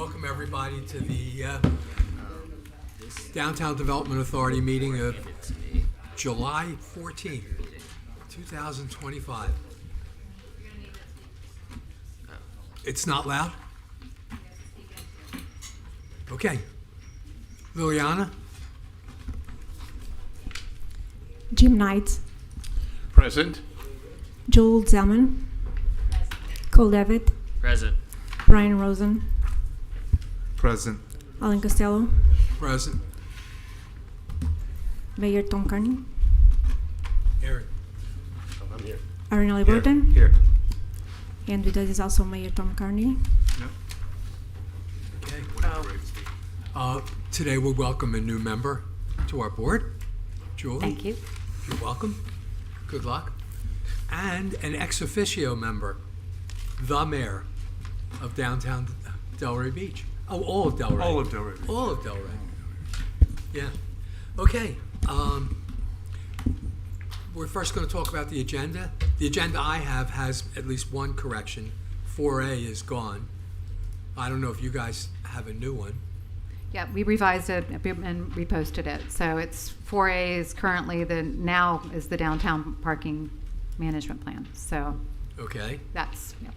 Welcome everybody to the Downtown Development Authority meeting of July 14th, 2025. It's not loud? Okay. Liliana? Jim Knight, Present. Joel Zellman, Cole Devitt, Present. Brian Rosen, Present. Alan Costello, Present. Mayor Tom Carney, Eric? I'm here. Arinali Burton, Here. and with us is also Mayor Tom Carney. Okay. Today we'll welcome a new member to our board. Julie? Thank you. You're welcome. Good luck. And an ex officio member, the mayor of downtown Delray Beach. Oh, all of Delray. All of Delray Beach. All of Delray. Yeah. Okay. We're first going to talk about the agenda. The agenda I have has at least one correction. 4A is gone. I don't know if you guys have a new one. Yeah, we revised it and reposted it. So it's 4A is currently now is the downtown parking management plan. So Okay. that's, yeah.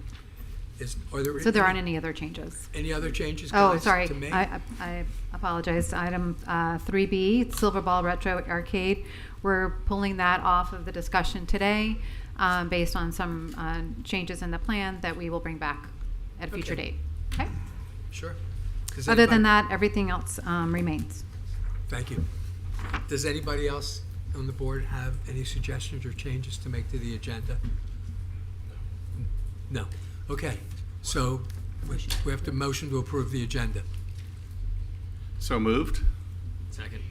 So there aren't any other changes. any other changes, Oh, guys, sorry. to make? I apologize. Item 3B, Silver Ball Retro Arcade. We're pulling that off of the discussion today based on some changes in the plan that we will bring back at a future Okay. date. Okay. Sure. Other than that, everything else remains. Thank you. Does anybody else on the board have any suggestions or changes to make to the agenda? No. Okay, so we have to motion to approve the agenda. So moved. Second.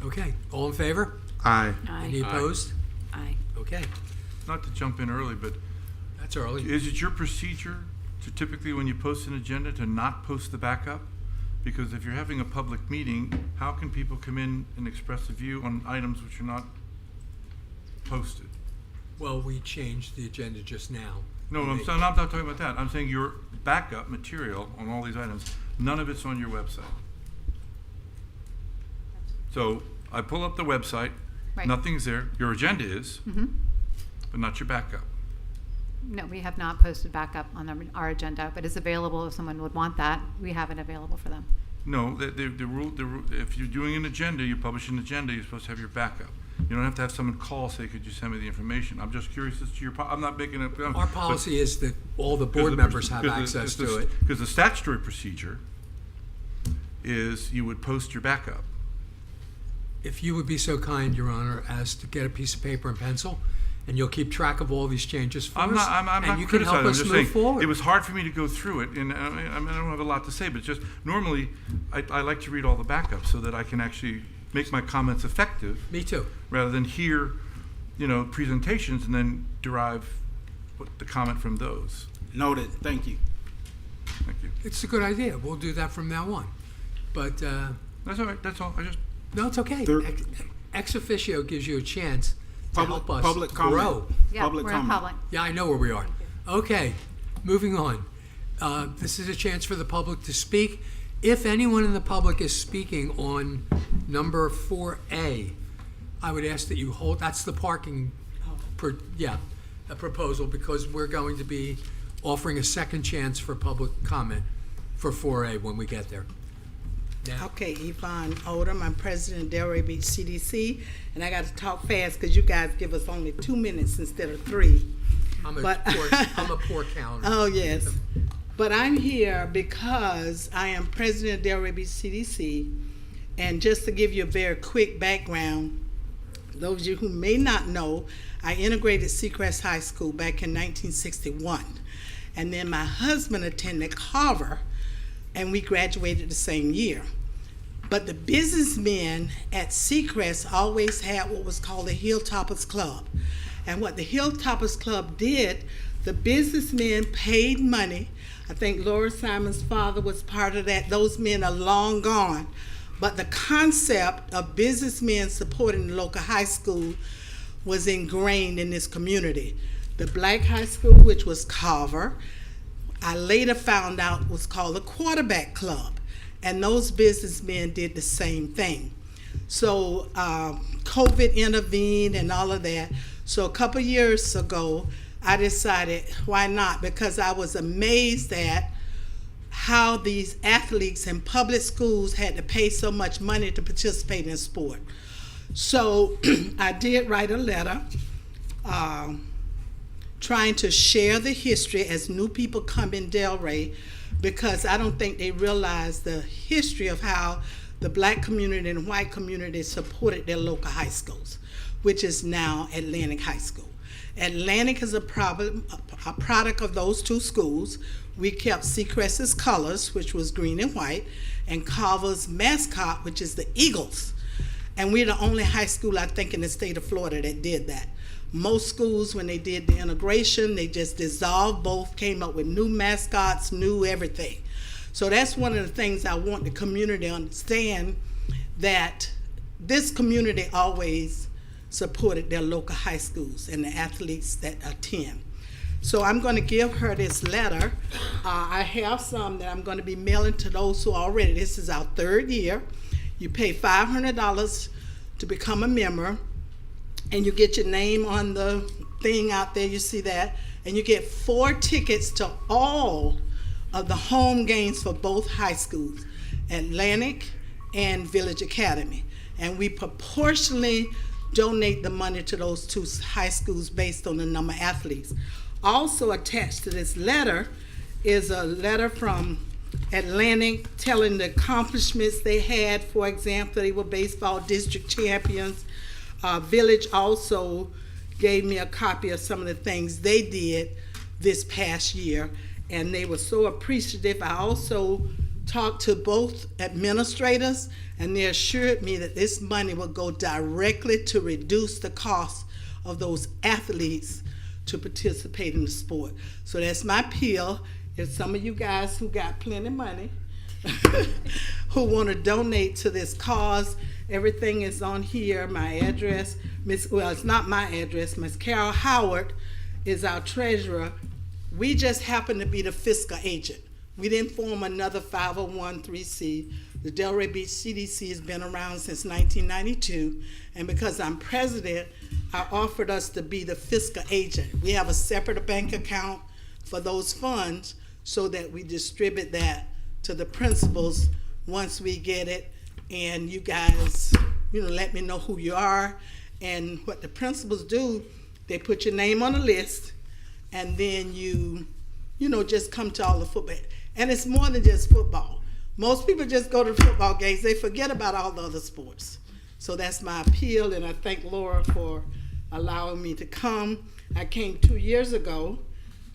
Okay, all in favor? Aye. Any opposed? Aye. Okay, Not to jump in early, but that's early. is it your procedure to typically, when you post an agenda, to not post the backup? Because if you're having a public meeting, how can people come in and express a view on items which are not posted? Well, we changed the agenda just now. No, I'm not talking about that. I'm saying your backup material on all these items, none of it's on your website. So I pull up the website, Right. nothing's there. Your agenda is, but not your backup. No, we have not posted back up on our agenda, but it's available if someone would want that. We have it available for them. No, the rule, if you're doing an agenda, you publish an agenda, you're supposed to have your backup. You don't have to have someone call, say, could you send me the information? I'm just curious as to your, I'm not making it. Our policy is that all the board members have access to it. Because the statutory procedure is you would post your backup. If you would be so kind, Your Honor, as to get a piece of paper and pencil, and you'll keep track of all these changes for us. I'm and not you can help criticizing, I'm us just move saying, forward. it was hard for me to go through it, and I mean, I don't have a lot to say, but just, normally, I like to read all the backups so that I can actually make my comments effective, Me too. rather than hear, presentations and then derive the comment from those. Noted. Thank you. Thank you. It's a good idea. We'll do that from now on. But, That's all right, that's all, no, it's okay. There- Ex officio gives you a chance to help us Public grow. comment. Yeah, Public we're in comment. public. Yeah, I know where we are. Okay, moving on. This is a chance for the public to speak. If anyone in the public is speaking on number 4A, I would ask that you hold, that's the parking, a proposal, because we're going to be offering a second chance for public comment for 4A when we get there. Now, Okay, Yvonne Odom, I'm president of Delray Beach CDC, and I got to talk fast because you guys give us only 2 minutes instead of 3. I'm a But- poor counter. Oh, yes. But I'm here because I am president of Delray Beach CDC, and just to give you a very quick background, those of you who may not know, I integrated Seacrest High School back in 1961, and then my husband attended Carver, and we graduated the same year. But the businessmen at Seacrest always had what was called the Hilltoppers Club. And what the Hilltoppers Club did, the businessmen paid money. I think Laura Simon's father was part of that. Those men are long gone. But the concept of businessmen supporting the local high school was ingrained in this community. The black high school, which was Carver, I later found out was called a quarterback club, and those businessmen did the same thing. So COVID intervened and all of that. So a couple years ago, I decided, why not? Because I was amazed at how these athletes in public schools had to pay so much money to participate in sport. So I did write a letter trying to share the history as new people come in Delray, because I don't think they realize the history of how the black community and white community supported their local high schools, which is now Atlantic High School. Atlantic is a product of those two schools. We kept Seacrest's colors, which was green and white, and Carver's mascot, which is the Eagles. And we're the only high school, I think, in the state of Florida that did that. Most schools, when they did the integration, they just dissolved both, came up with new mascots, new everything. So that's one of the things I want the community to understand, that this community always supported their local high schools and the athletes that attend. So I'm going to give her this letter. I have some that I'm going to be mailing to those who are already. This is our third year. You pay $500 to become a member, and you get your name on the thing out there, you see that, and you get 4 tickets to all of the home games for both high schools, Atlantic and Village Academy. And we proportionally donate the money to those 2 high schools based on the number of athletes. Also attached to this letter is a letter from Atlantic telling the accomplishments they had. For example, they were baseball district champions. Village also gave me a copy of some of the things they did this past year, and they were so appreciative. I also talked to both administrators, and they assured me that this money will go directly to reduce the cost of those athletes to participate in the sport. So that's my appeal. If some of you guys who got plenty of money who want to donate to this cause, everything is on here. My address, well, it's not my address. Miss Carol Howard is our treasurer. We just happen to be the fiscal agent. We didn't form another 501(c)(3). The Delray Beach CDC has been around since 1992, and because I'm president, I offered us to be the fiscal agent. We have a separate bank account for those funds so that we distribute that to the principals once we get it, and you guys, let me know who you are. And what the principals do, they put your name on a list, and then you just come to all the football. And it's more than just football. Most people just go to football games. They forget about all the other sports. So that's my appeal, and I thank Laura for allowing me to come. I came 2 years ago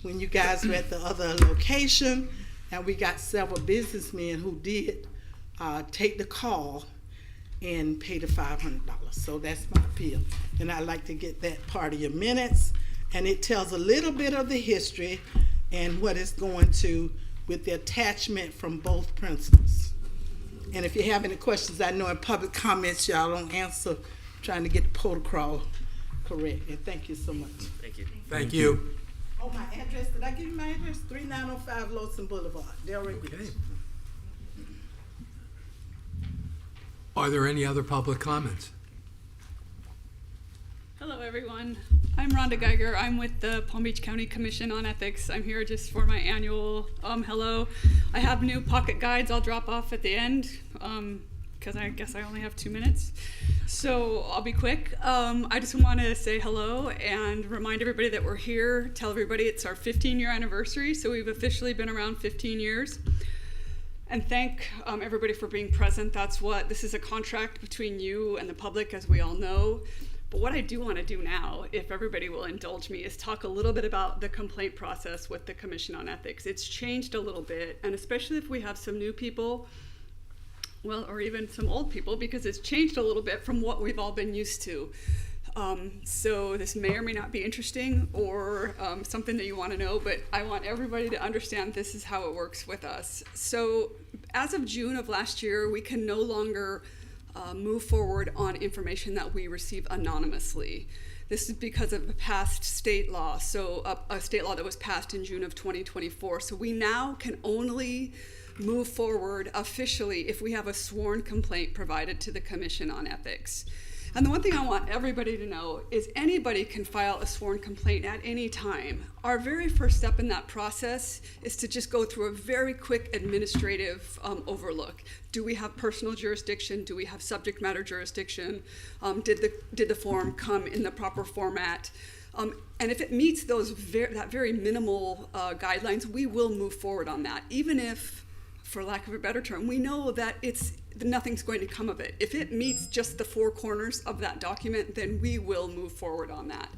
when you guys were at the other location, and we got several businessmen who did take the call and pay the $500. So that's my appeal. And I'd like to get that part of your minutes. And it tells a little bit of the history and what it's going to, with the attachment from both principals. And if you have any questions, I know in public comments y'all don't answer, trying to get the protocol correct. And thank you so much. Thank you. Thank you. Oh, my address, did I give you my address? 3905 Lawson Boulevard, Delray Beach. Okay. Are there any other public comments? Hello, everyone. I'm Rhonda Geiger. I'm with the Palm Beach County Commission on Ethics. I'm here just for my annual hello. I have new pocket guides I'll drop off at the end because I guess I only have 2 minutes. So I'll be quick. I just want to say hello and remind everybody that we're here. Tell everybody it's our 15-year anniversary, so we've officially been around 15 years. And thank everybody for being present. This is a contract between you and the public, as we all know. But what I do want to do now, if everybody will indulge me, is talk a little bit about the complaint process with the Commission on Ethics. It's changed a little bit, and especially if we have some new people, well, or even some old people, because it's changed a little bit from what we've all been used to. So this may or may not be interesting or something that you want to know, but I want everybody to understand this is how it works with us. So as of June of last year, we can no longer move forward on information that we receive anonymously. This is because of a past state law, so a state law that was passed in June of 2024. So we now can only move forward officially if we have a sworn complaint provided to the Commission on Ethics. And the one thing I want everybody to know is anybody can file a sworn complaint at any time. Our very first step in that process is to just go through a very quick administrative overlook. Do we have personal jurisdiction? Do we have subject matter jurisdiction? Did the form come in the proper format? And if it meets those that very minimal guidelines, we will move forward on that, even if, for lack of a better term, we know that nothing's going to come of it. If it meets just the four corners of that document, then we will move forward on that.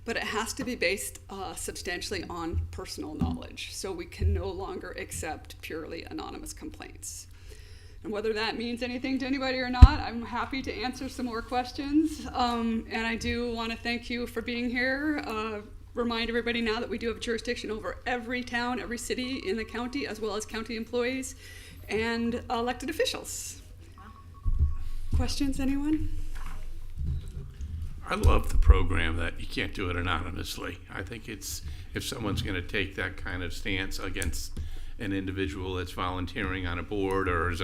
But it has to be based substantially on personal knowledge, so we can no longer accept purely anonymous complaints. And whether that means anything to anybody or not, I'm happy to answer some more questions. And I do want to thank you for being here. Remind everybody now that we do have jurisdiction over every town, every city in the county, as well as county employees and elected officials. Questions, anyone? I love the program that you can't do it anonymously. I think it's, if someone's going to take that kind of stance against an individual that's volunteering on a board or is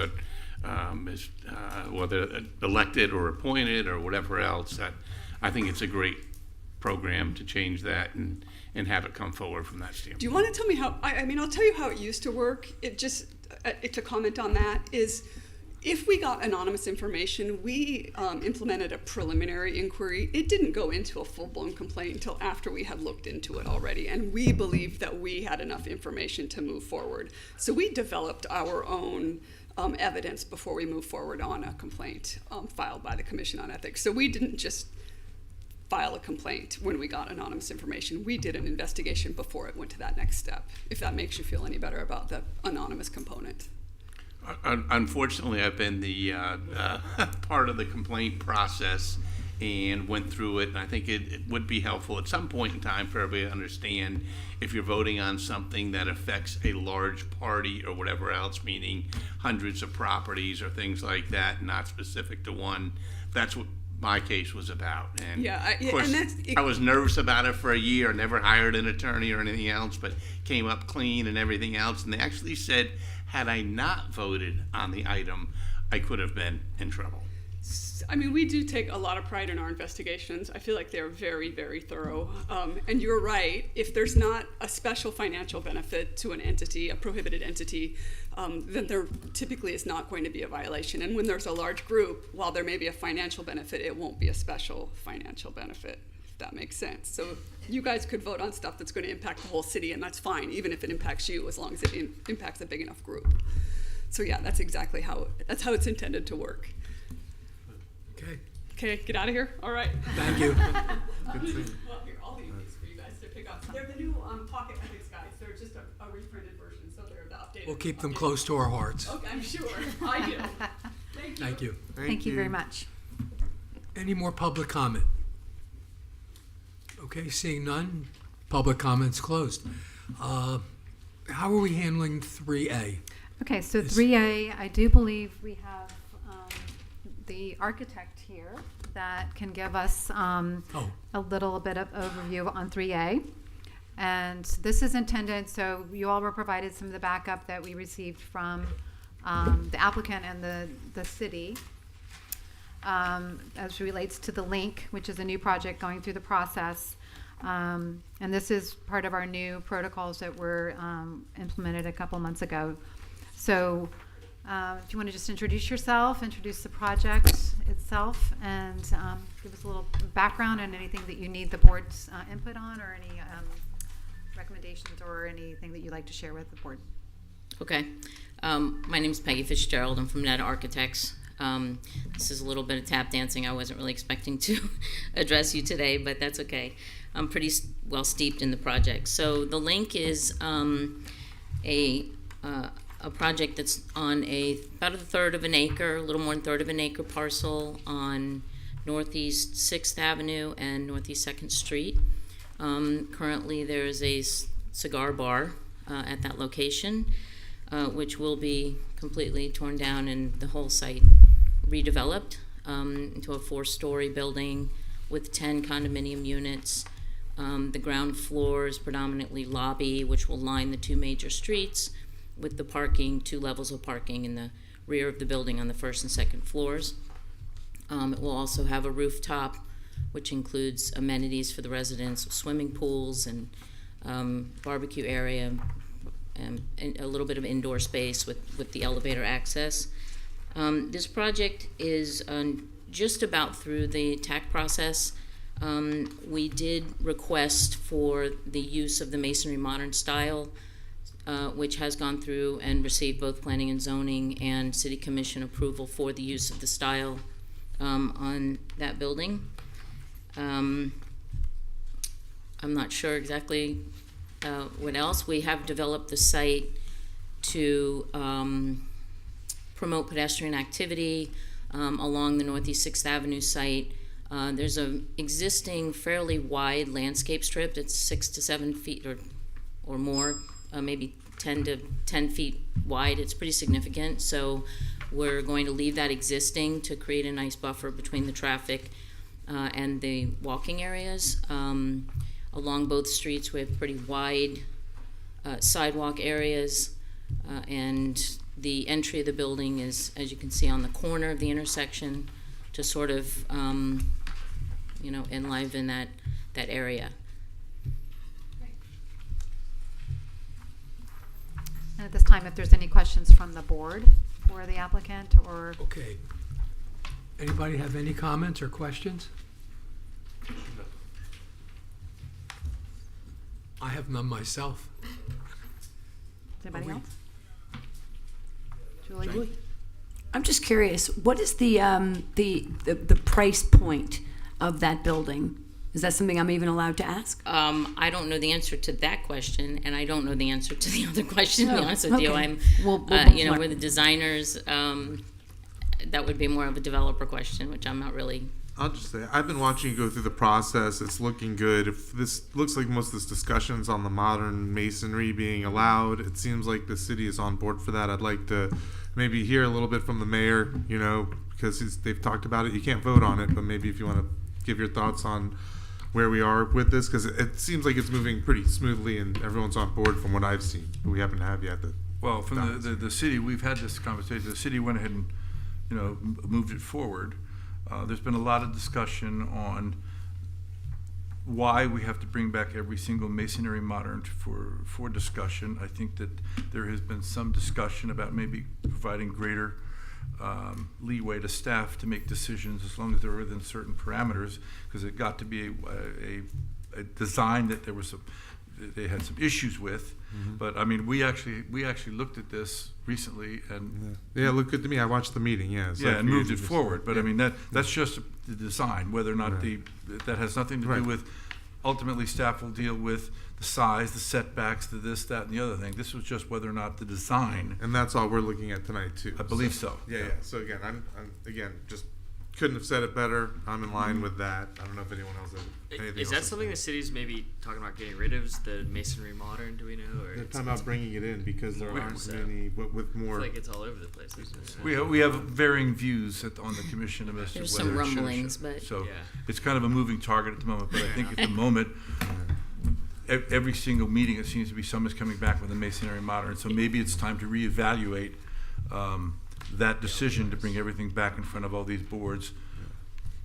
whether elected or appointed or whatever else, that I think it's a great program to change that and have it come forward from that standpoint. Do you want to tell me how, I mean, I'll tell you how it used to work. It just, to comment on that is, if we got anonymous information, we implemented a preliminary inquiry. It didn't go into a full-blown complaint until after we had looked into it already, and we believed that we had enough information to move forward. So we developed our own evidence before we moved forward on a complaint filed by the Commission on Ethics. So we didn't just file a complaint when we got anonymous information. We did an investigation before it went to that next step, if that makes you feel any better about the anonymous component. Unfortunately, I've been the part of the complaint process and went through it, and I think it would be helpful at some point in time for everybody to understand if you're voting on something that affects a large party or whatever else, meaning hundreds of properties or things like that, not specific to one. That's what my case was about. And Yeah, of course, I was nervous about it for a year, never hired an attorney or anything else, but came up clean and everything else. And they actually said, had I not voted on the item, I could have been in trouble. I mean, we do take a lot of pride in our investigations. I feel like they're very, very thorough. And you're right, if there's not a special financial benefit to an entity, a prohibited entity, then there typically is not going to be a violation. And when there's a large group, while there may be a financial benefit, it won't be a special financial benefit, if that makes sense. So you guys could vote on stuff that's going to impact the whole city, and that's fine, even if it impacts you, as long as it impacts a big enough group. So yeah, that's exactly how it's intended to work. Okay, get out of here. All right. Thank you. Well, here, I'll leave these for you guys to pick up. They're the new pocket ethics guides. They're just a reprinted version, so they're the updated. We'll keep them close to our hearts. Okay, I'm sure. I do. Thank you. Thank you. Thank you very much. Any more public comment? Okay, seeing none, public comments closed. How are we handling 3A? Okay, so 3A, I do believe we have the architect here that can give us a little bit of overview on 3A. And this is intended, so you all were provided some of the backup that we received from the applicant and the city as relates to the link, which is a new project going through the process. And this is part of our new protocols that were implemented a couple months ago. So if you want to just introduce yourself, introduce the project itself, and give us a little background and anything that you need the board's input on, or any recommendations or anything that you'd like to share with the board. Okay. My name is Peggy Fitzgerald. I'm from Net Architects. This is a little bit of tap dancing. I wasn't really expecting to address you today, but that's okay. I'm pretty well steeped in the project. So the link is a project that's on about a third of an acre, a little more than a third of an acre parcel on Northeast 6th Avenue and Northeast 2nd Street. Currently there's a cigar bar at that location, which will be completely torn down and the whole site redeveloped into a 4-story building with 10 condominium units. The ground floor is predominantly lobby, which will line the 2 major streets, with the parking, 2 levels of parking in the rear of the building on the 1st and 2nd floors. It will also have a rooftop, which includes amenities for the residents, swimming pools and barbecue area, and a little bit of indoor space with the elevator access. This project is just about through the TAC process. We did request for the use of the masonry modern style, which has gone through and received both planning and zoning and city commission approval for the use of the style on that building. I'm not sure exactly what else. We have developed the site to promote pedestrian activity along the Northeast 6th Avenue site. There's an existing fairly wide landscape strip that's 6 to 7 feet or more, maybe 10 feet wide. It's pretty significant. So we're going to leave that existing to create a nice buffer between the traffic and the walking areas. Along both streets, we have pretty wide sidewalk areas, and the entry of the building is, as you can see, on the corner of the intersection to sort of, enliven that area. And at this time, if there's any questions from the board for the applicant or Okay. Anybody have any comments or questions? I have none myself. anybody Are we- else? Julie? I'm just curious, what is the price point of that building? Is that something I'm even allowed to ask? I don't know the answer to that question, and I don't know the answer to the other question, to be Oh, honest with you. okay. I'm, We'll we're the designers. That would be more of a developer question, which I'm not really. I'll just say, I've been watching you go through the process. It's looking good. If this looks like most of this discussion's on the modern masonry being allowed, it seems like the city is on board for that. I'd like to maybe hear a little bit from the mayor, because they've talked about it. You can't vote on it, but maybe if you want to give your thoughts on where we are with this, because it seems like it's moving pretty smoothly and everyone's on board from what I've seen. But we happen to have yet the Well, from the city, we've had this conversation. The city went ahead and, moved it forward. There's been a lot of discussion on why we have to bring back every single masonry modern for discussion. I think that there has been some discussion about maybe providing greater leeway to staff to make decisions as long as they're within certain parameters, because it got to be a design that they had some issues with. Mm-hmm. But I mean, we actually looked at this recently and Yeah, it looked good to me. I watched the meeting. Yeah, so and for you moved to it just- forward. But yeah. I mean, that's just the design. Whether or not Right. that has nothing to do Right. with. Ultimately, staff will deal with the size, the setbacks, the this, that, and the other thing. This was just whether or not the design. And that's all we're looking at tonight too. I believe so. Yeah. So again, I'm just couldn't have said it better. I'm in line with that. I don't know if anyone else has anything. Is else that to something say. the city's maybe talking about getting rid of? Is the masonry modern? Do we know? Or They're it's- talking about bringing it in because there More aren't so. many, but with I more. feel like it's all over the place. Isn't it? We have varying views on the commission as to There's whether some it should or rumblings, shouldn't. but- So Yeah. it's kind of a moving target at the moment. But I think at the moment, every single meeting, it seems to be someone's coming back with a masonry modern. So maybe it's time to reevaluate that decision to bring everything back in front of all these boards.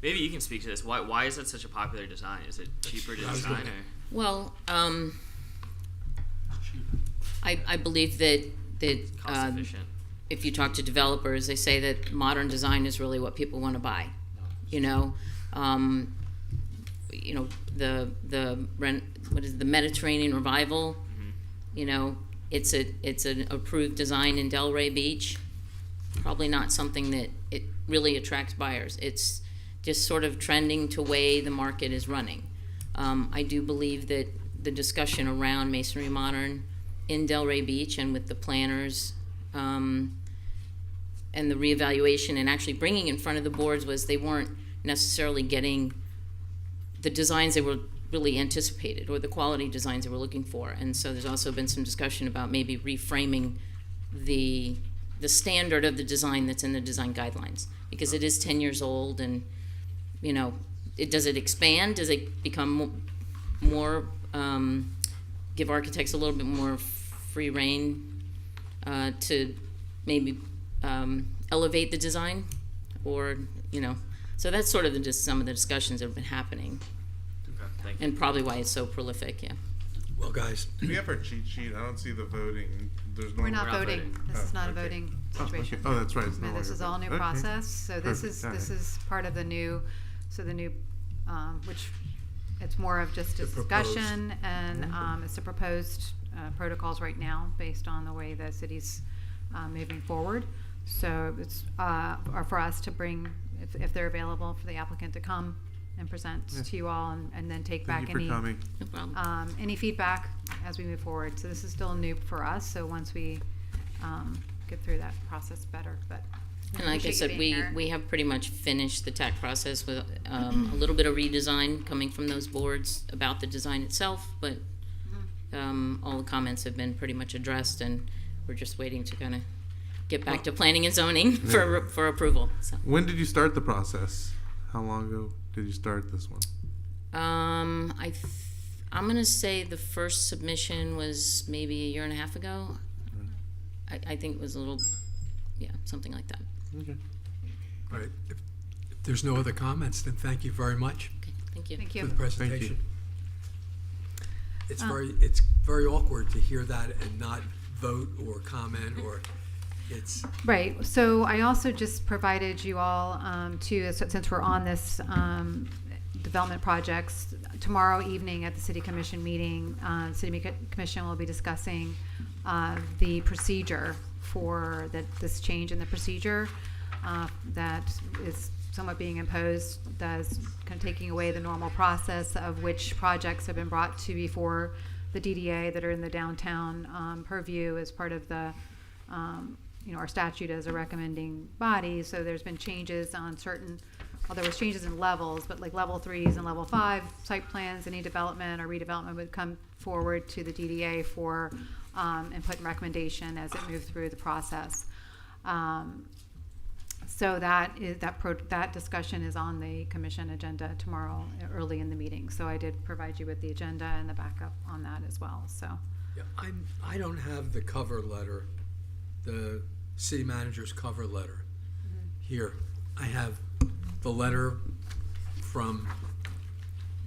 Maybe you can speak to this. Why is that such a popular design? Is it cheaper to design or? Well, I believe that Cost efficient. if you talk to developers, they say that modern design is really what people want to buy. The Mediterranean Revival. It's an approved design in Delray Beach. Probably not something that it really attracts buyers. It's just sort of trending to way the market is running. I do believe that the discussion around Masonry Modern in Delray Beach and with the planners and the reevaluation and actually bringing in front of the boards was they weren't necessarily getting the designs they were really anticipated or the quality designs they were looking for. And so there's also been some discussion about maybe reframing the the standard of the design that's in the design guidelines, because it is 10 years old, and, you know, does it expand? Does it become more, give architects a little bit more free reign to maybe elevate the design? Or, you know, so that's sort of just some of the discussions that have been happening, Okay, thank you. and probably why it's so prolific, yeah. Well, guys, We have our cheat sheet. I don't see the voting. There's no. We're not We're not voting. voting. This is not a okay. voting Oh, situation. okay. Oh, that's right. It's no No, this longer is all new voting. Okay. process, so this Perfect. is, Got this it. is part of the new, so the new, which, it's more of just The proposed. discussion, and, it's the proposed, protocols right now, based on the way the city's, moving forward. So it's, or for us to bring, if they're available, for the applicant to come and present to you all, and then take back Thank you any, for coming. No problem. any feedback as we move forward. So this is still new for us, so once we, get through that process better, but. And like I appreciate you said, being here. we have pretty much finished the TAC process with a little bit of redesign coming from those boards about the design itself, but all the comments have been pretty much addressed, and we're just waiting to kind of get back to planning and zoning for approval. So, When did you start the process? How long ago did you start this one? I'm gonna say the first submission was maybe a year and a half ago. I think it was a little, yeah, something like that. Okay. all right, if there's no other comments, then thank you very much Okay, thank you. Thank for you. the presentation. It's Oh. it's very awkward to hear that and not vote or comment, or it's, Right, so I also just provided you all, since we're on this, development projects, tomorrow evening at the city commission meeting, commission will be discussing, the procedure for this change in the procedure, that is somewhat being imposed, that's kind of taking away the normal process of which projects have been brought to before the DDA that are in the downtown, purview as part of the, our statute as a recommending body. So there's been changes on certain, well, there was changes in levels, but like level 3s and level 5 site plans, any development or redevelopment would come forward to the DDA for input and recommendation as it moved through the process. So that discussion is on the commission agenda tomorrow early in the meeting. So I did provide you with the agenda and the backup on that as well. So yeah, I don't have the cover letter, the city manager's cover letter here. I have the letter from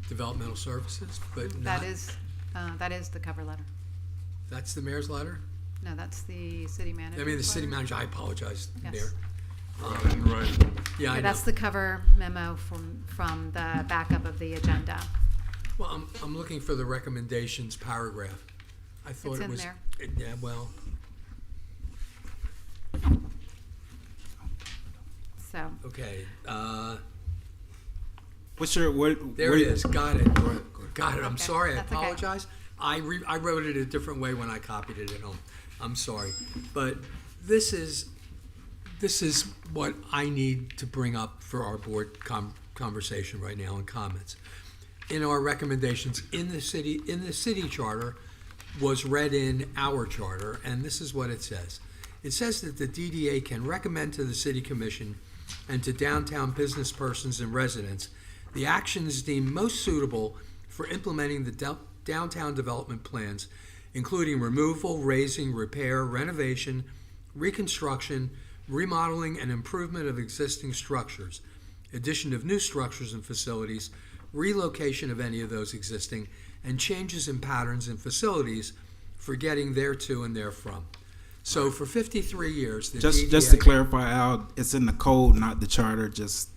Developmental Services, but not, that is the cover letter. that's the mayor's letter? No, that's the city manager. I mean, the city manager, I apologize, Yes. Mayor. Right. Yeah, I know. That's the cover memo from the backup of the agenda. Well, I'm looking for the recommendations paragraph. I thought It's it in was. there. Yeah, well, So okay. What's your what? There it is. Got it. Got it. I'm Okay, sorry. I that's okay. apologize. I wrote it a different way when I copied it at home. I'm sorry. But this is what I need to bring up for our board conversation right now and comments. In our recommendations in the city charter was read in our charter, and this is what it says. It says that the DDA can recommend to the city commission and to downtown business persons and residents the actions deemed most suitable for implementing the downtown development plans, including removal, raising, repair, renovation, reconstruction, remodeling, and improvement of existing structures, addition of new structures and facilities, relocation of any of those existing, and changes in patterns and facilities for getting thereto and therefrom. So for 53 years, the DDA... Just to clarify, Al, it's in the code, not the charter. Just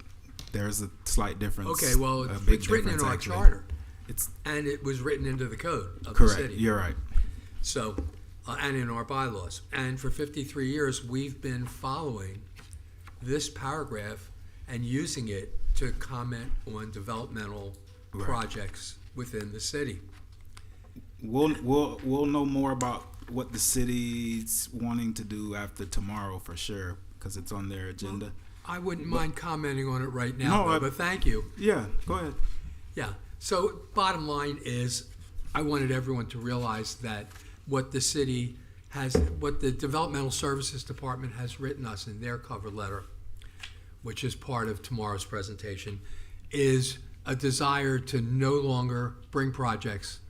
there's a slight difference. Okay, well, a big it's written in difference, our actually. charter, It's and it was written into the code of the correct. city. You're right. So, and in our bylaws. And for 53 years, we've been following this paragraph and using it to comment on developmental Right. projects within the city. We'll know more about what the city's wanting to do after tomorrow for sure, because it's on their agenda. I wouldn't mind commenting on it right now, No, but thank you. Yeah, go ahead. Yeah. So bottom line is, I wanted everyone to realize that what the city has, what the Developmental Services Department has written us in their cover letter, which is part of tomorrow's presentation, is a desire to no longer bring projects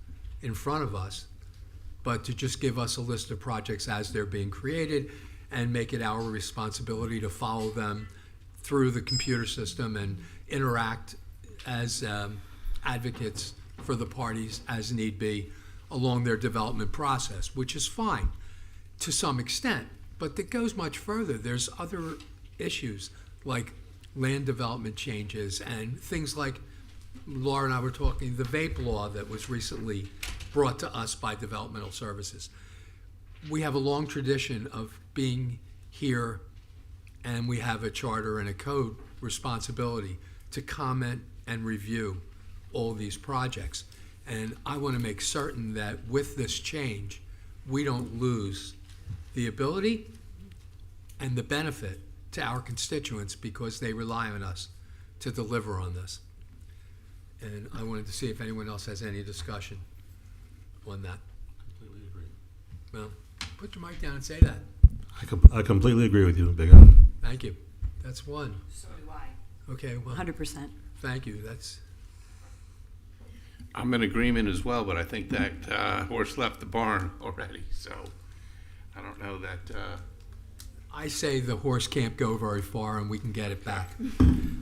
in front of us, but to just give us a list of projects as they're being created and make it our responsibility to follow them through the computer system and interact as advocates for the parties as need be along their development process, which is fine to some extent, but it goes much further. There's other issues like land development changes and things like Laura and I were talking, the vape law that was recently brought to us by Developmental Services. We have a long tradition of being here, and we have a charter and a code responsibility to comment and review all these projects. And I want to make certain that with this change, we don't lose the ability and the benefit to our constituents because they rely on us to deliver on this. And I wanted to see if anyone else has any discussion on that. Completely agree. Well, put your mic down and say that. I completely agree with you, Big Al. Thank you. That's one. So do I. Okay, well, 100%. thank you. That's, I'm in agreement as well, but I think that horse left the barn already, so I don't know that. I say the horse can't go very far and we can get it back.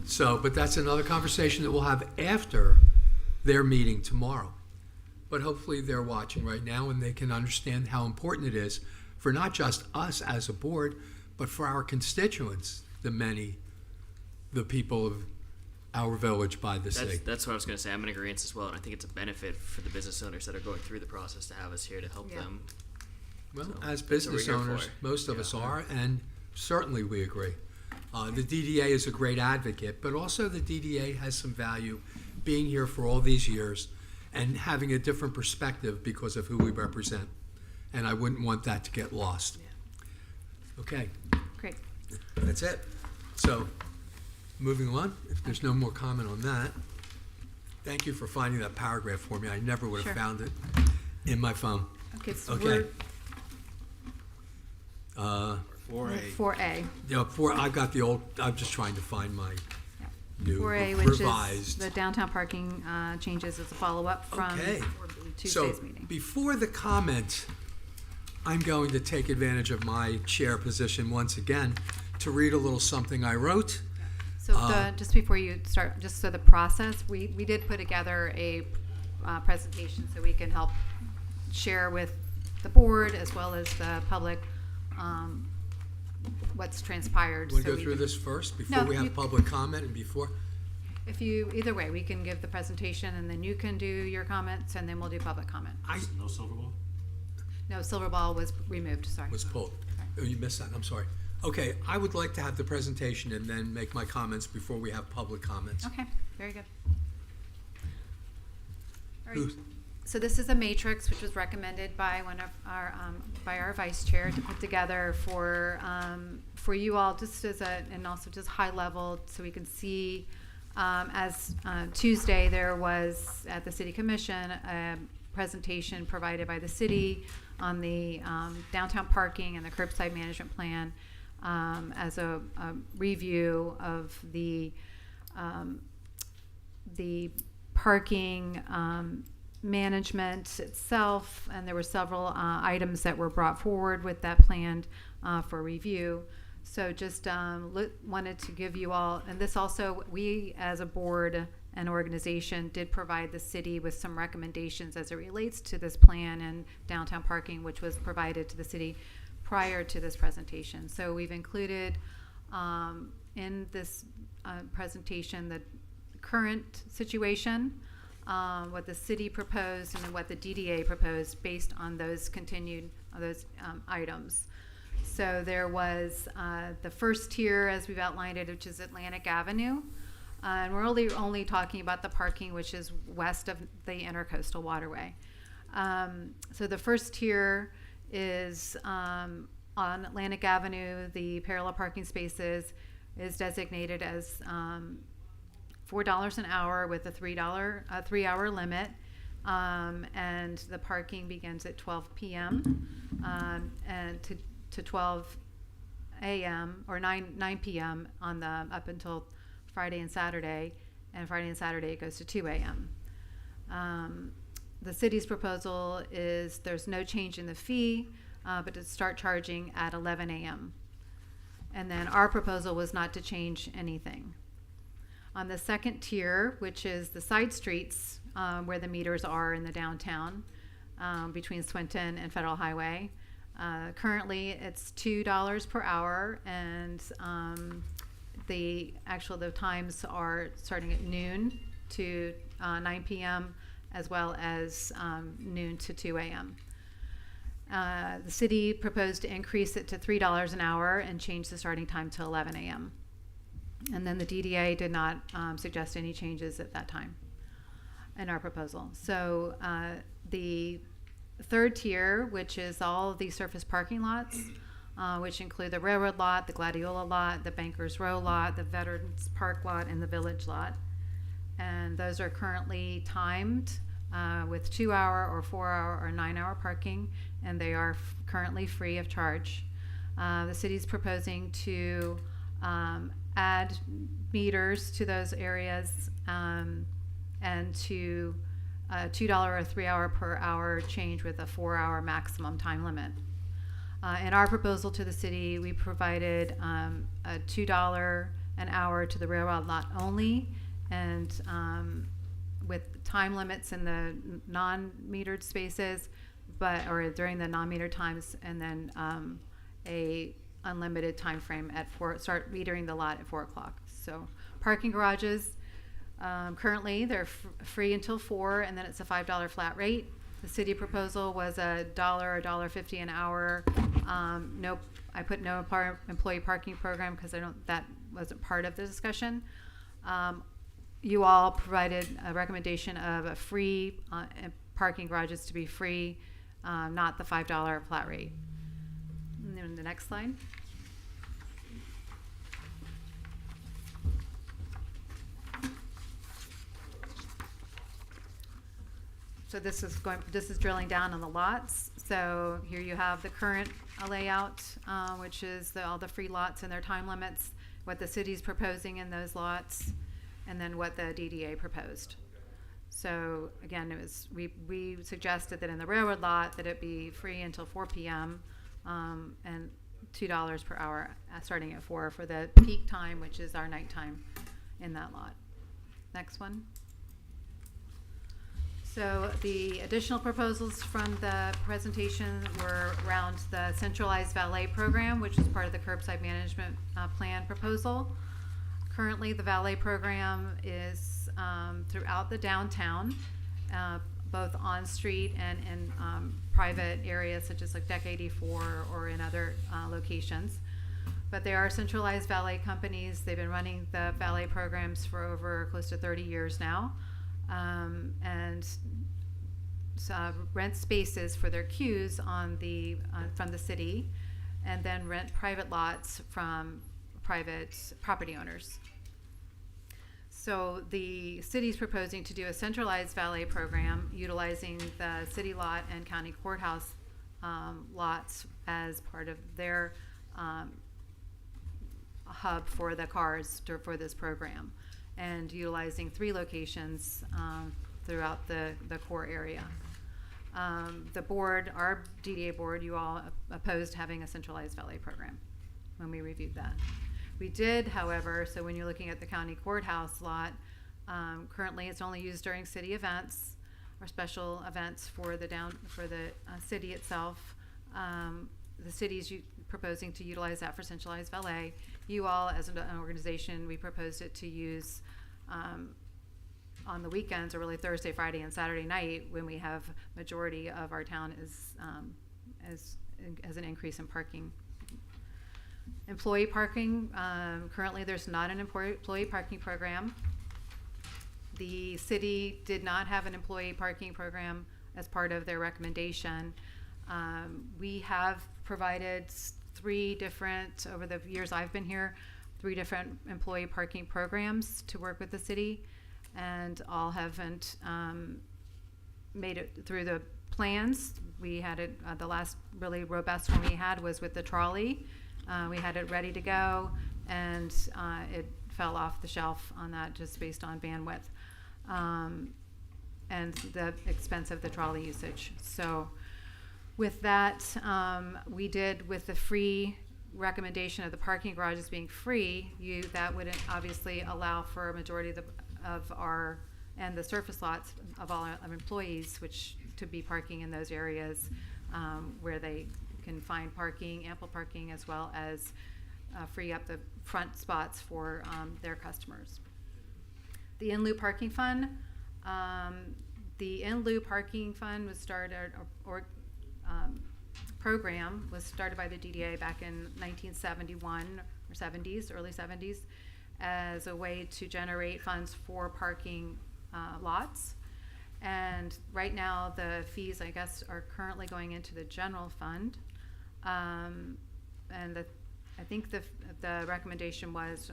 So, but that's another conversation that we'll have after their meeting tomorrow. But hopefully they're watching right now and they can understand how important it is for not just us as a board, but for our constituents, the people of our village by the sea. That's what I was going to say. I'm in agreement as well, and I think it's a benefit for the business owners that are going through the process to have us here to help them. Well, So, as that's what business we're here owners, for. most of us are, and certainly we agree. The DDA is a great advocate, but also the DDA has some value being here for all these years and having a different perspective because of who we represent. And I wouldn't want that to get lost. Okay, Great. that's it. So, moving on, if there's no more comment on that, thank you for finding that paragraph for me. I never would have Sure. found it in my phone. Okay, so Okay. we're 4A. 4A. Yeah, I've got the old, I'm just trying to find my new 4A, which is revised. the downtown parking changes as a follow-up from Okay. Tuesday's So, meeting. before the comment, I'm going to take advantage of my chair position once again to read a little something I wrote. So just before you start, just so the process, we did put together a presentation so we can help share with the board as well as the public what's transpired. Want so to go we through can- this first, before No, we have you- public comment and before? If you, either way, we can give the presentation and then you can do your comments and then we'll do public comment. No silver ball? No, Silver Ball was removed, sorry. Was pulled. Oh, you missed that, I'm sorry. Okay, I would like to have the presentation and then make my comments before we have public comments. Okay, very good. All right. Who's- So this is a matrix which was recommended by one of our by our vice chair to put together for you all, just as a, and also just high level, so we can see. As Tuesday there was at the City Commission a presentation provided by the city on the downtown parking and the curbside management plan as a review of the parking management itself, and there were several items that were brought forward with that plan for review. So just wanted to give you all, and this also, we as a board and organization did provide the city with some recommendations as it relates to this plan and downtown parking, which was provided to the city prior to this presentation. So we've included in this presentation the current situation, what the city proposed and what the DDA proposed based on those items. So there was the first tier, as we've outlined it, which is Atlantic Avenue. And we're only talking about the parking, which is west of the Intercoastal Waterway. So the first tier is on Atlantic Avenue. The parallel parking spaces is designated as $4 an hour with a 3-hour limit. and the parking begins at 12 p.m. And to 12 a.m. or 9 p.m. on the up until Friday and Saturday, and Friday and Saturday it goes to 2 a.m. The city's proposal is there's no change in the fee, but to start charging at 11 a.m. And then our proposal was not to change anything. On the second tier, which is the side streets where the meters are in the downtown, between Swinton and Federal Highway, currently it's $2 per hour, and the times are starting at noon to 9 p.m. as well as noon to 2 a.m. The city proposed to increase it to $3 an hour and change the starting time to 11 a.m. And then the DDA did not suggest any changes at that time in our proposal. So the third tier, which is all the surface parking lots, which include the Railroad lot, the Gladiola lot, the Bankers Row lot, the Veterans Park lot, and the Village lot. And those are currently timed with 2-hour or 4-hour or 9-hour parking, and they are currently free of charge. The city's proposing to add meters to those areas and to $2 or 3-hour per hour change with a 4-hour maximum time limit. In our proposal to the city, we provided a $2 an hour to the railroad lot only, and with time limits in the non-metered spaces, or during the non-metered times, and then a unlimited time frame at start metering the lot at 4 o'clock. So parking garages, currently they're free until 4, and then it's a $5 flat rate. The city proposal was $1 or $1.50 an hour. I put no employee parking program because that wasn't part of the discussion. You all provided a recommendation of a free parking garages to be free, not the $5 flat rate. And then the next slide. So this is drilling down on the lots. So here you have the current layout, which is all the free lots and their time limits, what the city's proposing in those lots, and then what the DDA proposed. So again, we suggested that in the railroad lot that it be free until 4 p.m. And $2 per hour starting at 4 for the peak time, which is our nighttime in that lot. Next one. So the additional proposals from the presentation were around the centralized valet program, which is part of the curbside management plan proposal. Currently, the valet program is throughout the downtown, both on street and in private areas such as like Deck 84 or in other locations. But there are centralized valet companies. They've been running the valet programs for over close to 30 years now. And rent spaces for their queues on from the city, and then rent private lots from private property owners. So the city's proposing to do a centralized valet program utilizing the city lot and county courthouse lots as part of their hub for the cars for this program, and utilizing 3 locations throughout the core area. The board, our DDA board, you all opposed having a centralized valet program when we reviewed that. We did, however, so when you're looking at the county courthouse lot, currently it's only used during city events or special events for the city itself. The city's proposing to utilize that for centralized valet. You all, as an organization, we proposed it to use on the weekends, or really Thursday, Friday, and Saturday night, when we have majority of our town as an increase in parking. Employee parking, currently there's not an employee parking program. The city did not have an employee parking program as part of their recommendation. We have provided 3 different, over the years I've been here, 3 different employee parking programs to work with the city, and all haven't made it through the plans. We had it, the last really robust one we had was with the trolley. We had it ready to go, and it fell off the shelf on that just based on bandwidth and the expense of the trolley usage. So with that, we did, with the free recommendation of the parking garages being free, that would obviously allow for a majority of our, and the surface lots of all our employees, which to be parking in those areas where they can find parking, ample parking, as well as free up the front spots for their customers. The in-lieu parking fund. The in-lieu parking fund was started, program was started by the DDA back in 1971 or 70s, early 70s, as a way to generate funds for parking lots. And right now the fees, I guess, are currently going into the general fund. And I think the recommendation was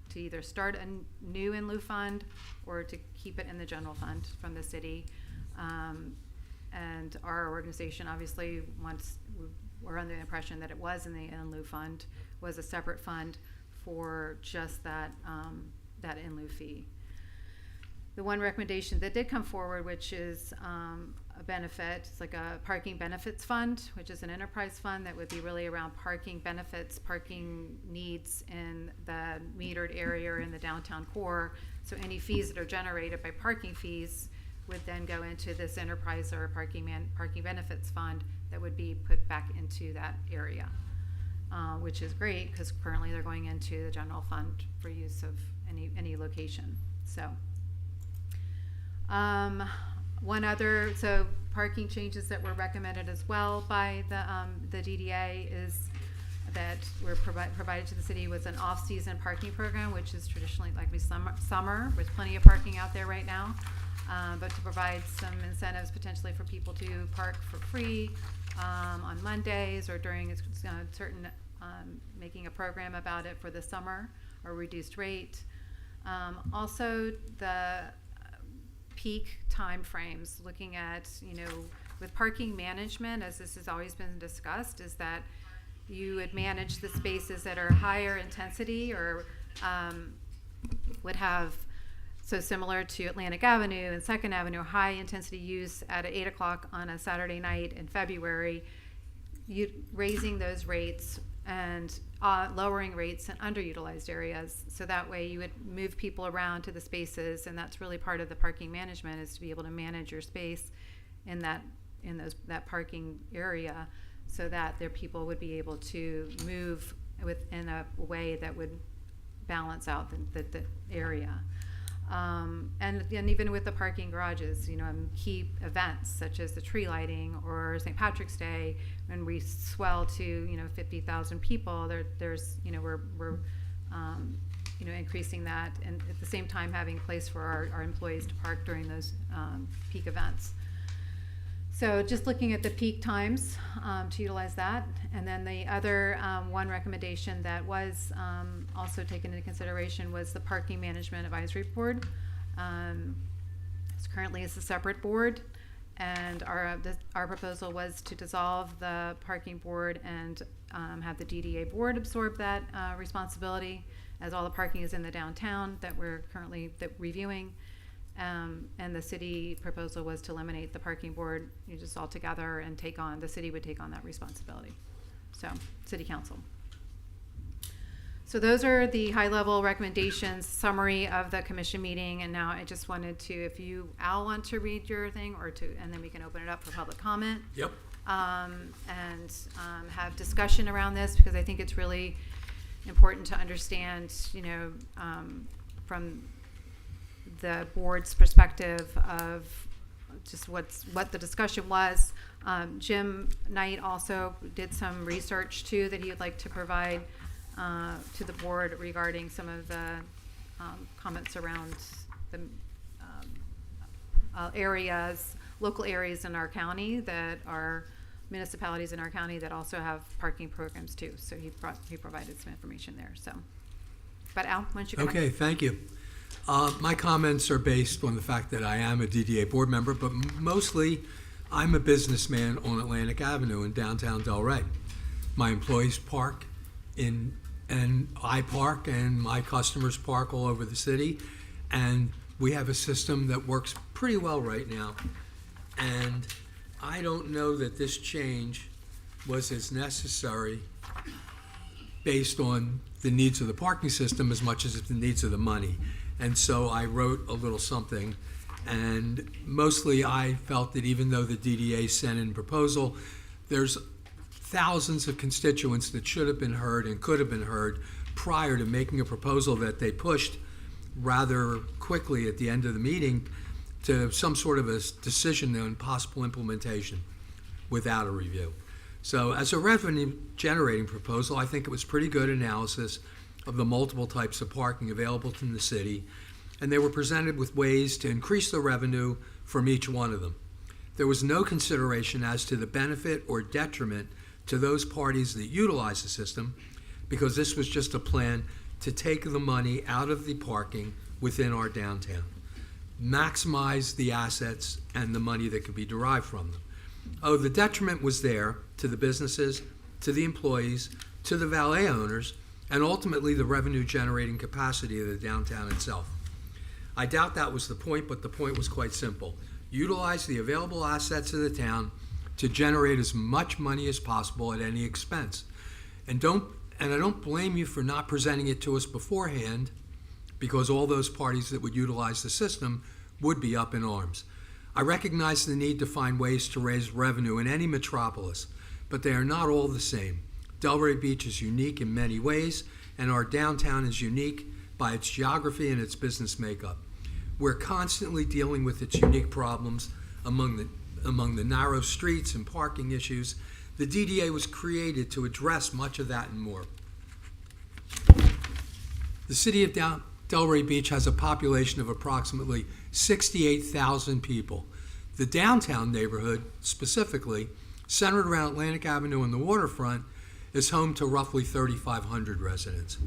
to either start a new in lieu fund or to keep it in the general fund from the city. And our organization obviously we're under the impression that it was in the in lieu fund, was a separate fund for just that in lieu fee. The one recommendation that did come forward, which is a benefit, it's like a parking benefits fund, which is an enterprise fund that would be really around parking benefits, parking needs in the metered area or in the downtown core. So any fees that are generated by parking fees would then go into this enterprise or parking benefits fund that would be put back into that area, which is great because currently they're going into the general fund for use of any location. So. So parking changes that were recommended as well by the DDA is that were provided to the city was an off-season parking program, which is traditionally likely summer with plenty of parking out there right now, but to provide some incentives potentially for people to park for free on Mondays or during a certain, making a program about it for the summer or reduced rate. Also the peak time frames, looking at, with parking management, as this has always been discussed, is that you would manage the spaces that are higher intensity or would have, so similar to Atlantic Avenue and 2nd Avenue, high intensity use at 8 o'clock on a Saturday night in February, raising those rates and lowering rates in underutilized areas. So that way you would move people around to the spaces, and that's really part of the parking management, is to be able to manage your space in that parking area so that their people would be able to move in a way that would balance out the area. And even with the parking garages, key events such as the tree lighting or St. Patrick's Day, when we swell to 50,000 people, there's we're increasing that, and at the same time having a place for our employees to park during those peak events. So just looking at the peak times to utilize that. And then the other one recommendation that was also taken into consideration was the Parking Management Advisory Board. Currently it's a separate board, and our proposal was to dissolve the parking board and have the DDA board absorb that responsibility, as all the parking is in the downtown that we're currently reviewing. And the city proposal was to eliminate the parking board just altogether and the city would take on that responsibility. So, city council. So those are the high-level recommendations, summary of the commission meeting. And now I just wanted to, if you, Al, want to read your thing, and then we can open it up for public comment. Yep. And have discussion around this, because I think it's really important to understand, from the board's perspective of just what the discussion was. Jim Knight also did some research too that he would like to provide to the board regarding some of the comments around the local areas in our county that are municipalities in our county that also have parking programs too. So he provided some information there. So, but Al, why don't you go ahead? Okay, thank you. My comments are based on the fact that I am a DDA board member, but mostly I'm a businessman on Atlantic Avenue in downtown Delray. My employees park and I park, and my customers park all over the city, and we have a system that works pretty well right now. And I don't know that this change was as necessary based on the needs of the parking system as much as the needs of the money. And so I wrote a little something, and mostly I felt that even though the DDA sent in a proposal, there's thousands of constituents that should have been heard and could have been heard prior to making a proposal that they pushed rather quickly at the end of the meeting to some sort of a decision on possible implementation without a review. So as a revenue generating proposal, I think it was pretty good analysis of the multiple types of parking available in the city, and they were presented with ways to increase the revenue from each one of them. There was no consideration as to the benefit or detriment to those parties that utilize the system, because this was just a plan to take the money out of the parking within our downtown, maximize the assets and the money that could be derived from them. Oh, the detriment was there to the businesses, to the employees, to the valet owners, and ultimately the revenue generating capacity of the downtown itself. I doubt that was the point, but the point was quite simple. Utilize the available assets of the town to generate as much money as possible at any expense. And I don't blame you for not presenting it to us beforehand, because all those parties that would utilize the system would be up in arms. I recognize the need to find ways to raise revenue in any metropolis, but they are not all the same. Delray Beach is unique in many ways, and our downtown is unique by its geography and its business makeup. We're constantly dealing with its unique problems among the narrow streets and parking issues. The DDA was created to address much of that and more. The city of Delray Beach has a population of approximately 68,000 people. The downtown neighborhood, specifically, centered around Atlantic Avenue and the waterfront, is home to roughly 3,500 residents.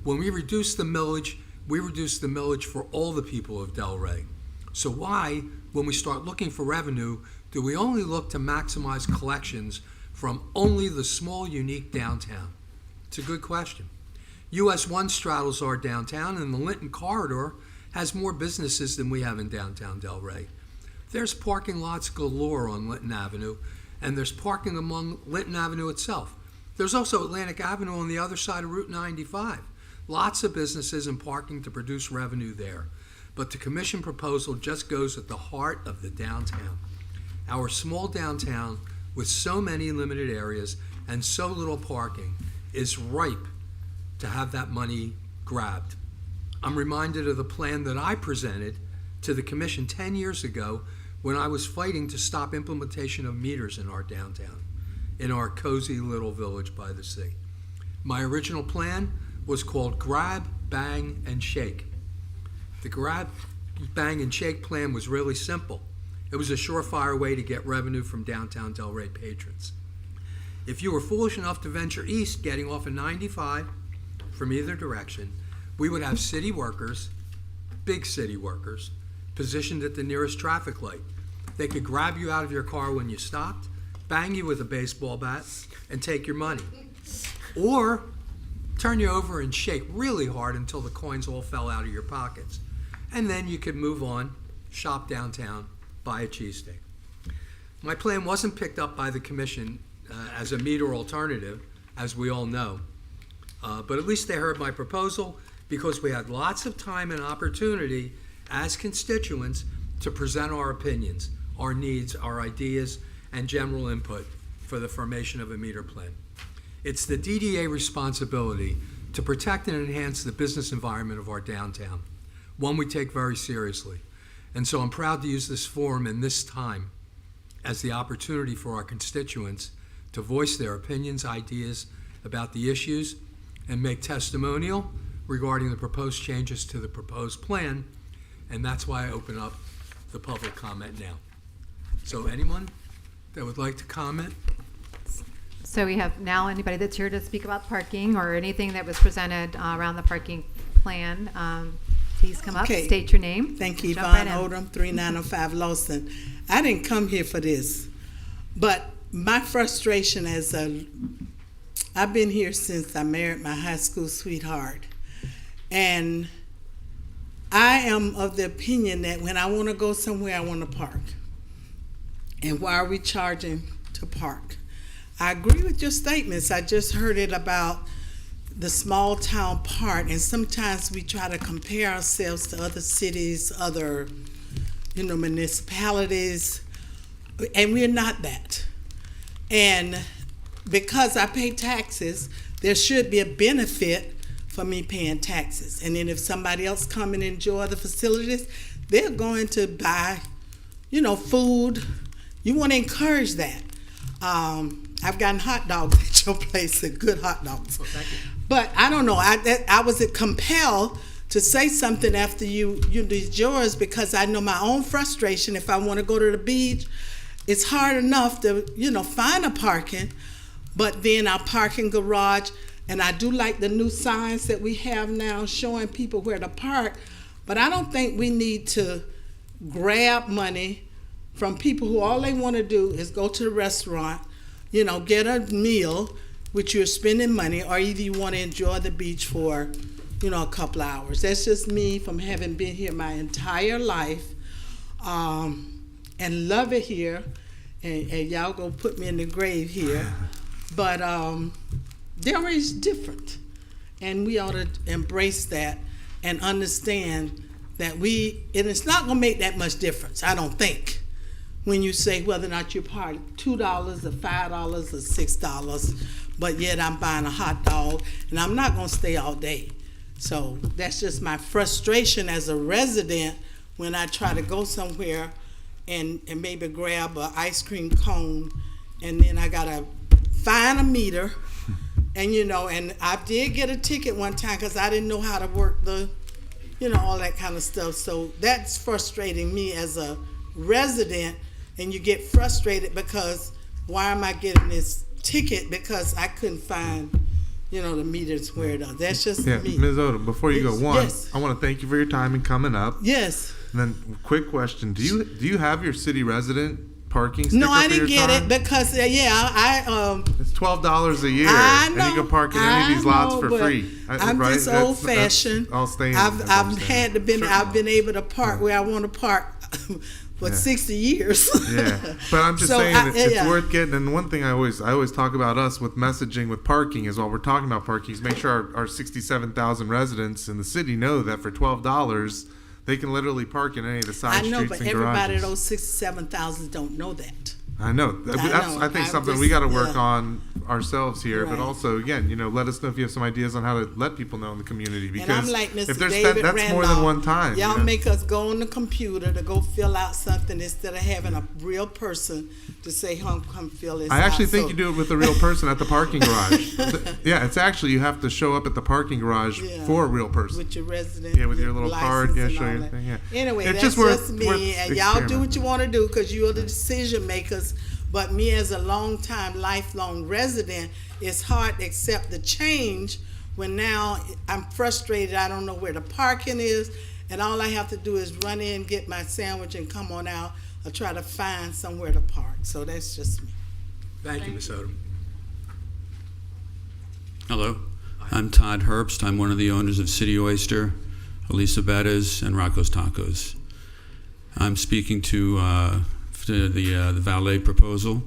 When we reduce the millage, we reduce the millage for all the people of Delray. So why, when we start looking for revenue, do we only look to maximize collections from only the small, unique downtown? It's a good question. US 1 straddles our downtown, and the Linton Corridor has more businesses than we have in downtown Delray. There's parking lots galore on Linton Avenue, and there's parking along Linton Avenue itself. There's also Atlantic Avenue on the other side of Route 95. Lots of businesses and parking to produce revenue there. But the commission proposal just goes at the heart of the downtown. Our small downtown, with so many limited areas and so little parking, is ripe to have that money grabbed. I'm reminded of the plan that I presented to the commission 10 years ago when I was fighting to stop implementation of meters in our downtown, in our cozy little village by the sea. My original plan was called Grab, Bang, and Shake. The Grab, Bang, and Shake plan was really simple. It was a surefire way to get revenue from downtown Delray patrons. If you were foolish enough to venture east, getting off of 95 from either direction, we would have city workers, big city workers, positioned at the nearest traffic light. They could grab you out of your car when you stopped, bang you with a baseball bat, and take your money. Or turn you over and shake really hard until the coins all fell out of your pockets. And then you could move on, shop downtown, buy a cheesesteak. My plan wasn't picked up by the commission as a meter alternative, as we all know. But at least they heard my proposal, because we had lots of time and opportunity as constituents to present our opinions, our needs, our ideas, and general input for the formation of a meter plan. It's the DDA responsibility to protect and enhance the business environment of our downtown, one we take very seriously. And so I'm proud to use this forum and this time as the opportunity for our constituents to voice their opinions, ideas about the issues, and make testimonial regarding the proposed changes to the proposed plan. And that's why I open up the public comment now. So anyone that would like to comment? So we have now anybody that's here to speak about parking or anything that was presented around the parking plan. Please come up, Okay. state your name. Thank you, Jump Yvonne right in. Odom, 3905 Lawson. I didn't come here for this, but my frustration I've been here since I married my high school sweetheart, and I am of the opinion that when I want to go somewhere, I want to park. And why are we charging to park? I agree with your statements. I just heard it about the small town part, and sometimes we try to compare ourselves to other cities, other, municipalities, and we're not that. And because I pay taxes, there should be a benefit for me paying taxes. And then if somebody else come and enjoy the facilities, they're going to buy, food. You want to encourage that. I've gotten hot dogs at your place, good hot dogs. Well, thank you. But I don't know. I was compelled to say something after you did yours, because I know my own frustration. If I want to go to the beach, it's hard enough to find a parking, but then our parking garage, and I do like the new signs that we have now showing people where to park. But I don't think we need to grab money from people who all they want to do is go to the restaurant, get a meal, which you're spending money, or either you want to enjoy the beach for, a couple hours. That's just me from having been here my entire life, and love it here. And y'all gonna put me in the grave here. But Delray is different, and we ought to embrace that and understand that and it's not gonna make that much difference, I don't think, when you say whether or not you park $2 or $5 or $6, but yet I'm buying a hot dog and I'm not gonna stay all day. So that's just my frustration as a resident when I try to go somewhere and maybe grab an ice cream cone, and then I gotta find a meter, and and I did get a ticket one time because I didn't know how to work the, all that kind of stuff. So that's frustrating me as a resident, and you get frustrated because why am I getting this ticket because I couldn't find, the meters where it is. That's just me. Ms. Odom, before you go, Yes. I want to thank you for your time and coming up. Yes. And then, quick question: Do you have your city resident parking sticker? No, I for didn't your get car? it because It's $12 a year, I know, and you can park in any of these lots for but free. I'm right? just That's- old fashioned. I'll stay in. I've that's what I'm saying. I've been able to park where I want to park for 60 years. Yeah, but I'm just So saying it's yeah. worth getting. And one thing I always talk about us with messaging with parking is while we're talking about parking is make sure our 67,000 residents in the city know that for $12 they can literally park in any of the side I know, streets but and everybody, garages. those 67,000 don't know that. I know. That's, I think I'm something just- we got to work yeah. on ourselves here, but Right. also again, let us know if you have some ideas on how to let people know in the community. Because And I'm like Mr. if there's David that's Randolph, more than one time. Y'all make us go on the computer to go fill out something instead of having a real person to say, come fill this out. I actually think So- you do it with a real person at the parking garage. Yeah, it's actually you have to show up at the parking garage Yeah. for a real person. With your resident. Yeah, with your little card. license Yeah, and show all your that. thing. Yeah. Anyway, It's that's just me, worth and y'all do experimenting. what you want to do because you're the decision makers. But me as a long-time, lifelong resident, it's hard to accept the change when now I'm frustrated. I don't know where the parking is, and all I have to do is run in, get my sandwich, and come on out, or try to find somewhere to park. So that's just me. Thank you, Ms. Odom. Hello, I'm Todd Herbst. I'm one of the owners of City Oyster, Elisa Bettas, and Rocco's Tacos. I'm speaking to the Valet proposal.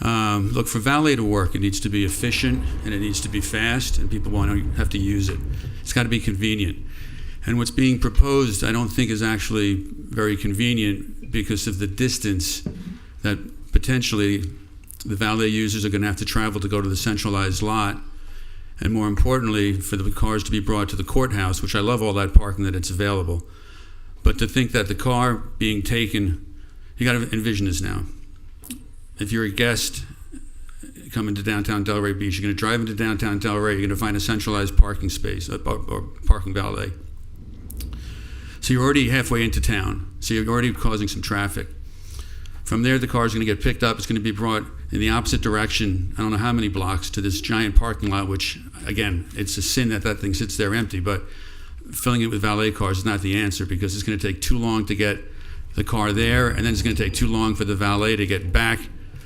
Look, for Valet to work, it needs to be efficient and it needs to be fast, and people want to have to use it. It's got to be convenient. And what's being proposed, I don't think is actually very convenient because of the distance that potentially the Valet users are going to have to travel to go to the centralized lot, and more importantly, for the cars to be brought to the courthouse, which I love all that parking that it's available. But to think that the car being taken, you got to envision this now. If you're a guest coming to downtown Delray Beach, you're going to drive into downtown Delray, you're going to find a centralized parking space or parking valet. So you're already halfway into town, so you're already causing some traffic. From there, the car's going to get picked up. It's going to be brought in the opposite direction, I don't know how many blocks, to this giant parking lot, which, again, it's a sin that that thing sits there empty. But filling it with valet cars is not the answer, because it's going to take too long to get the car there, and then it's going to take too long for the valet to get back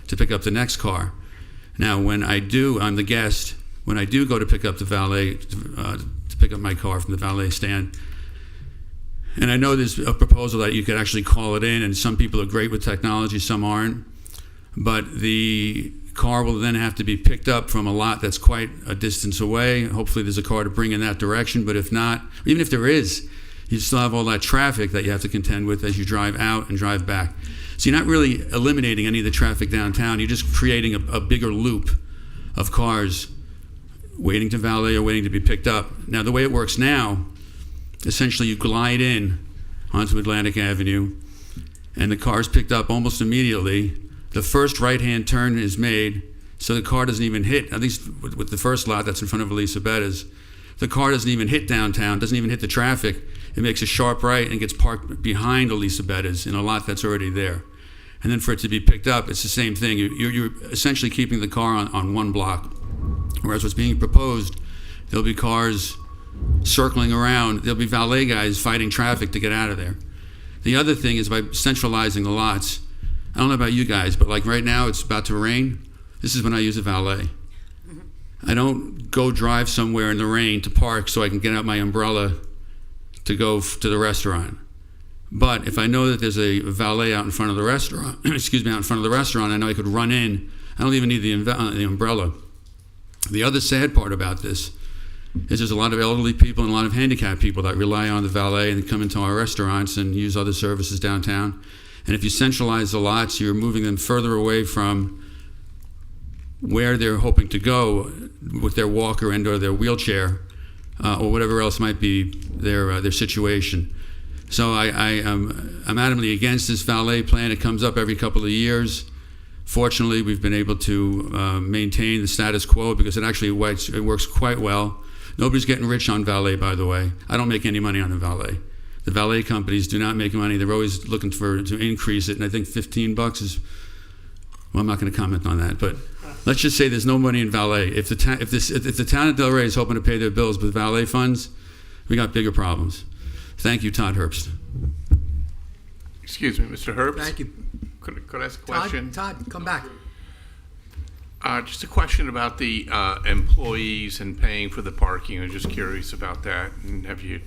to pick up the next car. Now, when I'm the guest, when I do go to pick up the valet, to pick up my car from the valet stand, and I know there's a proposal that you could actually call it in, and some people are great with technology, some aren't, but the car will then have to be picked up from a lot that's quite a distance away. Hopefully there's a car to bring in that direction, but if not, even if there is, you still have all that traffic that you have to contend with as you drive out and drive back. So you're not really eliminating any of the traffic downtown, you're just creating a bigger loop of cars waiting to valet or waiting to be picked up. Now, the way it works now, essentially you glide in onto Atlantic Avenue, and the car is picked up almost immediately. The first right-hand turn is made, so the car doesn't even hit, at least with the first lot that's in front of Elisa Betta's, the car doesn't even hit downtown, doesn't even hit the traffic. It makes a sharp right and gets parked behind Elisa Betta's in a lot that's already there. And then for it to be picked up, it's the same thing. You're essentially keeping the car on one block. Whereas what's being proposed, there'll be cars circling around. There'll be valet guys fighting traffic to get out of there. The other thing is by centralizing the lots. I don't know about you guys, but like right now it's about to rain. This is when I use a valet. I don't go drive somewhere in the rain to park so I can get out my umbrella to go to the restaurant. But if I know that there's a valet out in front of the restaurant, out in front of the restaurant, I know I could run in. I don't even need the umbrella. The other sad part about this is there's a lot of elderly people and a lot of handicapped people that rely on the valet and come into our restaurants and use other services downtown. And if you centralize the lots, you're moving them further away from where they're hoping to go with their walker and or their wheelchair or whatever else might be their situation. So I'm adamantly against this valet plan. It comes up every couple of years. Fortunately, we've been able to maintain the status quo because it works quite well. Nobody's getting rich on valet, by the way. I don't make any money on the valet. The valet companies do not make money. They're always looking to increase it, and I think $15 is, well, I'm not going to comment on that, but let's just say there's no money in valet. If the town of Delray is hoping to pay their bills with valet funds, we got bigger problems. Thank you, Todd Herbst. Excuse me, Mr. Herbst? Thank you. Could I ask a question? Todd, come back. Just a question about the employees and paying for the parking. I'm just curious about that. And have you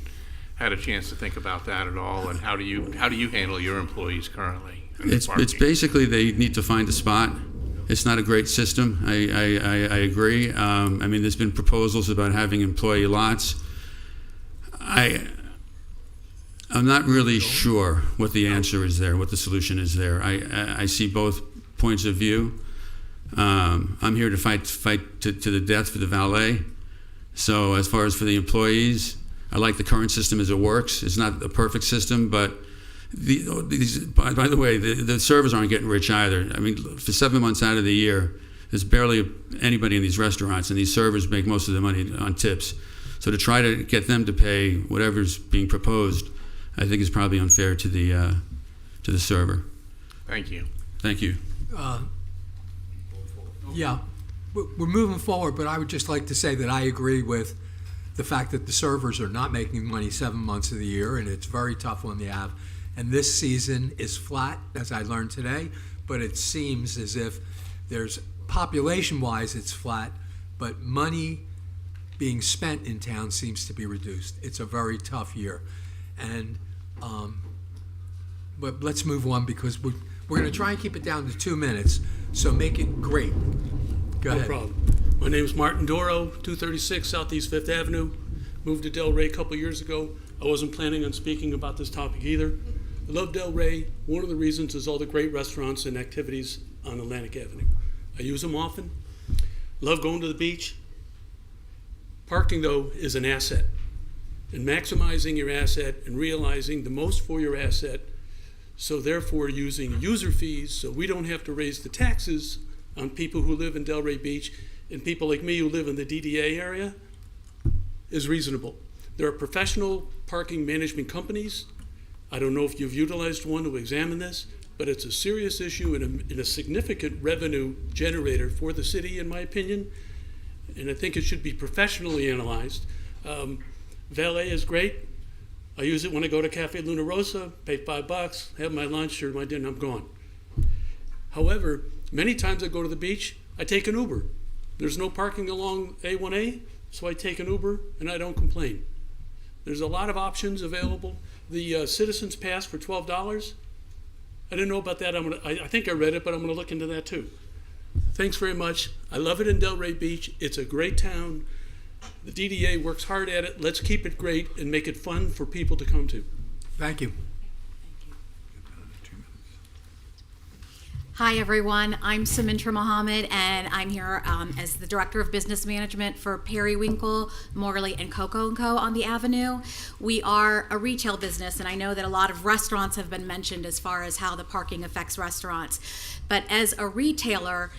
had a chance to think about that at all? And how do you handle your employees currently? It's basically they need to find a spot. It's not a great system. I agree. I mean, there's been proposals about having employee lots. I'm not really sure what the answer is there, what the solution is there. I see both points of view. I'm here to fight to the death for the valet. So as far as for the employees, I like the current system as it works. It's not a perfect system, but by the way, the servers aren't getting rich either. I mean, for 7 months out of the year, there's barely anybody in these restaurants, and these servers make most of the money on tips. So to try to get them to pay whatever's being proposed, I think is probably unfair to the server. Thank you. Thank you. Yeah, we're moving forward, but I would just like to say that I agree with the fact that the servers are not making money 7 months of the year, and it's very tough when they have. And this season is flat, as I learned today, but it seems as if there's, population-wise, it's flat, but money being spent in town seems to be reduced. It's a very tough year. And, but let's move on because we're going to try and keep it down to 2 minutes, so make it great. Go ahead. No problem. My name is Martin Doro, 236 Southeast 5th Avenue. Moved to Delray a couple years ago. I wasn't planning on speaking about this topic either. I love Delray. One of the reasons is all the great restaurants and activities on Atlantic Avenue. I use them often. Love going to the beach. Parking, though, is an asset. And maximizing your asset and realizing the most for your asset, so therefore using user fees so we don't have to raise the taxes on people who live in Delray Beach and people like me who live in the DDA area is reasonable. There are professional parking management companies. I don't know if you've utilized one to examine this, but it's a serious issue and a significant revenue generator for the city, in my opinion, and I think it should be professionally analyzed. Valet is great. I use it when I go to Cafe Luna Rosa, pay $5, have my lunch or my dinner, I'm gone. However, many times I go to the beach, I take an Uber. There's no parking along A1A, so I take an Uber and I don't complain. There's a lot of options available. The Citizens Pass for $12. I didn't know about that. I think I read it, but I'm going to look into that too. Thanks very much. I love it in Delray Beach. It's a great town. The DDA works hard at it. Let's keep it great and make it fun for people to come to. Thank you. Hi, everyone. I'm Samintra Mohammed, and I'm here as the Director of Business Management for Periwinkle, Morley, and Coco & Co. on the Avenue. We are a retail business, and I know that a lot of restaurants have been mentioned as far as how the parking affects restaurants. But as a retailer,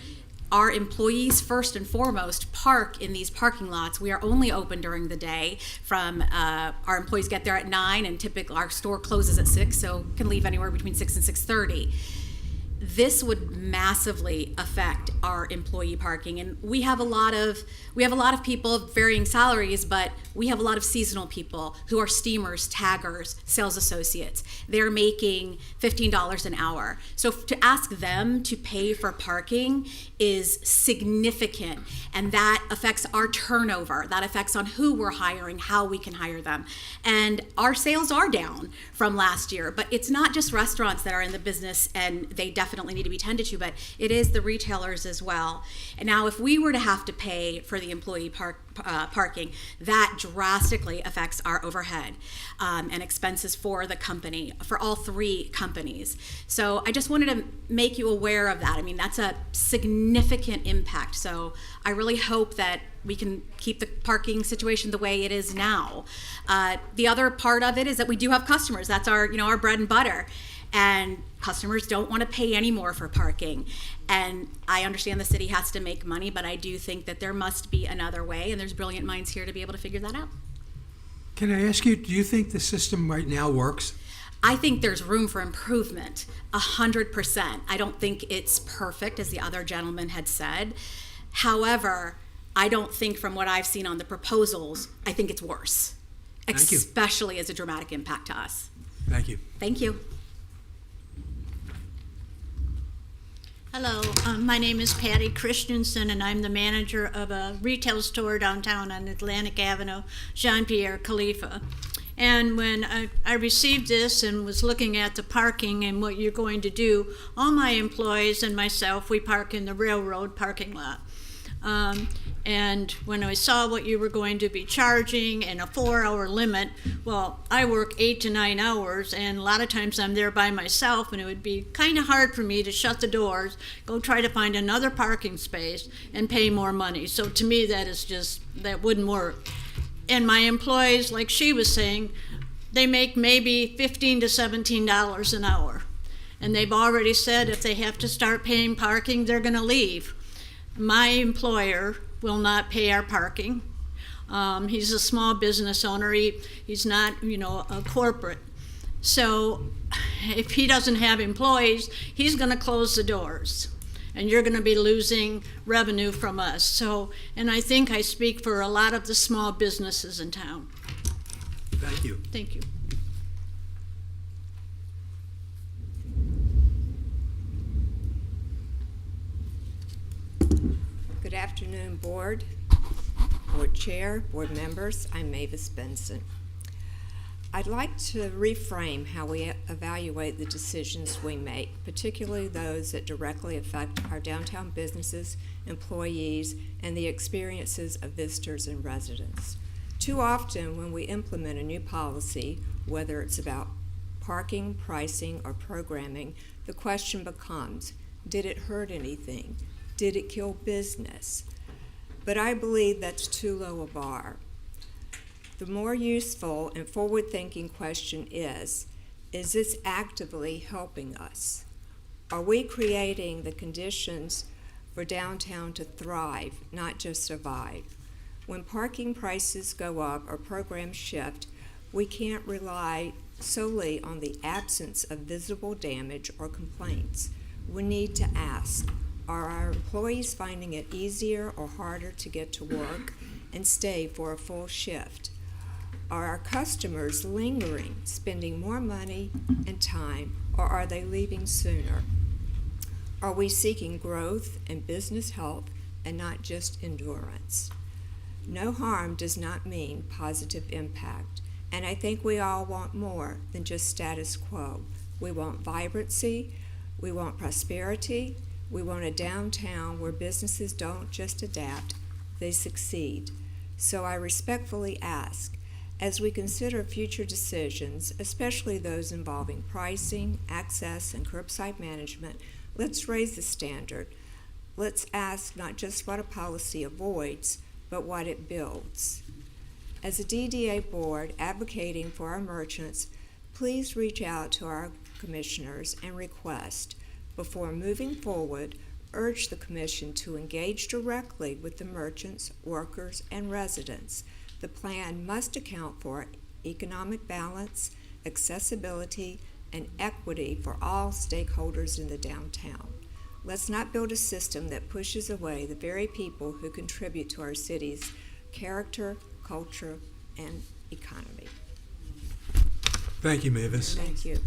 our employees, first and foremost, park in these parking lots. We are only open during the day. Our employees get there at 9, and typically our store closes at 6, so can leave anywhere between 6 and 6:30. This would massively affect our employee parking, and we have a lot of people of varying salaries, but we have a lot of seasonal people who are steamers, taggers, sales associates. They're making $15 an hour. So to ask them to pay for parking is significant, and that affects our turnover. That affects on who we're hiring, how we can hire them. And our sales are down from last year, but it's not just restaurants that are in the business, and they definitely need to be tended to, but it is the retailers as well. And now if we were to have to pay for the employee parking, that drastically affects our overhead and expenses for the company, for all three companies. So I just wanted to make you aware of that. I mean, that's a significant impact. So I really hope that we can keep the parking situation the way it is now. The other part of it is that we do have customers. That's our bread and butter. And customers don't want to pay any more for parking. And I understand the city has to make money, but I do think that there must be another way, and there's brilliant minds here to be able to figure that out. Can I ask you, do you think the system right now works? I think there's room for improvement, 100%. I don't think it's perfect, as the other gentleman had said. However, I don't think from what I've seen on the proposals, I think it's worse, especially as a dramatic impact to us. Thank you. Thank you. Hello, my name is Patty Christensen, and I'm the manager of a retail store downtown on Atlantic Avenue, Jean-Pierre Khalifa. And when I received this and was looking at the parking and what you're going to do, all my employees and myself, we park in the railroad parking lot. And when I saw what you were going to be charging and a 4-hour limit, well, I work 8 to 9 hours, and a lot of times I'm there by myself, and it would be kind of hard for me to shut the doors, go try to find another parking space, and pay more money. So to me, that wouldn't work. And my employees, like she was saying, they make maybe $15 to $17 an hour. And they've already said if they have to start paying parking, they're going to leave. My employer will not pay our parking. He's a small business owner. He's not, a corporate. So if he doesn't have employees, he's going to close the doors. And you're going to be losing revenue from us. So, and I think I speak for a lot of the small businesses in town. Thank you. Thank you. Good afternoon, Board Chair, Board members. I'm Mavis Benson. I'd like to reframe how we evaluate the decisions we make, particularly those that directly affect our downtown businesses, employees, and the experiences of visitors and residents. Too often when we implement a new policy, whether it's about parking, pricing, or programming, the question becomes, did it hurt anything? Did it kill business? But I believe that's too low a bar. The more useful and forward-thinking question is this actively helping us? Are we creating the conditions for downtown to thrive, not just survive? When parking prices go up or programs shift, we can't rely solely on the absence of visible damage or complaints. We need to ask, are our employees finding it easier or harder to get to work and stay for a full shift? Are our customers lingering, spending more money and time, or are they leaving sooner? Are we seeking growth and business health and not just endurance? No harm does not mean positive impact, and I think we all want more than just status quo. We want vibrancy, we want prosperity, we want a downtown where businesses don't just adapt, they succeed. So I respectfully ask, as we consider future decisions, especially those involving pricing, access, and curbside management, let's raise the standard. Let's ask not just what a policy avoids, but what it builds. As a DDA board advocating for our merchants, please reach out to our commissioners and request, before moving forward, urge the commission to engage directly with the merchants, workers, and residents. The plan must account for economic balance, accessibility, and equity for all stakeholders in the downtown. Let's not build a system that pushes away the very people who contribute to our city's character, culture, and economy. Thank you, Mavis. Thank you.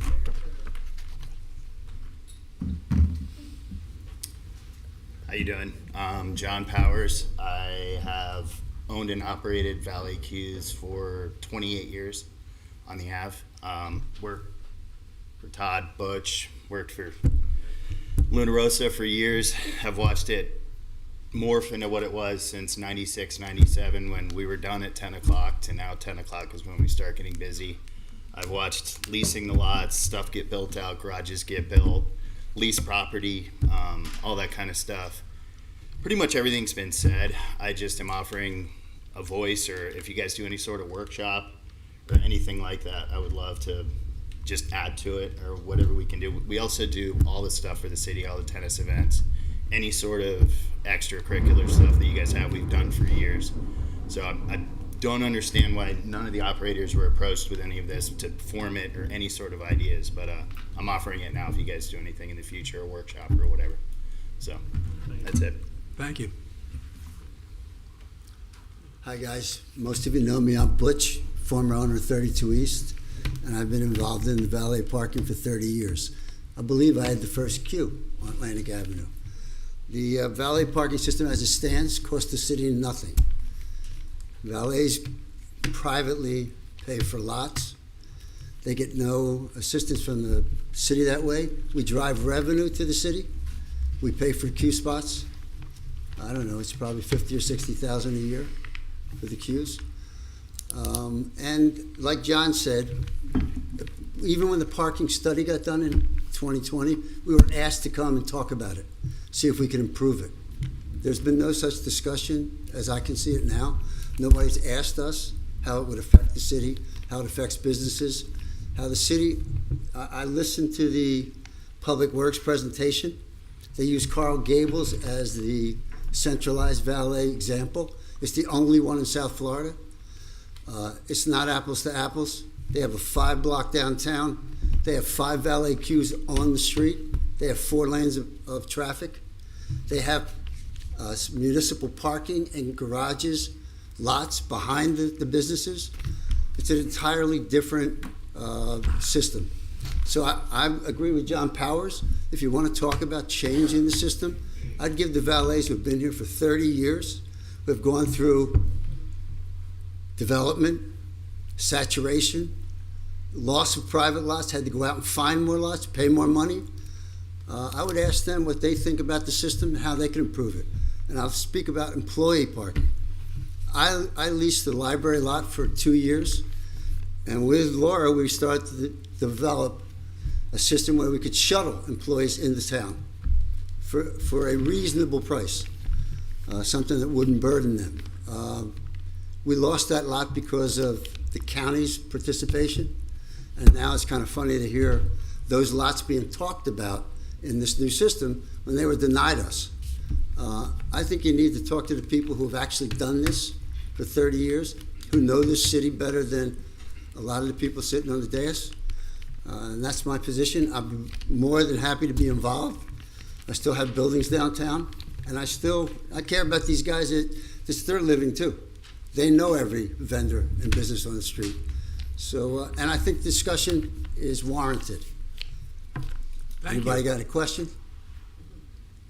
How you doing? John Powers. I have owned and operated Valet queues for 28 years on the Ave. Worked for Todd Butch, worked for Luna Rosa for years. Have watched it morph into what it was since 96, 97, when we were done at 10 o'clock to now 10 o'clock is when we start getting busy. I've watched leasing the lots, stuff get built out, garages get built, lease property, all that kind of stuff. Pretty much everything's been said. I just am offering a voice, or if you guys do any sort of workshop or anything like that, I would love to just add to it, or whatever we can do. We also do all the stuff for the city, all the tennis events, any sort of extracurricular stuff that you guys have, we've done for years. So I don't understand why none of the operators were approached with any of this to form it or any sort of ideas, but I'm offering it now if you guys do anything in the future, a workshop or whatever. So that's it. Thank you. Hi guys, most of you know me. I'm Butch, former owner of 32 East, and I've been involved in the valet parking for 30 years. I believe I had the first queue on Atlantic Avenue. The valet parking system as it stands costs the city nothing. Valets privately pay for lots. They get no assistance from the city that way. We drive revenue to the city. We pay for queue spots. I don't know, it's probably $50,000 or $60,000 a year for the queues. And like John said, even when the parking study got done in 2020, we were asked to come and talk about it, see if we could improve it. There's been no such discussion as I can see it now. Nobody's asked us how it would affect the city, how it affects businesses, how the city, I listened to the Public Works presentation. They use Carl Gables as the centralized valet example. It's the only one in South Florida. It's not apples to apples. They have a 5-block downtown. They have 5 valet queues on the street. They have 4 lanes of traffic. They have municipal parking and garages, lots behind the businesses. It's an entirely different system. So I agree with John Powers. If you want to talk about changing the system, I'd give the valets who have been here for 30 years, who have gone through development, saturation, loss of private lots, had to go out and find more lots, pay more money. I would ask them what they think about the system and how they can improve it. And I'll speak about employee parking. I leased the library lot for 2 years, and with Laura, we started to develop a system where we could shuttle employees into town for a reasonable price, something that wouldn't burden them. We lost that lot because of the county's participation, and now it's kind of funny to hear those lots being talked about in this new system when they were denied us. I think you need to talk to the people who have actually done this for 30 years, who know this city better than a lot of the people sitting on the dais. And that's my position. I'm more than happy to be involved. I still have buildings downtown, and I care about these guys. It's their living too. They know every vendor and business on the street. So, and I think discussion is warranted. Thank Anybody you. got a question?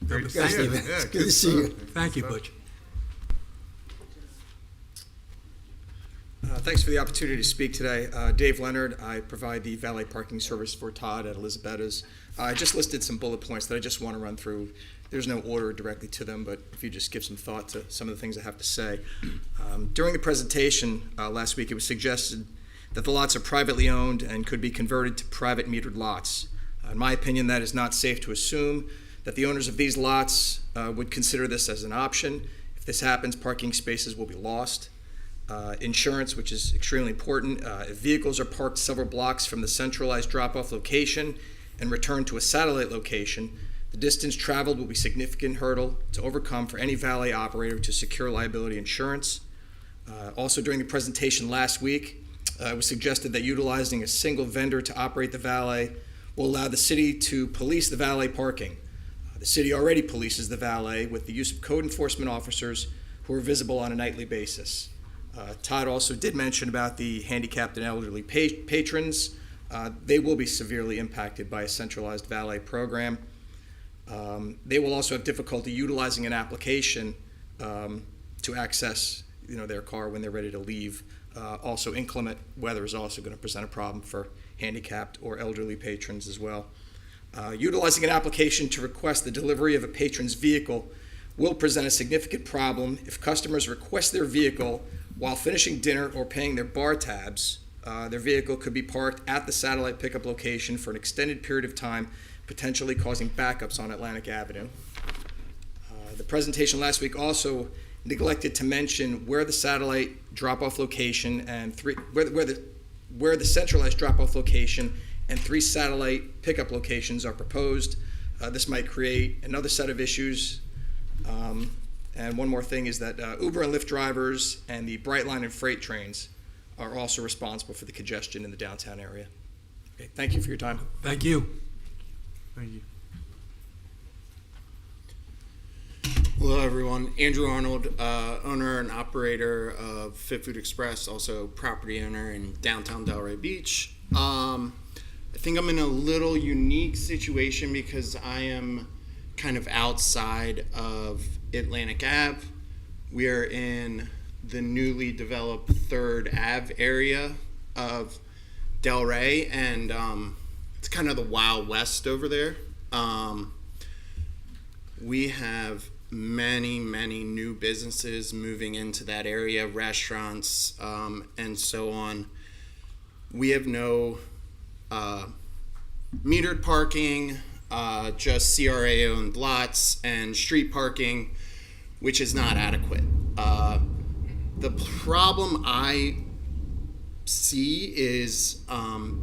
Great to Yes, see you. David. Yeah, It's good to see you. Thank you, Butch. Thanks for the opportunity to speak today. Dave Leonard, I provide the valet parking service for Todd at Elisabetta's. I just listed some bullet points that I just want to run through. There's no order directly to them, but if you just give some thought to some of the things I have to say. During the presentation last week, it was suggested that the lots are privately owned and could be converted to private metered lots. In my opinion, that is not safe to assume that the owners of these lots would consider this as an option. If this happens, parking spaces will be lost. Insurance, which is extremely important. If vehicles are parked several blocks from the centralized drop-off location and returned to a satellite location, the distance traveled will be a significant hurdle to overcome for any valet operator to secure liability insurance. Also, during the presentation last week, it was suggested that utilizing a single vendor to operate the valet will allow the city to police the valet parking. The city already polices the valet with the use of code enforcement officers who are visible on a nightly basis. Todd also did mention about the handicapped and elderly patrons. They will be severely impacted by a centralized valet program. They will also have difficulty utilizing an application to access their car when they're ready to leave. Also, inclement weather is also going to present a problem for handicapped or elderly patrons as well. Utilizing an application to request the delivery of a patron's vehicle will present a significant problem if customers request their vehicle while finishing dinner or paying their bar tabs. Their vehicle could be parked at the satellite pickup location for an extended period of time, potentially causing backups on Atlantic Avenue. The presentation last week also neglected to mention where the satellite drop-off location and where the centralized drop-off location and 3 satellite pickup locations are proposed. This might create another set of issues. And one more thing is that Uber and Lyft drivers and the Brightline and freight trains are also responsible for the congestion in the downtown area. Okay, thank you for your time. Thank you. Thank you. Hello, everyone. Andrew Arnold, owner and operator of Fit Food Express, also property owner in downtown Delray Beach. I think I'm in a little unique situation because I am kind of outside of Atlantic Ave. We are in the newly developed 3rd Ave area of Delray, and it's kind of the Wild West over there. We have many new businesses moving into that area, restaurants, and so on. We have no metered parking, just CRA-owned lots and street parking, which is not adequate. The problem I see is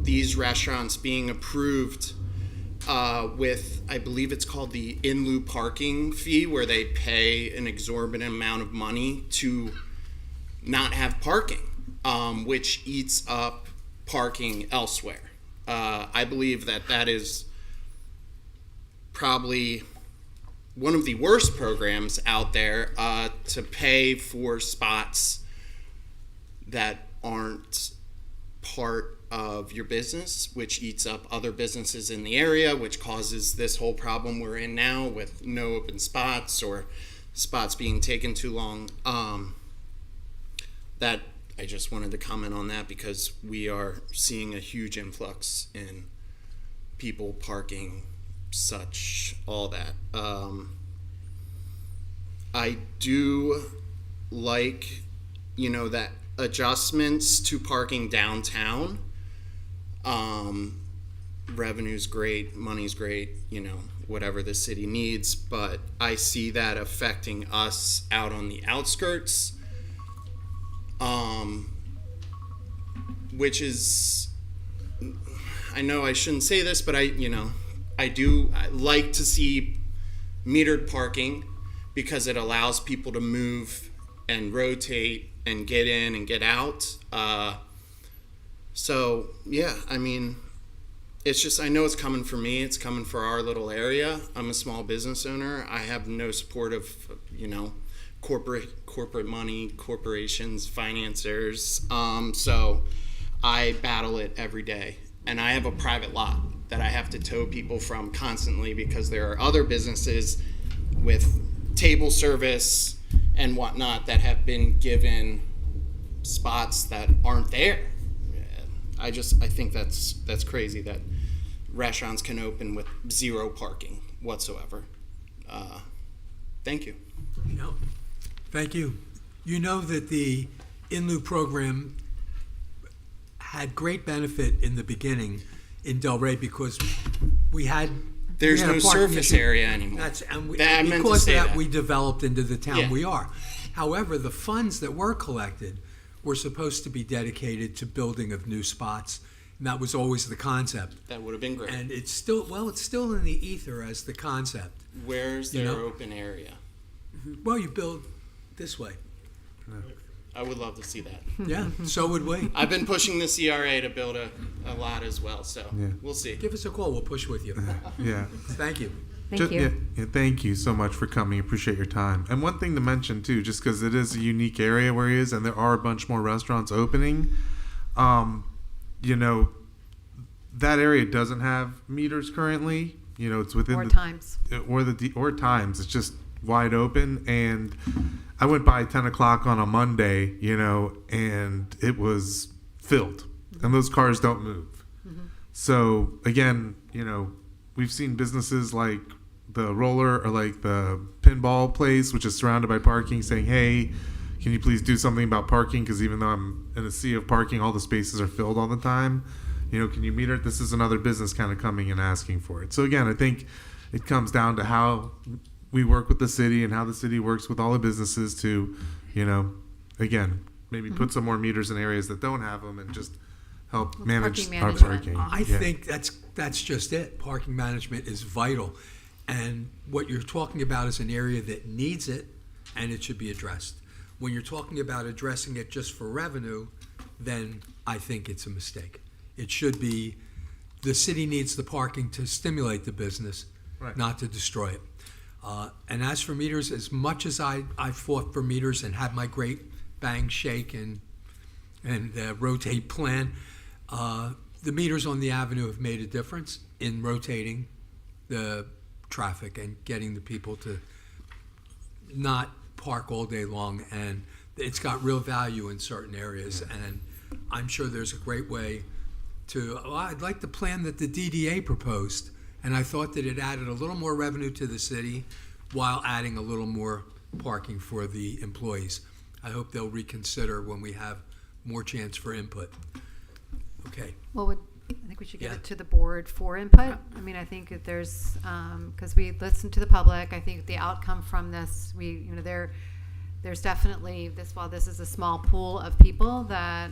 these restaurants being approved with, I believe it's called the in lieu parking fee, where they pay an exorbitant amount of money to not have parking, which eats up parking elsewhere. I believe that is probably one of the worst programs out there, to pay for spots that aren't part of your business, which eats up other businesses in the area, which causes this whole problem we're in now with no open spots or spots being taken too long. That I just wanted to comment on that because we are seeing a huge influx in people parking, such, all that. I do like, that adjustments to parking downtown. Revenue's great, money's great, whatever the city needs, but I see that affecting us out on the outskirts, which is, I know I shouldn't say this, but I like to see metered parking because it allows people to move and rotate and get in and get out. So yeah, it's just, I know it's coming for me. It's coming for our little area. I'm a small business owner. I have no support of, corporate money, corporations, financiers. So I battle it every day. And I have a private lot that I have to tow people from constantly because there are other businesses with table service and whatnot that have been given spots that aren't there. I think that's crazy that restaurants can open with zero parking whatsoever. Thank you. No. Thank you. You know that the In Lieu program had great benefit in the beginning in Delray because we had There's we had no a parking surface issue. area anymore. And I meant to because of say that, that. we developed into the town Yeah. we are. However, the funds that were collected were supposed to be dedicated to building of new spots, and that was always the concept. That would have been great. And it's still in the ether as the concept. Where's You their know? open area? Well, you build this way. I would love to see that. Yeah, so would we. I've been pushing the CRA to build a lot as well, so Yeah. we'll see. Give us a call. We'll push with you. Yeah. Thank you. Yeah, thank you so much for coming. Appreciate your time. And one thing to mention too, just because it is a unique area where he is, and there are a bunch more restaurants opening. You know, that area doesn't have meters currently. You know, it's within Or times. or times. It's just wide open. And I went by 10 o'clock on a Monday, you know, and it was filled, and those cars don't move. So again, you know, we've seen businesses like the roller or like the pinball place, which is surrounded by parking, saying, hey, can you please do something about parking? Because even though I'm in a sea of parking, all the spaces are filled all the time. You know, can you meter it? This is another business kind of coming and asking for it. So again, I think it comes down to how we work with the city and how the city works with all the businesses to, you know, again, maybe put some more meters in areas that don't have them and just help manage Parking our management. parking. I Yeah. think that's just it. Parking management is vital. And what you're talking about is an area that needs it, and it should be addressed. When you're talking about addressing it just for revenue, then I think it's a mistake. It should be, the city needs the parking to stimulate the business, Right. not to destroy it. And as for meters, as much as I fought for meters and had my great bang, shake, and rotate plan, the meters on the avenue have made a difference in rotating the traffic and getting the people to not park all day long. And it's got real value in certain areas. And I'm sure there's a great way to, I'd like the plan that the DDA proposed. And I thought that it added a little more revenue to the city while adding a little more parking for the employees. I hope they'll reconsider when we have more chance for input. Okay. Well, I think we should give Yeah. it to the board for input. I mean, I think that there's, because we listened to the public, I think the outcome from this, there's definitely while this is a small pool of people, that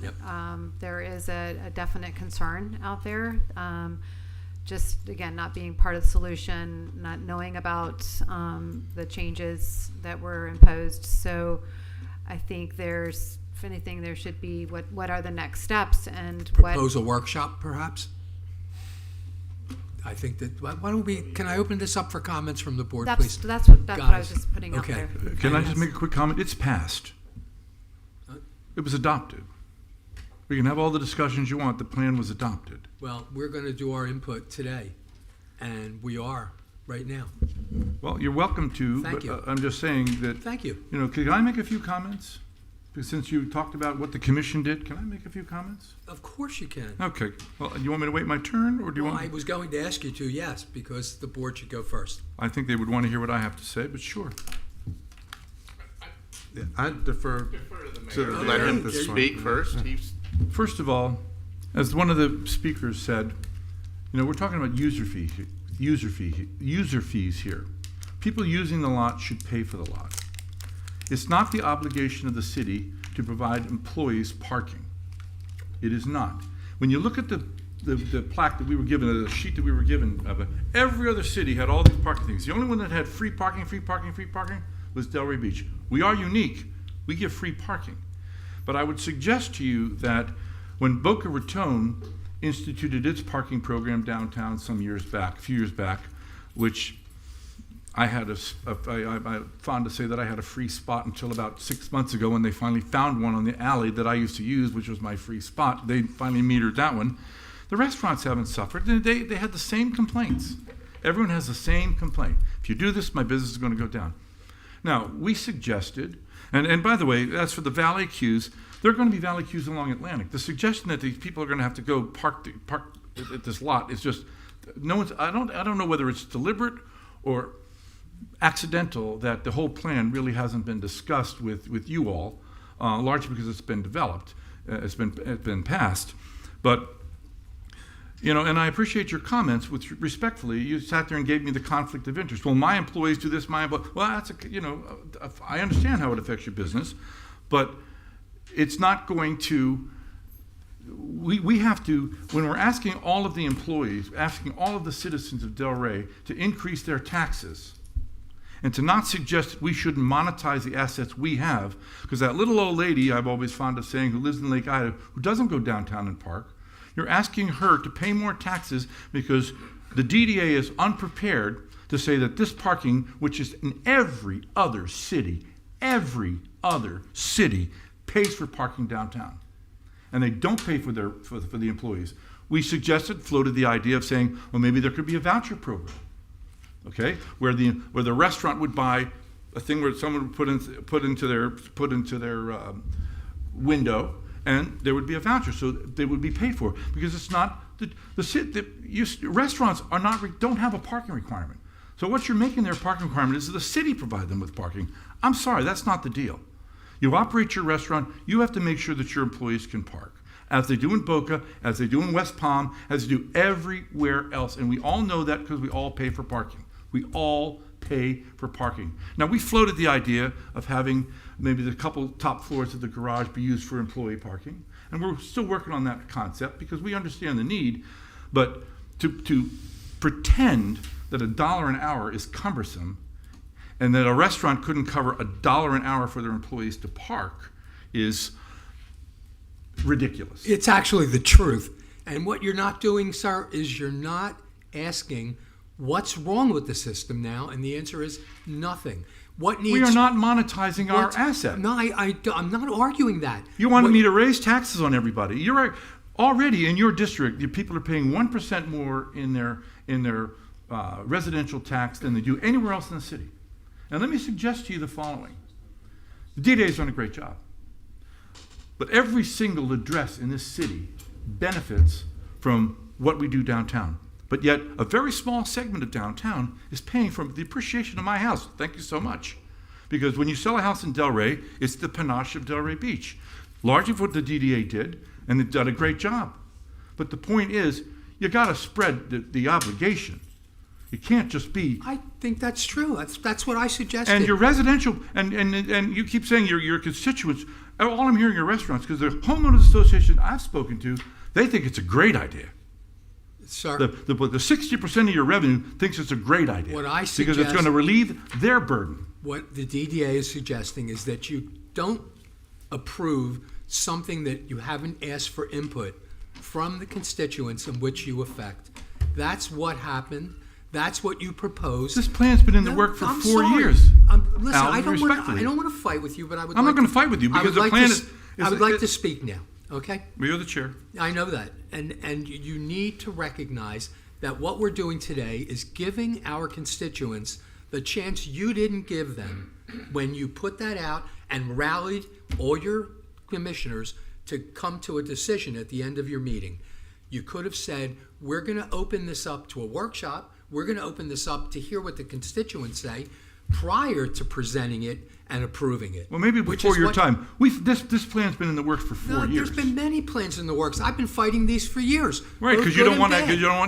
there is a definite concern out there. Just, again, not being part of the solution, not knowing about the changes that were imposed. So I think if anything, there should be what are the next steps and Propose a workshop, perhaps? I think that, why don't we, can I open this up for comments from the board, please? That's what I was Guys, just putting out okay. there. Can I just make a quick comment? It's passed. It was adopted. We can have all the discussions you want. The plan was adopted. Well, we're going to do our input today, and we are right now. Well, you're welcome to, Thank but you. I'm just saying that. Thank you. You know, can I make a few comments? Because since you talked about what the commission did, can I make a few comments? Of course you can. Okay. Well, you want me to wait my turn, or do you Well, want? I was going to ask you to, yes, because the board should go first. I think they would want to hear what I have to say, but sure. Yeah, I defer to the Let mayor him at this one. speak first. Yeah. First of all, as one of the speakers said, you know, we're talking about user fees here. People using the lot should pay for the lot. It's not the obligation of the city to provide employees parking. It is not. When you look at the plaque that we were given, the sheet that we were given, every other city had all these parking things. The only one that had free parking was Delray Beach. We are unique. We give free parking. But I would suggest to you that when Boca Raton instituted its parking program downtown a few years back, which I'm fond to say that I had a free spot until about 6 months ago when they finally found one on the alley that I used to use, which was my free spot. They finally metered that one. The restaurants haven't suffered. They had the same complaints. Everyone has the same complaint. If you do this, my business is going to go down. Now, we suggested, and by the way, as for the valet queues, there are going to be valet queues along Atlantic. The suggestion that these people are going to have to go park at this lot is just, I don't know whether it's deliberate or accidental that the whole plan really hasn't been discussed with you all, largely because it's been developed, it's been passed. But and I appreciate your comments. Which respectfully, you sat there and gave me the conflict of interest. Well, my employees do this. Well, that's I understand how it affects your business, but it's not going to. We have to, when we're asking all of the employees, asking all of the citizens of Delray to increase their taxes, and to not suggest that we shouldn't monetize the assets we have, because that little old lady I've always fond of saying who lives in Lake Ida, who doesn't go downtown and park, you're asking her to pay more taxes because the DDA is unprepared to say that this parking, which is in every other city, pays for parking downtown. And they don't pay for the employees. We floated the idea of saying, well, maybe there could be a voucher program, okay, where the restaurant would buy a thing where someone would put into their window, and there would be a voucher, so they would be paid for, because it's not restaurants don't have a parking requirement. So what you're making their parking requirement is that the city provide them with parking. I'm sorry, that's not the deal. You operate your restaurant, you have to make sure that your employees can park, as they do in Boca, as they do in West Palm, as they do everywhere else. And we all know that because we all pay for parking. We all pay for parking. Now, we floated the idea of having maybe the couple top floors of the garage be used for employee parking. And we're still working on that concept because we understand the need. But to pretend that $1 an hour is cumbersome and that a restaurant couldn't cover $1 an hour for their employees to park is ridiculous. It's actually the truth. And what you're not doing, sir, is you're not asking what's wrong with the system now, and the answer is nothing. We are not monetizing our asset. No, I'm not arguing that. You wanted me to raise taxes on everybody. You're right. Already in your district, the people are paying 1% more in their residential tax than they do anywhere else in the city. And let me suggest to you the following. The DDA has done a great job. But every single address in this city benefits from what we do downtown. But yet, a very small segment of downtown is paying for the appreciation of my house. Thank you so much. Because when you sell a house in Delray, it's the panache of Delray Beach. Largely for what the DDA did, and they've done a great job. But the point is, you got to spread the obligation. It can't just be. I think that's true. That's what I suggested. And your residential, and you keep saying your constituents, all I'm hearing are restaurants, because the homeowners association I've spoken to, they think it's a great idea. Sir, the 60% of your revenue thinks it's a great idea. What I suggest, because it's going to relieve their burden. What the DDA is suggesting is that you don't approve something that you haven't asked for input from the constituents in which you affect. That's what happened. That's what you proposed. This plan's been in the work for 4 years. Listen, I don't want to fight with you, but I'm not going to fight with you because the plan is. I would like to speak now. Okay? Well, you're the chair. I know that. And you need to recognize that what we're doing today is giving our constituents the chance you didn't give them when you put that out and rallied all your commissioners to come to a decision at the end of your meeting. You could have said, we're going to open this up to a workshop. We're going to open this up to hear what the constituents say prior to presenting it and approving it. Well, maybe before your time. This plan's been in the works for 4 years. There's been many plans in the works. I've been fighting these for years. Right, because you don't want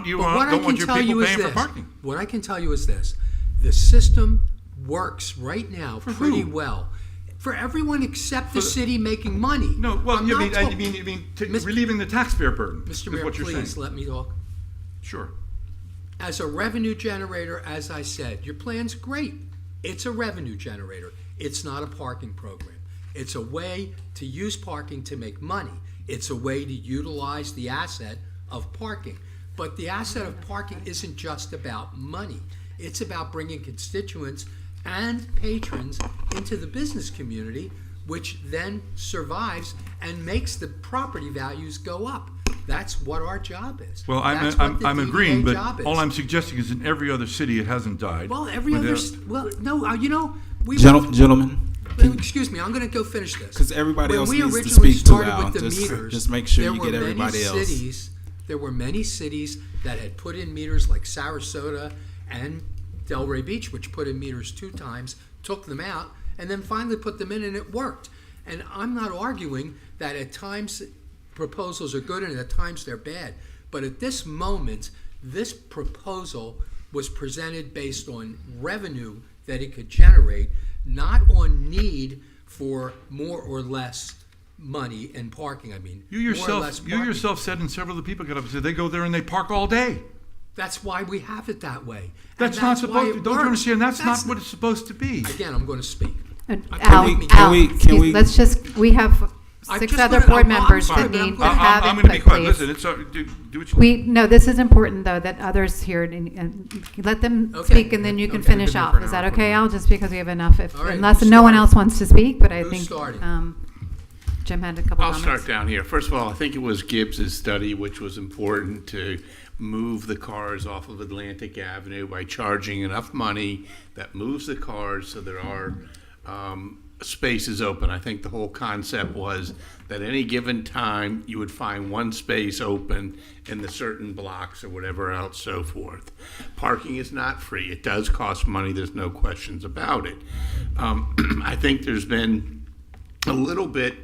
your people paying for parking. What I can tell you is this: the system works right now pretty well for everyone except the city making money. No, well, you mean relieving the taxpayer burden. Mr. Mayor, please let me talk. Sure. As a revenue generator, as I said, your plan's great. It's a revenue generator. It's not a parking program. It's a way to use parking to make money. It's a way to utilize the asset of parking. But the asset of parking isn't just about money. It's about bringing constituents and patrons into the business community, which then survives and makes the property values go up. That's what our job is. Well, That's what the I'm DDA agreeing, but job is. all I'm suggesting is in every other city it hasn't died. Well, every But other, we Gentlemen, excuse me, I'm going to go finish this. 'Cause everybody When else we needs to originally speak too, started Al. with the Just- meters, just make sure there you were get many everybody else. There were many cities that had put in meters, like Sarasota and Delray Beach, which put in meters 2 times, took them out, and then finally put them in, and it worked. And I'm not arguing that at times proposals are good and at times they're bad. But at this moment, this proposal was presented based on revenue that it could generate, not on need for more or less money and parking. I mean, You more or less parking. yourself said, and several of the people got up and said, they go there and they park all day. That's why we have it that way. That's And not that's why supposed to, it don't you works. understand? That's not what it's supposed to be. Again, I'm going to speak. Let's just, we have I'm 6 just other gonna- board I'm members sorry, that but I'm need to gonna- have I'm going to be input, quiet. please. Listen, it's, do what you No, this is important, though, that others hear, and let them Okay. speak, and then you can Okay. finish Been there off. for an Is that hour, okay, Al? Just because we have enough, All right, unless who's no one starting? else wants to speak, but I Who's think starting? Jim had a couple I'll comments. start down here. First of all, I think it was Gibbs's study which was important to move the cars off of Atlantic Avenue by charging enough money that moves the cars so there are spaces open. I think the whole concept was that any given time you would find one space open in the certain blocks or whatever else, so forth. Parking is not free. It does cost money. There's no questions about it. I think there's been a little bit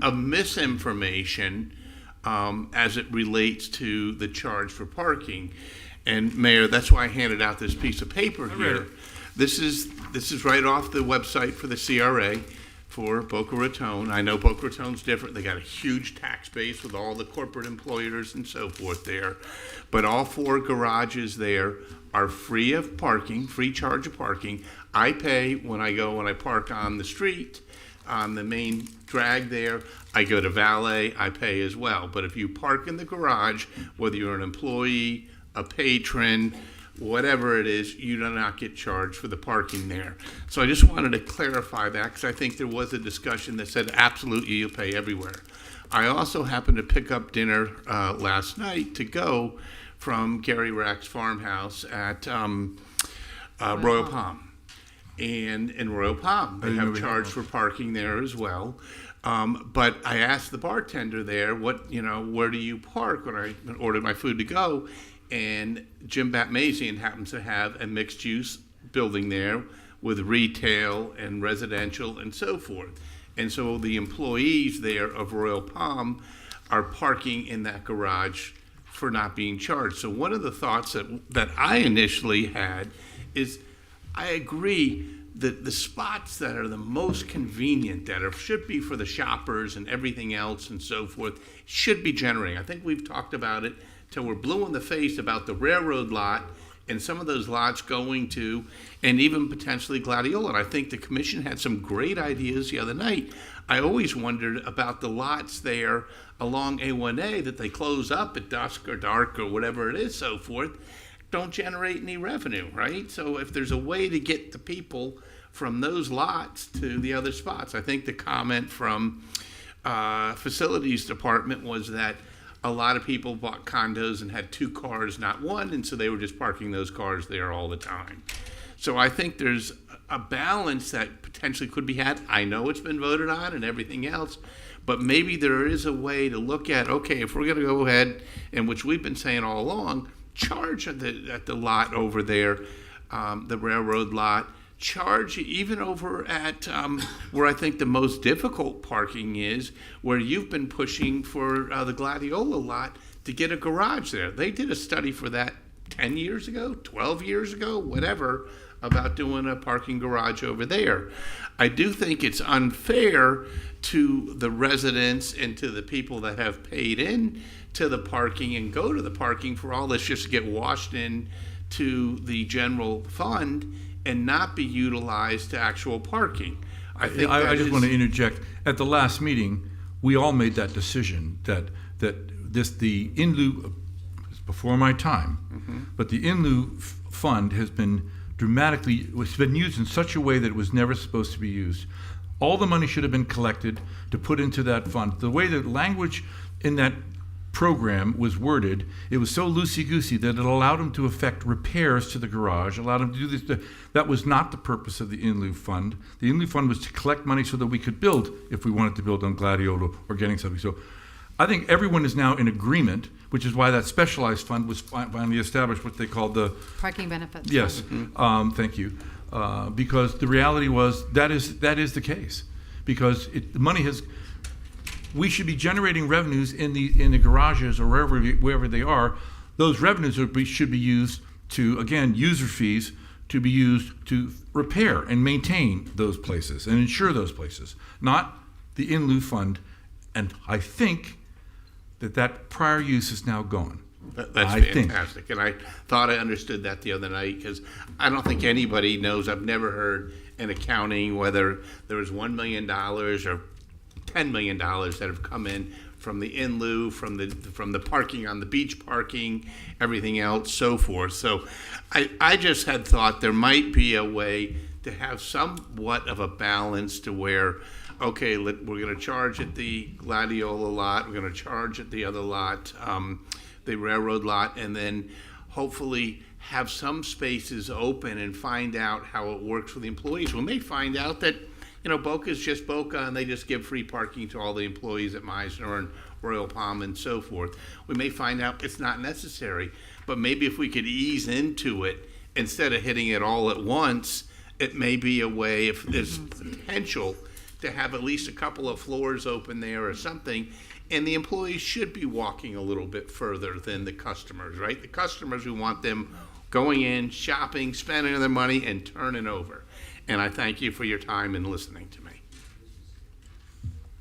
of misinformation as it relates to the charge for parking. And Mayor, that's why I handed out this piece of paper here. This is right off the website for the CRA for Boca Raton. I know Boca Raton's different. They got a huge tax base with all the corporate employers and so forth there. But all 4 garages there are free of parking, free charge of parking. I pay when I park on the street, on the main drag there. I go to Valet, I pay as well. But if you park in the garage, whether you're an employee, a patron, whatever it is, you do not get charged for the parking there. So I just wanted to clarify that because I think there was a discussion that said absolutely you'll pay everywhere. I also happened to pick up dinner last night to go from Gary Rack's farmhouse at Royal Palm. And in Royal Palm, they have charge for parking there as well. But I asked the bartender there, where do you park when I ordered my food to go? And Jim Batmazian happens to have a mixed use building there with retail and residential and so forth. And so the employees there of Royal Palm are parking in that garage for not being charged. So one of the thoughts that I initially had is I agree that the spots that are the most convenient, should be for the shoppers and everything else and so forth, should be generating. I think we've talked about it till we're blue in the face about the railroad lot and some of those lots going to, and even potentially Gladiola. And I think the commission had some great ideas the other night. I always wondered about the lots there along A1A that they close up at dusk or dark or whatever it is, so forth, don't generate any revenue, right? So if there's a way to get the people from those lots to the other spots, I think the comment from facilities department was that a lot of people bought condos and had 2 cars, not one, and so they were just parking those cars there all the time. So I think there's a balance that potentially could be had. I know it's been voted on and everything else, but maybe there is a way to look at, okay, if we're going to go ahead, and which we've been saying all along, charge at the lot over there, the railroad lot, charge even over at where I think the most difficult parking is, where you've been pushing for the Gladiola lot to get a garage there. They did a study for that 10 years ago, 12 years ago, whatever, about doing a parking garage over there. I do think it's unfair to the residents and to the people that have paid in to the parking and go to the parking for all this just to get washed in to the general fund and not be utilized to actual parking. I think I just want to interject. At the last meeting, we all made that decision that the in lieu, before my time, but the in lieu fund has been it's been used in such a way that it was never supposed to be used. All the money should have been collected to put into that fund. The way the language in that program was worded, it was so loosey-goosey that it allowed them to effect repairs to the garage, allowed them to do this. That was not the purpose of the in lieu fund. The in lieu fund was to collect money so that we could build if we wanted to build on Gladiolo or getting something. So I think everyone is now in agreement, which is why that specialized fund was finally established, what they called the Parking benefits. Yes, thank you. Because the reality was that is the case, because the money has. We should be generating revenues in the garages or wherever they are. Those revenues should be used to, again, user fees to be used to repair and maintain those places and insure those places, not the in lieu fund. And I think that prior use is now gone. That's fantastic. And I thought I understood that the other night, because I don't think anybody knows. I've never heard in accounting whether there was $1 million or $10 million that have come in from the in lieu, from the parking on the beach parking, everything else, so forth. So I just had thought there might be a way to have somewhat of a balance to where, okay, we're going to charge at the Gladiola lot, we're going to charge at the other lot, the railroad lot, and then hopefully have some spaces open and find out how it works for the employees. We may find out that Boca's just Boca, and they just give free parking to all the employees at Meisner and Royal Palm and so forth. We may find out it's not necessary, but maybe if we could ease into it instead of hitting it all at once, it may be a way, if there's potential, to have at least a couple of floors open there or something. And the employees should be walking a little bit further than the customers, right? The customers, we want them going in, shopping, spending their money, and turning over. And I thank you for your time and listening to me.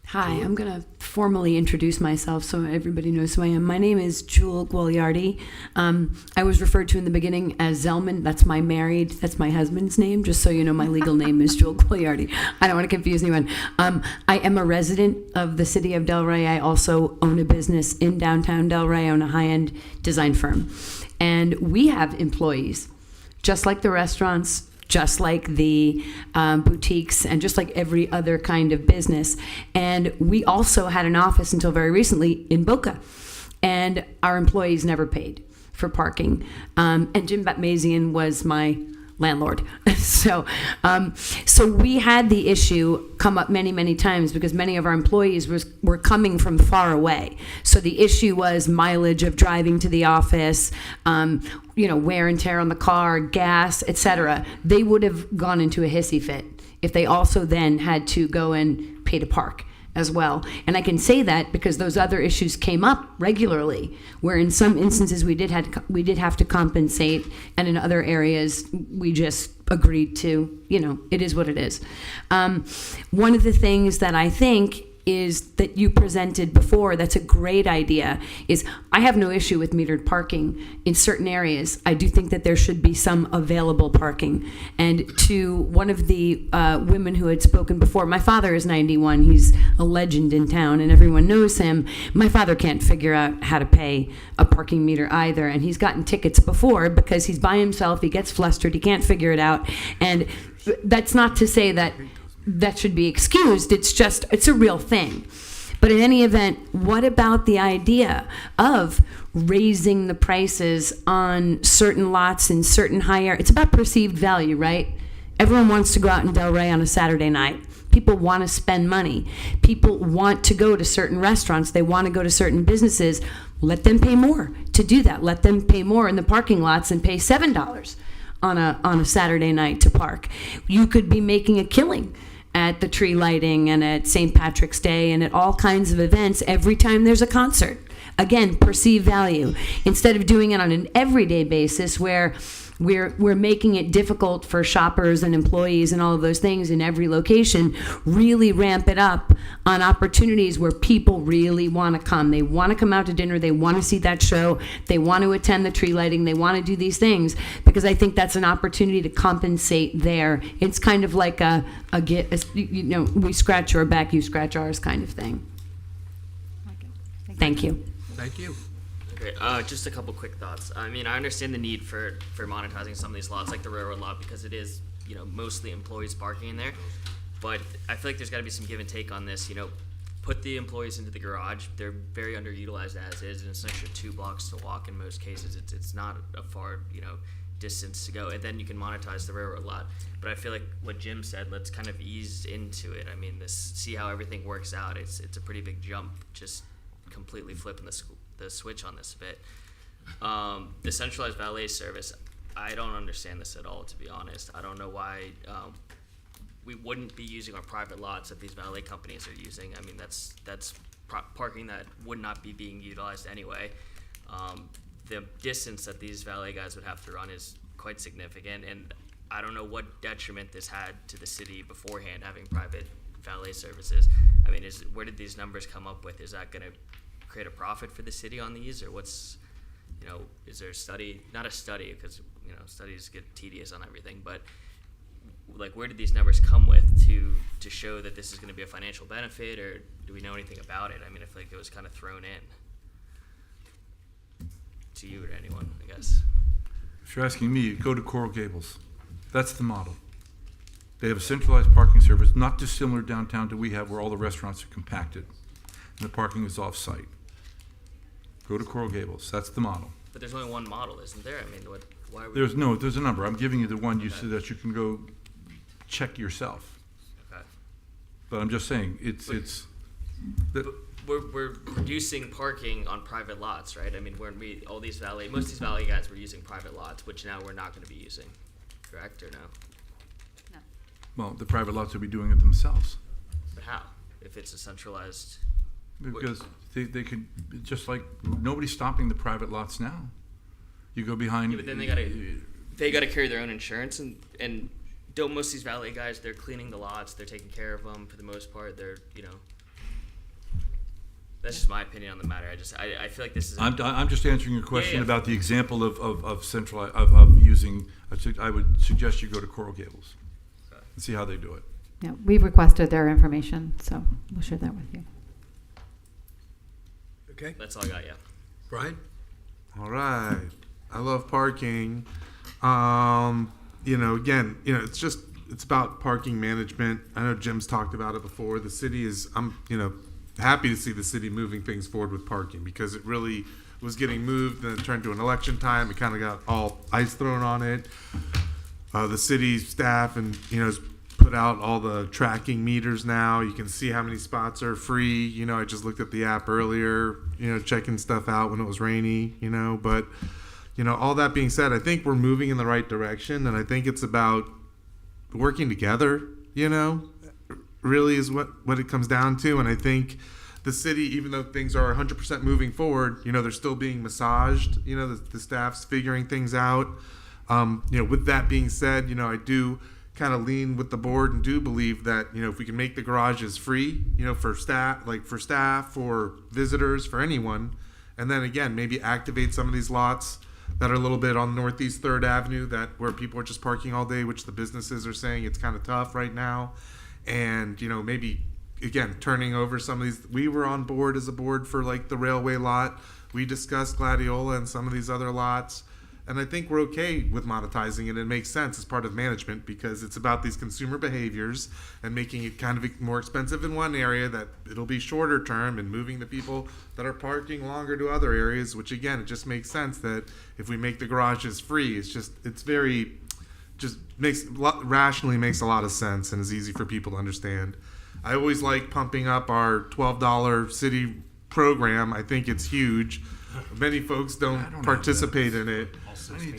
Hi, I'm going to formally introduce myself so everybody knows who I am. My name is Jewel Guagliardi. I was referred to in the beginning as Zellman. That's my husband's name, just so you know my legal name is Jewel Guagliardi. I don't want to confuse anyone. I am a resident of the city of Delray. I also own a business in downtown Delray. I own a high-end design firm. And we have employees, just like the restaurants, just like the boutiques, and just like every other kind of business. And we also had an office until very recently in Boca, and our employees never paid for parking. And Jim Batmazian was my landlord. So we had the issue come up many, many times because many of our employees were coming from far away. So the issue was mileage of driving to the office, wear and tear on the car, gas, etc. They would have gone into a hissy fit if they also then had to go and pay to park as well. And I can say that because those other issues came up regularly, where in some instances we did have to compensate, and in other areas we just agreed to, it is what it is. One of the things that I think is that you presented before, that's a great idea, is I have no issue with metered parking in certain areas. I do think that there should be some available parking. And to one of the women who had spoken before, my father is 91, he's a legend in town and everyone knows him. My father can't figure out how to pay a parking meter either, and he's gotten tickets before because he's by himself, he gets flustered, he can't figure it out. And that's not to say that should be excused. It's a real thing. But in any event, what about the idea of raising the prices on certain lots in certain higher? It's about perceived value, right? Everyone wants to go out in Delray on a Saturday night. People want to spend money. People want to go to certain restaurants. They want to go to certain businesses. Let them pay more to do that. Let them pay more in the parking lots and pay $7 on a Saturday night to park. You could be making a killing at the tree lighting and at St. Patrick's Day and at all kinds of events every time there's a concert. Again, perceived value. Instead of doing it on an everyday basis where we're making it difficult for shoppers and employees and all of those things in every location, really ramp it up on opportunities where people really want to come. They want to come out to dinner. They want to see that show. They want to attend the tree lighting. They want to do these things because I think that's an opportunity to compensate there. It's kind of like we scratch your back, you scratch ours kind of thing. Thank you. Thank you. Great. Just a couple quick thoughts. I mean, I understand the need for monetizing some of these lots, like the railroad lot, because it is, mostly employees parking in there. But I feel like there's got to be some give and take on this. Put the employees into the garage. They're very underutilized as is, and it's an extra 2 blocks to walk in most cases. It's not a far, distance to go. And then you can monetize the railroad lot. But I feel like what Jim said, let's kind of ease into it. I mean, see how everything works out. It's a pretty big jump, just completely flipping the switch on this a bit. The centralized valet service, I don't understand this at all, to be honest. I don't know why we wouldn't be using our private lots that these valet companies are using. I mean, that's parking that would not be being utilized anyway. The distance that these valet guys would have to run is quite significant, and I don't know what detriment this had to the city beforehand, having private valet services. I mean, where did these numbers come up with? Is that going to create a profit for the city on these, or what's, is there a study? Not a study, because studies get tedious on everything, but like, where did these numbers come with to show that this is going to be a financial benefit, or do we know anything about it? I mean, I feel like it was kind of thrown in to you or to anyone, I guess. If you're asking me, go to Coral Gables. That's the model. They have a centralized parking service, not dissimilar downtown to we have, where all the restaurants are compacted and the parking is off-site. Go to Coral Gables. That's the model. But there's only one model, isn't there? I mean, why are we... There's a number. I'm giving you the one so that you can go check yourself. Okay. But I'm just saying, We're reducing parking on private lots, right? I mean, most of these valet guys were using private lots, which now we're not going to be using, correct, or no? No. Well, the private lots will be doing it themselves. But how? If it's a centralized... Because they could, just like, nobody's stopping the private lots now. You go behind... Yeah, but then they gotta carry their own insurance, and don't most of these valet guys, they're cleaning the lots, they're taking care of them for the most part, they're, That's just my opinion on the matter. I feel like this is... I'm just answering your question Yeah. about the example of centralized, of using, I would suggest you go to Coral Gables and see how they do it. Yeah, we've requested their information, so we'll share that with you. Okay. That's all I got, yeah. Brian? All right. I love parking. Again, it's about parking management. I know Jim's talked about it before. The city is, I'm happy to see the city moving things forward with parking, because it really was getting moved and it turned to an election time. It kind of got all ice thrown on it. The city staff has put out all the tracking meters now. You can see how many spots are free. I just looked at the app earlier, checking stuff out when it was rainy, but all that being said, I think we're moving in the right direction, and I think it's about working together, really is what it comes down to. And I think the city, even though things are 100% moving forward, they're still being massaged. The staff's figuring things out. With that being said, I do kind of lean with the board and do believe that, if we can make the garages free, for staff, for visitors, for anyone, and then again, maybe activate some of these lots that are a little bit on Northeast 3rd Avenue, where people are just parking all day, which the businesses are saying it's kind of tough right now. And, maybe, again, turning over some of these. We were on board as a board for, the railway lot. We discussed Gladiola and some of these other lots. And I think we're okay with monetizing it. It makes sense as part of management, because it's about these consumer behaviors and making it kind of more expensive in one area, that it'll be shorter term, and moving the people that are parking longer to other areas, which, again, it just makes sense that if we make the garages free, rationally makes a lot of sense and is easy for people to understand. I always like pumping up our $12 city program. I think it's huge. Many folks don't participate in it.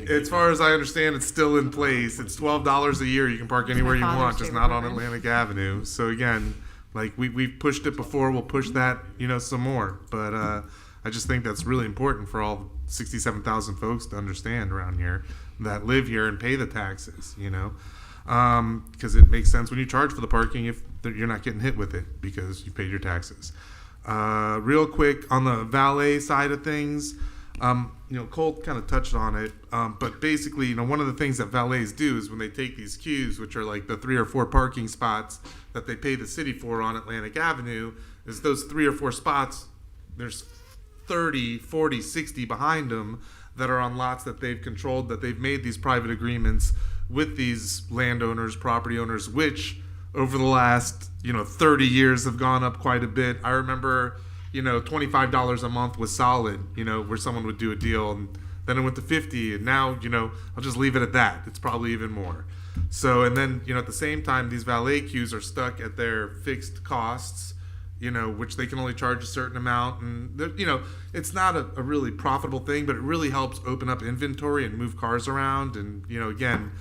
As far as I understand, it's still in place. It's $12 a year. You can park anywhere you want, just not on Atlantic Avenue. So again, we've pushed it before. We'll push that, some more. But I just think that's really important for all 67,000 folks to understand around here that live here and pay the taxes, because it makes sense when you charge for the parking if you're not getting hit with it because you paid your taxes. Real quick on the valet side of things, Cole kind of touched on it, but basically, one of the things that valets do is when they take these queues, which are the 3 or 4 parking spots that they pay the city for on Atlantic Avenue, is those 3 or 4 spots, there's 30, 40, 60 behind them that are on lots that they've controlled, that they've made these private agreements with these landowners, property owners, which over the last, 30 years have gone up quite a bit. I remember, $25 a month was solid, where someone would do a deal, and then it went to 50, and now, I'll just leave it at that. It's probably even more. So, and then, at the same time, these valet queues are stuck at their fixed costs, which they can only charge a certain amount. And, it's not a really profitable thing, but it really helps open up inventory and move cars around. And, again,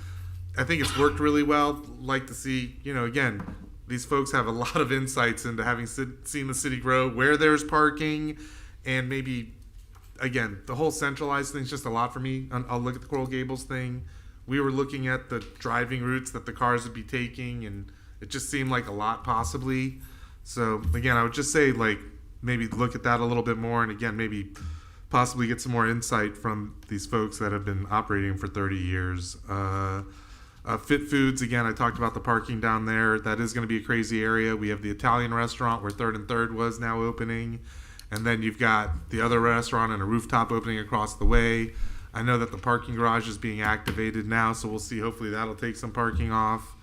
I think it's worked really well. Like to see, again, these folks have a lot of insights into having seen the city grow, where there's parking, and maybe, again, the whole centralized thing's just a lot for me. I'll look at the Coral Gables thing. We were looking at the driving routes that the cars would be taking, and it just seemed like a lot possibly. So, again, I would just say, maybe look at that a little bit more, and again, maybe possibly get some more insight from these folks that have been operating for 30 years. Fit Foods, again, I talked about the parking down there. That is going to be a crazy area. We have the Italian restaurant where 3rd and 3rd was now opening. And then you've got the other restaurant and a rooftop opening across the way. I know that the parking garage is being activated now, so we'll see. Hopefully that'll take some parking off.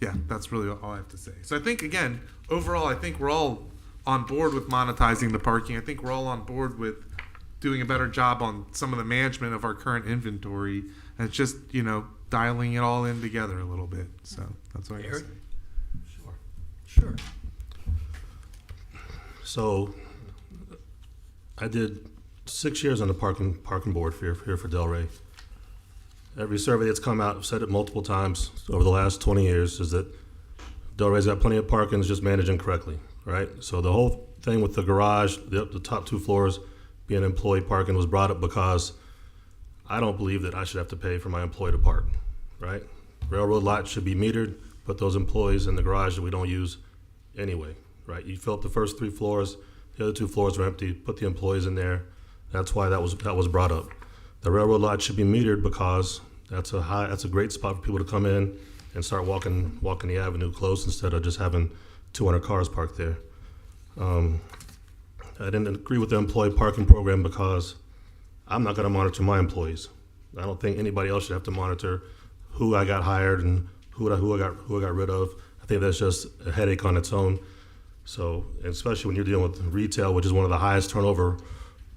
Yeah, that's really all I have to say. So I think, again, overall, I think we're all on board with monetizing the parking. I think we're all on board with doing a better job on some of the management of our current inventory. And it's just, dialing it all in together a little bit. So that's what I gotta say. Sure. So I did 6 years on the parking board here for Delray. Every survey that's come out, I've said it multiple times over the last 20 years, is that Delray's got plenty of parking, it's just managing correctly, right? So the whole thing with the garage, the top 2 floors being employee parking was brought up because I don't believe that I should have to pay for my employee to park, right? Railroad lot should be metered, put those employees in the garage that we don't use anyway, right? You fill up the first 3 floors, the other 2 floors are empty, put the employees in there. That's why that was brought up. The railroad lot should be metered because that's a great spot for people to come in and start walking the avenue close instead of just having 200 cars parked there. I didn't agree with the employee parking program because I'm not going to monitor my employees. I don't think anybody else should have to monitor who I got hired and who I got rid of. I think that's just a headache on its own. So, especially when you're dealing with retail, which is one of the highest turnover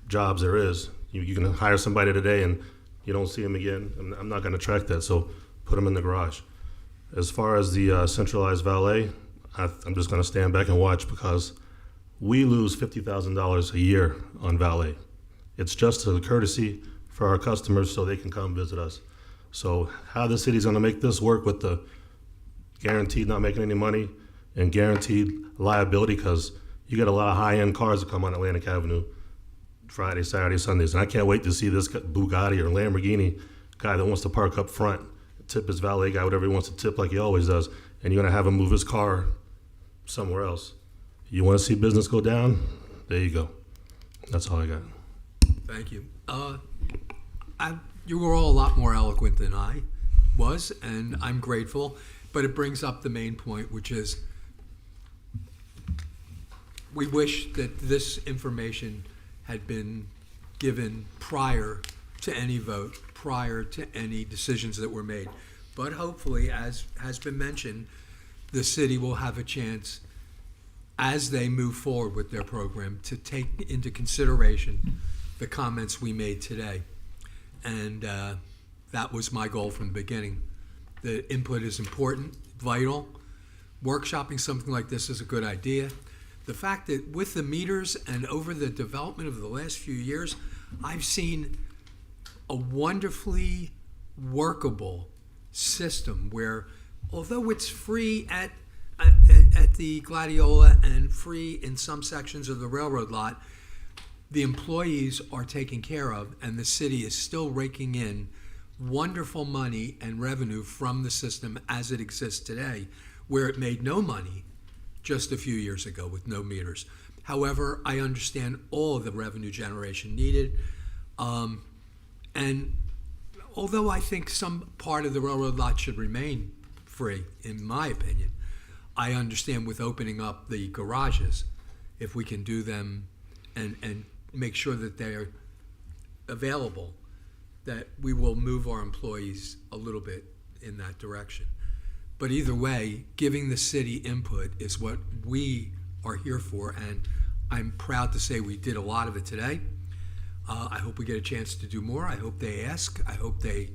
jobs there is. You can hire somebody today and you don't see them again. I'm not going to track that, so put them in the garage. As far as the centralized valet, I'm just going to stand back and watch because we lose $50,000 a year on valet. It's just a courtesy for our customers so they can come visit us. So how the city's going to make this work with the guaranteed not making any money and guaranteed liability, because you get a lot of high-end cars that come on Atlantic Avenue Friday, Saturday, Sundays, and I can't wait to see this Bugatti or Lamborghini guy that wants to park up front, tip his valet guy whatever he wants to tip like he always does, and you're going to have him move his car somewhere else. You want to see business go down? There you go. That's all I got. Thank you. You were all a lot more eloquent than I was, and I'm grateful, but it brings up the main point, which is we wish that this information had been given prior to any vote, prior to any decisions that were made. But hopefully, as has been mentioned, the city will have a chance, as they move forward with their program, to take into consideration the comments we made today. And that was my goal from the beginning. The input is important, vital. Workshopping something like this is a good idea. The fact that with the meters and over the development of the last few years, I've seen a wonderfully workable system where, although it's free at the Gladiola and free in some sections of the railroad lot, the employees are taken care of, and the city is still raking in wonderful money and revenue from the system as it exists today, where it made no money just a few years ago with no meters. However, I understand all of the revenue generation needed. And although I think some part of the railroad lot should remain free, in my opinion, I understand with opening up the garages, if we can do them and make sure that they are available, that we will move our employees a little bit in that direction. But either way, giving the city input is what we are here for, and I'm proud to say we did a lot of it today. I hope we get a chance to do more. I hope they ask. I hope they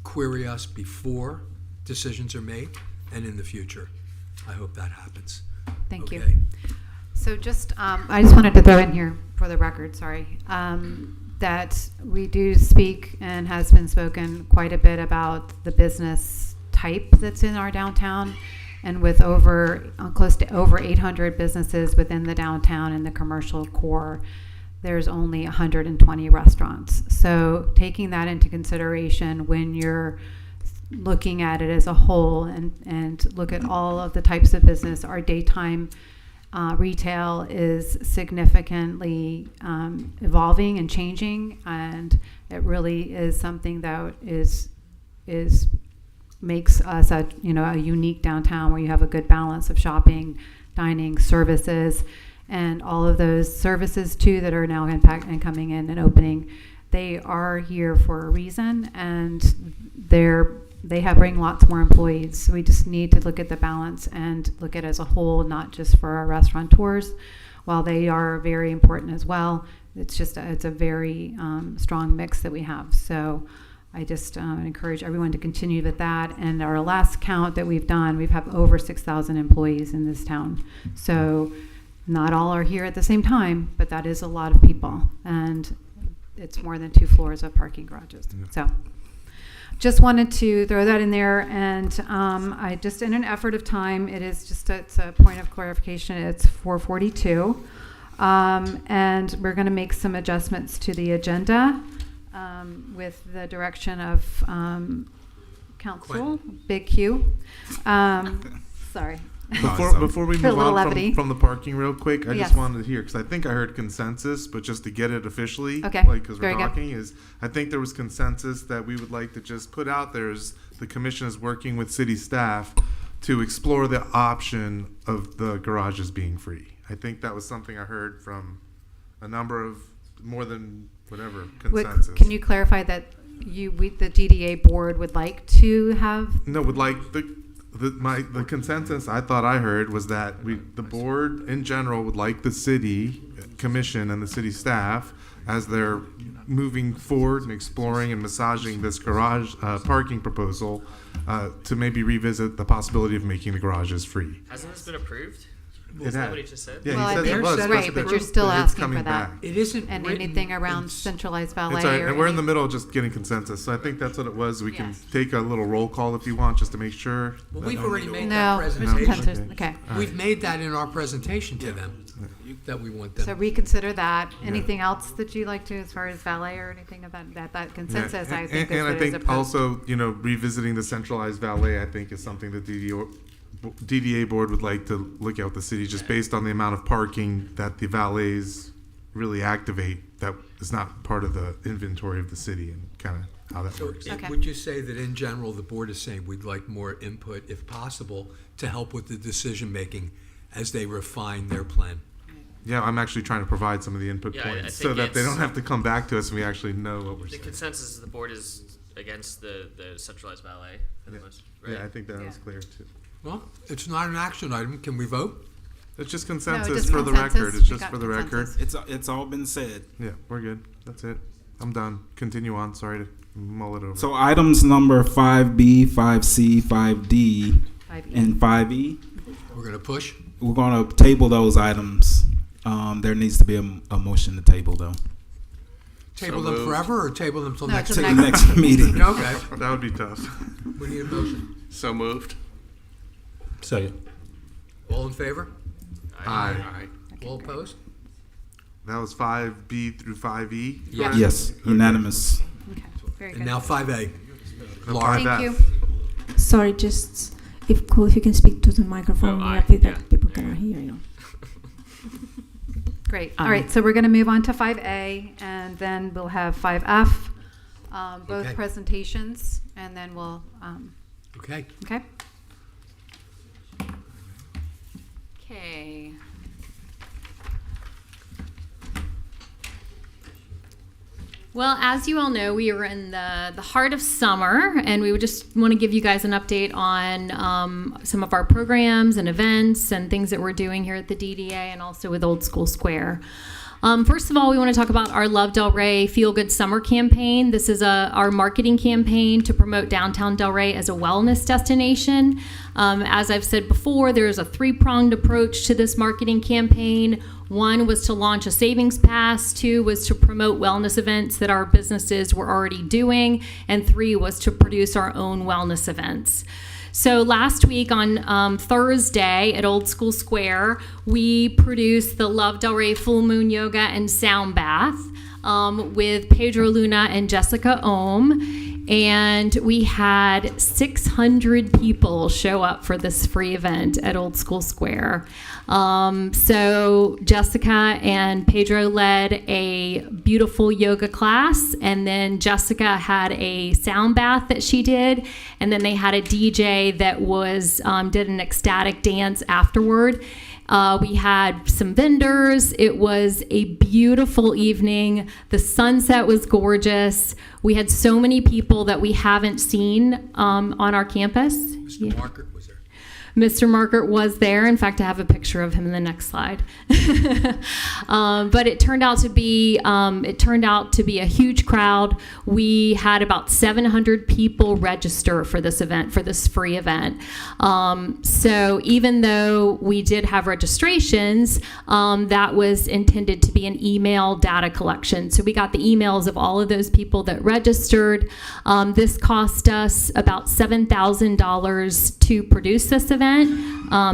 query us before decisions are made and in the future. I hope that happens. Thank you. Okay. So just, I just wanted to throw in here for the record, sorry, that we do speak and has been spoken quite a bit about the business type that's in our downtown, and with over close to over 800 businesses within the downtown and the commercial core, there's only 120 restaurants. So taking that into consideration when you're looking at it as a whole and look at all of the types of business, our daytime retail is significantly evolving and changing, and it really is something that is makes us a unique downtown where you have a good balance of shopping, dining, services, and all of those services too that are now and coming in and opening. They are here for a reason, and they bring lots more employees. So we just need to look at the balance and look at it as a whole, not just for our restaurateurs. While they are very important as well, it's a very strong mix that we have. So I just encourage everyone to continue with that. And our last count that we've done, we've have over 6,000 employees in this town. So not all are here at the same time, but that is a lot of people. And it's more than 2 floors of parking garages. So just wanted to throw that in there, and I just, in an effort of time, it's a point of clarification. It's 4:42, and we're going to make some adjustments to the agenda with the direction of Council Big Q. Sorry. Before we For a move little on levity. from the parking real quick, I Yes. just wanted to hear, because I think I heard consensus, but just to get it officially, Okay. because we're Very good. talking, I think there was consensus that we would like to just put out there is the commission is working with city staff to explore the option of the garages being free. I think that was something I heard from a number of, more than whatever, consensus. Can you clarify that the DDA board would like to have? No, would like the consensus I thought I heard was that the board in general would like the city commission and the city staff, as they're moving forward and exploring and massaging this garage parking proposal, to maybe revisit the possibility of making the garages free. Hasn't this been approved? It Isn't that had. what he just said? Yeah, Well, he I said think it was. right, but you're still it's asking coming for that. back. It isn't And written anything around in- centralized valet. It's all right, or and we're in the any- middle of just getting consensus, so I think that's what it was. We can Yes. take a little roll call if you want, just to make sure. Well, that- we've already made No, that it's presentation. consensus. Okay. We've made that in our presentation to them, that we want them. So reconsider that. Anything else that you'd like to, as far as valet or anything of that consensus? Yeah. I think and I is think opposed. also, revisiting the centralized valet, I think is something that DDA board would like to look at with the city, just based on the amount of parking that the valets really activate that is not part of the inventory of the city, and kind of how that So works. would you say that in general, the board is saying we'd like more input, if possible, to help with the decision-making as they refine their plan? Yeah, I'm actually trying to provide some of the input Yeah, I points so think that they it's- don't have to come back to us and we actually know what we're The saying. consensus is the board is against the centralized valet for the most, right? Yeah, I think that was clear too. Well, it's not an action item. Can we vote? It's just No, consensus just for the consensus. record. It's We just got for the record. consensus. It's all been said. Yeah, we're good. That's it. I'm done. Continue on. Sorry to mull it over. So items number 5B, 5C, 5D, 5E. and 5E. We're going to push? We're going to table those items. There needs to be a motion to table though. Table So them moved. forever or table them till No, next till To the week? next meeting. Okay. That would be tough. We need a motion. So moved. Second. All in favor? Aye. All opposed? That was 5B through 5E. Yes. Yes, unanimous. Okay, very And good. now 5A. Now Laura? 5F. Thank you. Sorry, just if you can speak to the microphone, Oh, yeah, feedback, yeah. people cannot hear you. Great. All right, so we're going to move on to 5A, and then we'll have 5F, both Okay. presentations, and then we'll, Okay. okay? Okay. Well, as you all know, we are in the heart of summer, and we would just want to give you guys an update on some of our programs and events and things that we're doing here at the DDA and also with Old School Square. First of all, we want to talk about our Love Delray Feel Good Summer campaign. This is our marketing campaign to promote downtown Delray as a wellness destination. As I've said before, there's a three-pronged approach to this marketing campaign. One was to launch a savings pass, 2 was to promote wellness events that our businesses were already doing, and 3 was to produce our own wellness events. So last week on Thursday at Old School Square, we produced the Love Delray Full Moon Yoga and Sound Bath with Pedro Luna and Jessica Ohm. And we had 600 people show up for this free event at Old School Square. So Jessica and Pedro led a beautiful yoga class, and then Jessica had a sound bath that she did, and then they had a DJ that was did an ecstatic dance afterward. We had some vendors. It was a beautiful evening. The sunset was gorgeous. We had so many people that we haven't seen on our campus. Mr. Markert was there. Mr. Markert was there. In fact, I have a picture of him in the next slide. But it turned out to be a huge crowd. We had about 700 people register for this event, for this free event. So even though we did have registrations, that was intended to be an email data collection. So we got the emails of all of those people that registered. This cost us about $7,000 to produce this event.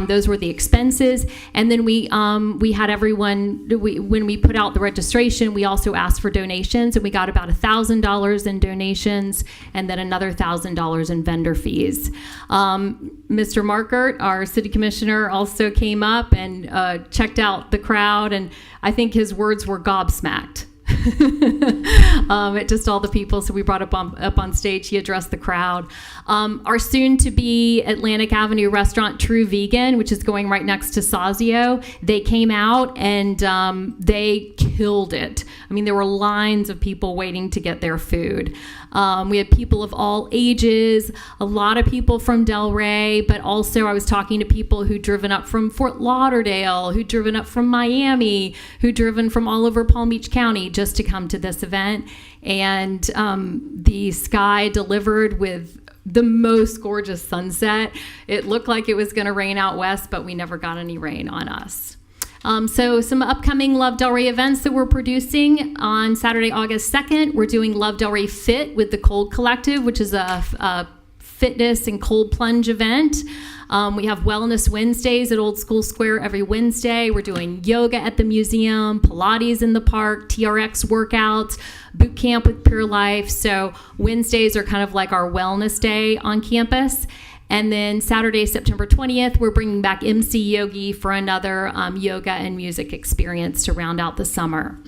Those were the expenses, and then we had everyone. When we put out the registration, we also asked for donations, and we got about $1,000 in donations, and then another $1,000 in vendor fees. Mr. Markert, our city commissioner, also came up and checked out the crowd, and I think his words were gobsmacked. At just all the people, so we brought up on stage. He addressed the crowd. Our soon-to-be Atlantic Avenue restaurant, True Vegan, which is going right next to Sazio, they came out and they killed it. I mean, there were lines of people waiting to get their food. We had people of all ages, a lot of people from Delray, but also I was talking to people who'd driven up from Fort Lauderdale, who'd driven up from Miami, who'd driven from all over Palm Beach County just to come to this event. And the sky delivered with the most gorgeous sunset. It looked like it was going to rain out west, but we never got any rain on us. So some upcoming Love Delray events that we're producing on Saturday, August 2nd. We're doing Love Delray Fit with the Cold Collective, which is a fitness and cold plunge event. We have Wellness Wednesdays at Old School Square every Wednesday. We're doing yoga at the museum, Pilates in the park, TRX workouts, boot camp with Pure Life. So Wednesdays are kind of like our wellness day on campus. And then Saturday, September 20th, we're bringing back MC Yogi for another yoga and music experience to round out the summer.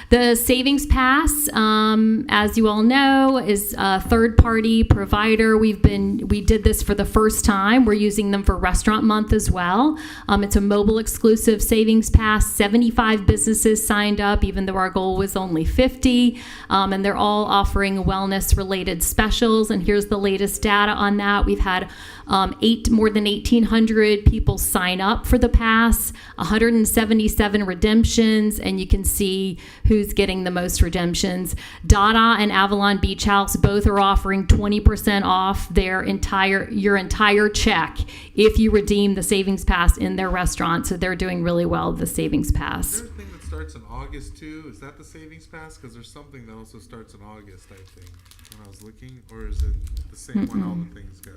The Savings Pass, as you all know, is a third-party provider. We did this for the first time. We're using them for Restaurant Month as well. It's a mobile-exclusive Savings Pass. 75 businesses signed up, even though our goal was only 50. And they're all offering wellness-related specials. And here's the latest data on that. We've had more than 1,800 people sign up for the pass, 177 redemptions, and you can see who's getting the most redemptions. Dada and Avalon Beach House both are offering 20% off your entire check if you redeem the Savings Pass in their restaurant. So they're doing really well with the Savings Pass. Is there a thing that starts in August too? Is that the Savings Pass? Because there's something that also starts in August, I think, when I was looking. Or is it the same when all the things go?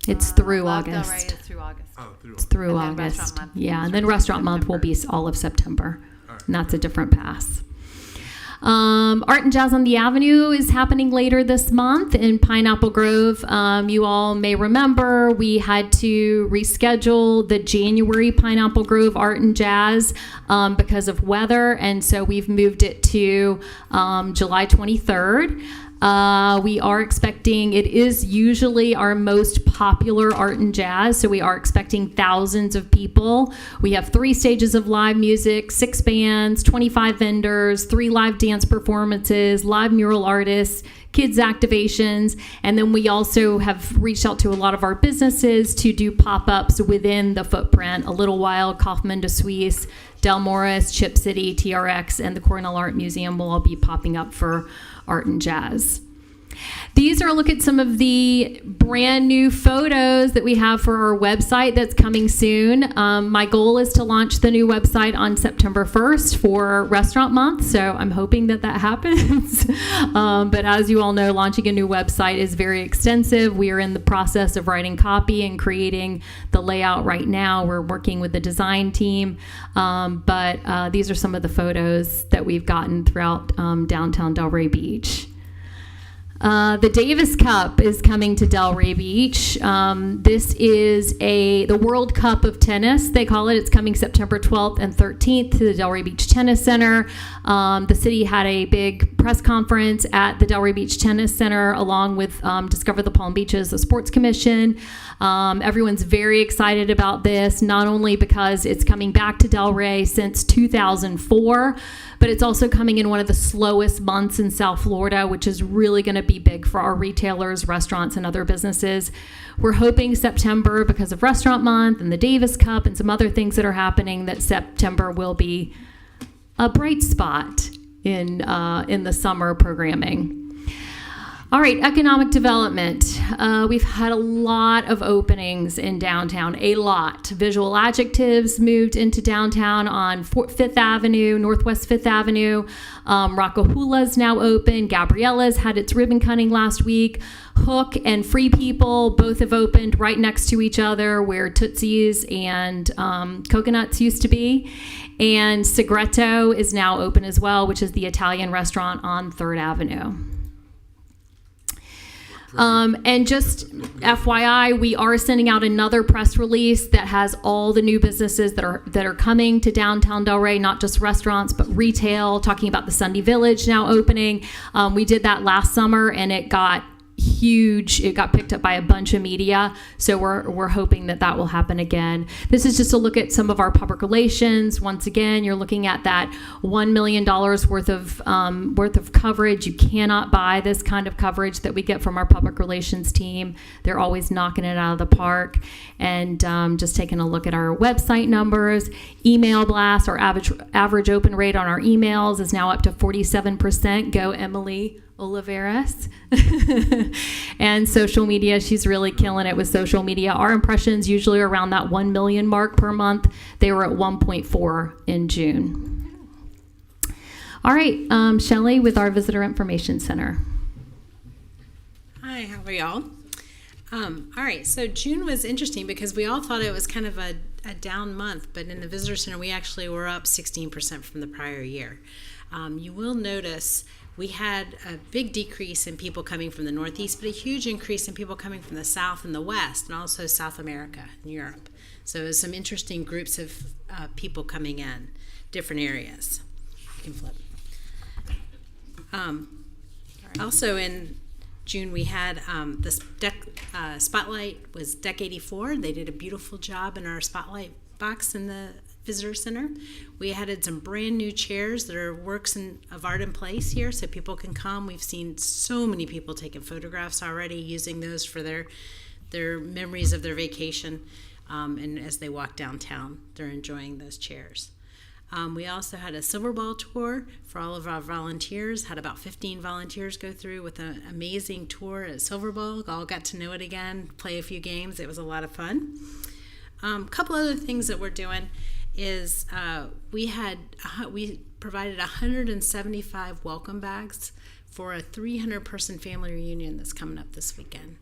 It's through Love August. Delray is through August. Oh, through It's through And then August. Restaurant Month Yeah, is and then through Restaurant Month will be all of September. And that's a different pass. Art and Jazz on the Avenue is happening later this month in Pineapple Grove. You all may remember we had to reschedule the January Pineapple Grove Art and Jazz because of weather, and so we've moved it to July 23rd. We are expecting, it is usually our most popular art and jazz, so we are expecting thousands of people. We have 3 stages of live music, 6 bands, 25 vendors, 3 live dance performances, live mural artists, kids activations, and then we also have reached out to a lot of our businesses to do pop-ups within the footprint. A Little While, Kaufman de Suisse, Del Morris, Chip City, TRX, and the Cornell Art Museum will all be popping up for art and jazz. These are a look at some of the brand new photos that we have for our website that's coming soon. My goal is to launch the new website on September 1st for Restaurant Month, so I'm hoping that happens. But as you all know, launching a new website is very extensive. We are in the process of writing copy and creating the layout right now. We're working with the design team, but these are some of the photos that we've gotten throughout downtown Delray Beach. The Davis Cup is coming to Delray Beach. This is the World Cup of Tennis, they call it. It's coming September 12th and 13th to the Delray Beach Tennis Center. The city had a big press conference at the Delray Beach Tennis Center along with Discover the Palm Beaches, the Sports Commission. Everyone's very excited about this, not only because it's coming back to Delray since 2004, but it's also coming in one of the slowest months in South Florida, which is really going to be big for our retailers, restaurants, and other businesses. We're hoping September, because of Restaurant Month and the Davis Cup and some other things that are happening, that September will be a bright spot in the summer programming. All right, economic development. We've had a lot of openings in downtown, a lot. Visual Adjectives moved into downtown on 5th Avenue, Northwest 5th Avenue. Rockahula's now open. Gabriella's had its ribbon cutting last week. Hook and Free People both have opened right next to each other where Tootsie's and Coconuts used to be. And Segreto is now open as well, which is the Italian restaurant on 3rd Avenue. And just FYI, we are sending out another press release that has all the new businesses that are coming to downtown Delray, not just restaurants, but retail, talking about the Sunday Village now opening. We did that last summer and it got huge. It got picked up by a bunch of media. So we're hoping that will happen again. This is just a look at some of our public relations. Once again, you're looking at that $1 million worth of coverage. You cannot buy this kind of coverage that we get from our public relations team. They're always knocking it out of the park. And just taking a look at our website numbers, email blast, our average open rate on our emails is now up to 47%. Go Emily Oliveras. And social media, she's really killing it with social media. Our impressions usually are around that 1 million mark per month. They were at 1.4 in June. All right, Shelley with our Visitor Information Center. Hi, how are y'all? All right, so June was interesting because we all thought it was kind of a down month, but in the Visitor Center, we actually were up 16% from the prior year. You will notice we had a big decrease in people coming from the Northeast, but a huge increase in people coming from the South and the West, and also South America and Europe. So it was some interesting groups of people coming in, different areas. You can flip. Also in June, we had this spotlight was Deck 84. They did a beautiful job in our spotlight box in the Visitor Center. We added some brand new chairs that are works of art in place here so people can come. We've seen so many people taking photographs already, using those for their memories of their vacation. And as they walk downtown, they're enjoying those chairs. We also had a Silver Ball tour for all of our volunteers. Had about 15 volunteers go through with an amazing tour at Silver Ball. All got to know it again, play a few games. It was a lot of fun. A couple other things that we're doing is we provided 175 welcome bags for a 300-person family reunion that's coming up this weekend.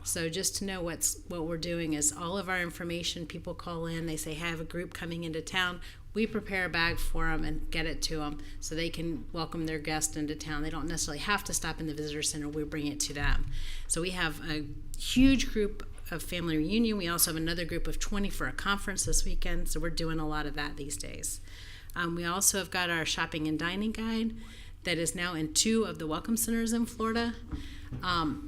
So just to know what we're doing is all of our information, people call in, they say, hey, I have a group coming into town. We prepare a bag for them and get it to them so they can welcome their guest into town. They don't necessarily have to stop in the visitor center. We bring it to them. So we have a huge group of family reunion. We also have another group of 20 for a conference this weekend. So we're doing a lot of that these days. We also have got our shopping and dining guide that is now in 2 of the welcome centers in Florida.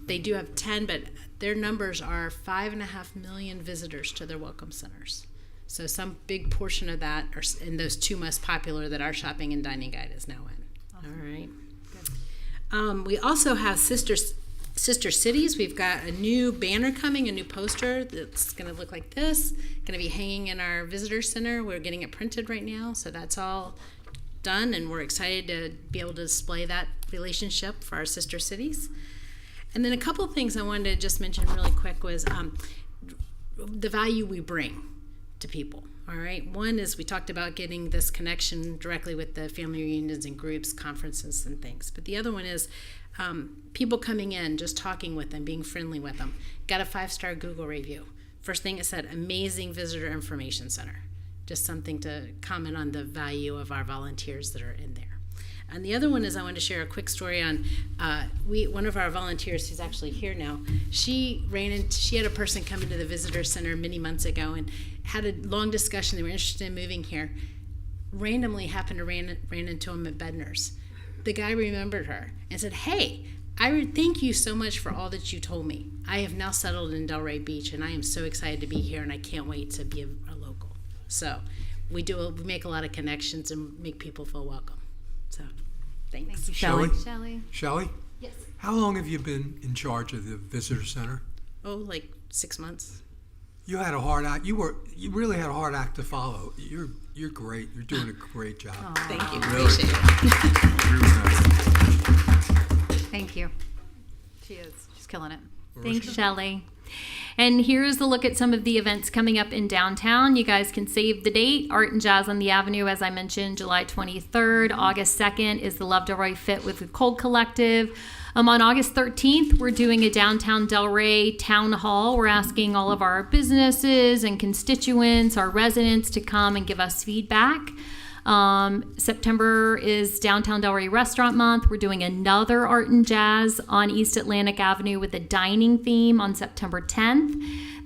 They do have 10, but their numbers are 5.5 million visitors to their welcome centers. So some big portion of that are in those 2 most popular that our shopping and dining guide is now in. All right. We also have sister cities. We've got a new banner coming, a new poster that's going to look like this. Going to be hanging in our visitor center. We're getting it printed right now, so that's all done, and we're excited to be able to display that relationship for our sister cities. And then a couple of things I wanted to just mention really quick was the value we bring to people. All right. One is we talked about getting this connection directly with the family reunions and groups, conferences, and things. But the other one is people coming in, just talking with them, being friendly with them. Got a 5-star Google review. First thing it said, amazing visitor information center. Just something to comment on the value of our volunteers that are in there. And the other one is I wanted to share a quick story on one of our volunteers who's actually here now. She had a person come into the visitor center many months ago and had a long discussion. They were interested in moving here. Randomly happened to ran into him at Bednar's. The guy remembered her and said, "Hey, I thank you so much for all that you told me. I have now settled in Delray Beach, and I am so excited to be here, and I can't wait to be a local." So we make a lot of connections and make people feel welcome. So thanks. Thank you, Shelley? Shelley? Yes. How long have you been in charge of the visitor center? Oh, like 6 months. You had a hard act. You really had a hard act to follow. You're great. You're doing a great job. Aww. Thank you. Really. Appreciate it. Thank you. She is. She's killing it. Thanks, Shelley. And here's a look at some of the events coming up in downtown. You guys can save the date. Art and Jazz on the Avenue, as I mentioned, July 23rd. August 2nd is the Love Delray Fit with the Cold Collective. On August 13th, we're doing a downtown Delray town hall. We're asking all of our businesses and constituents, our residents, to come and give us feedback. September is Downtown Delray Restaurant Month. We're doing another Art and Jazz on East Atlantic Avenue with a dining theme on September 10th.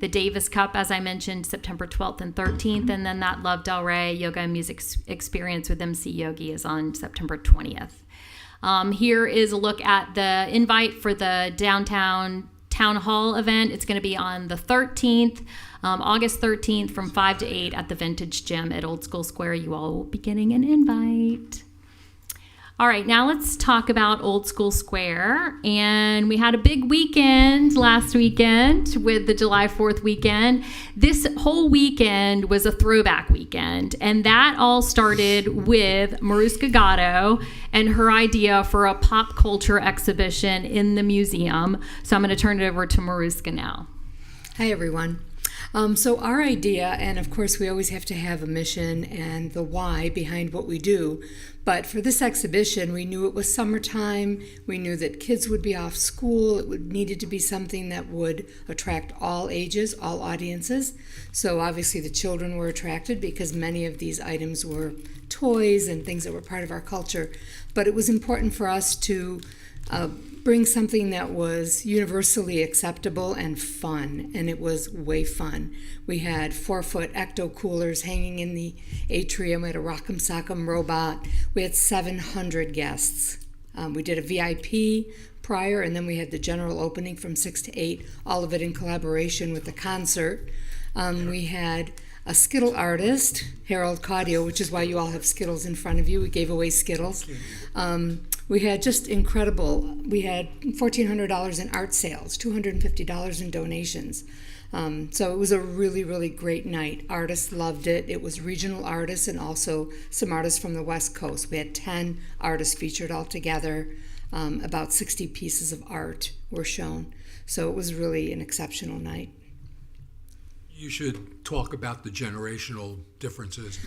The Davis Cup, as I mentioned, September 12th and 13th. And then that Love Delray Yoga and Music Experience with MC Yogi is on September 20th. Here is a look at the invite for the downtown town hall event. It's going to be on the 13th, August 13th from 5 to 8 at the Vintage Gym at Old School Square. You all will be getting an invite. All right, now let's talk about Old School Square. And we had a big weekend last weekend with the July 4th weekend. This whole weekend was a throwback weekend. And that all started with Mariska Gatto and her idea for a pop culture exhibition in the museum. So I'm going to turn it over to Mariska now. Hi, everyone. So our idea, and of course we always have to have a mission and the why behind what we do, but for this exhibition we knew it was summertime, we knew that kids would be off school, it needed to be something that would attract all ages, all audiences. So obviously the children were attracted because many of these items were toys and things that were part of our culture, but it was important for us to bring something that was universally acceptable and fun, and it was way fun. We had 4-foot ecto coolers hanging in the atrium. We had a Rock'em Sock'em robot. We had 700 guests. We did a VIP prior, and then we had the general opening from 6 to 8, all of it in collaboration with the concert. We had a Skittle artist, Harold Caudio, which is why you all have Skittles in front of you. We gave away Skittles. We had just incredible. We had $1,400 in art sales, $250 in donations. So it was a really, really great night. Artists loved it. It was regional artists and also some artists from the West Coast. We had 10 artists featured all together. About 60 pieces of art were shown. So it was really an exceptional night. You should talk about the generational differences.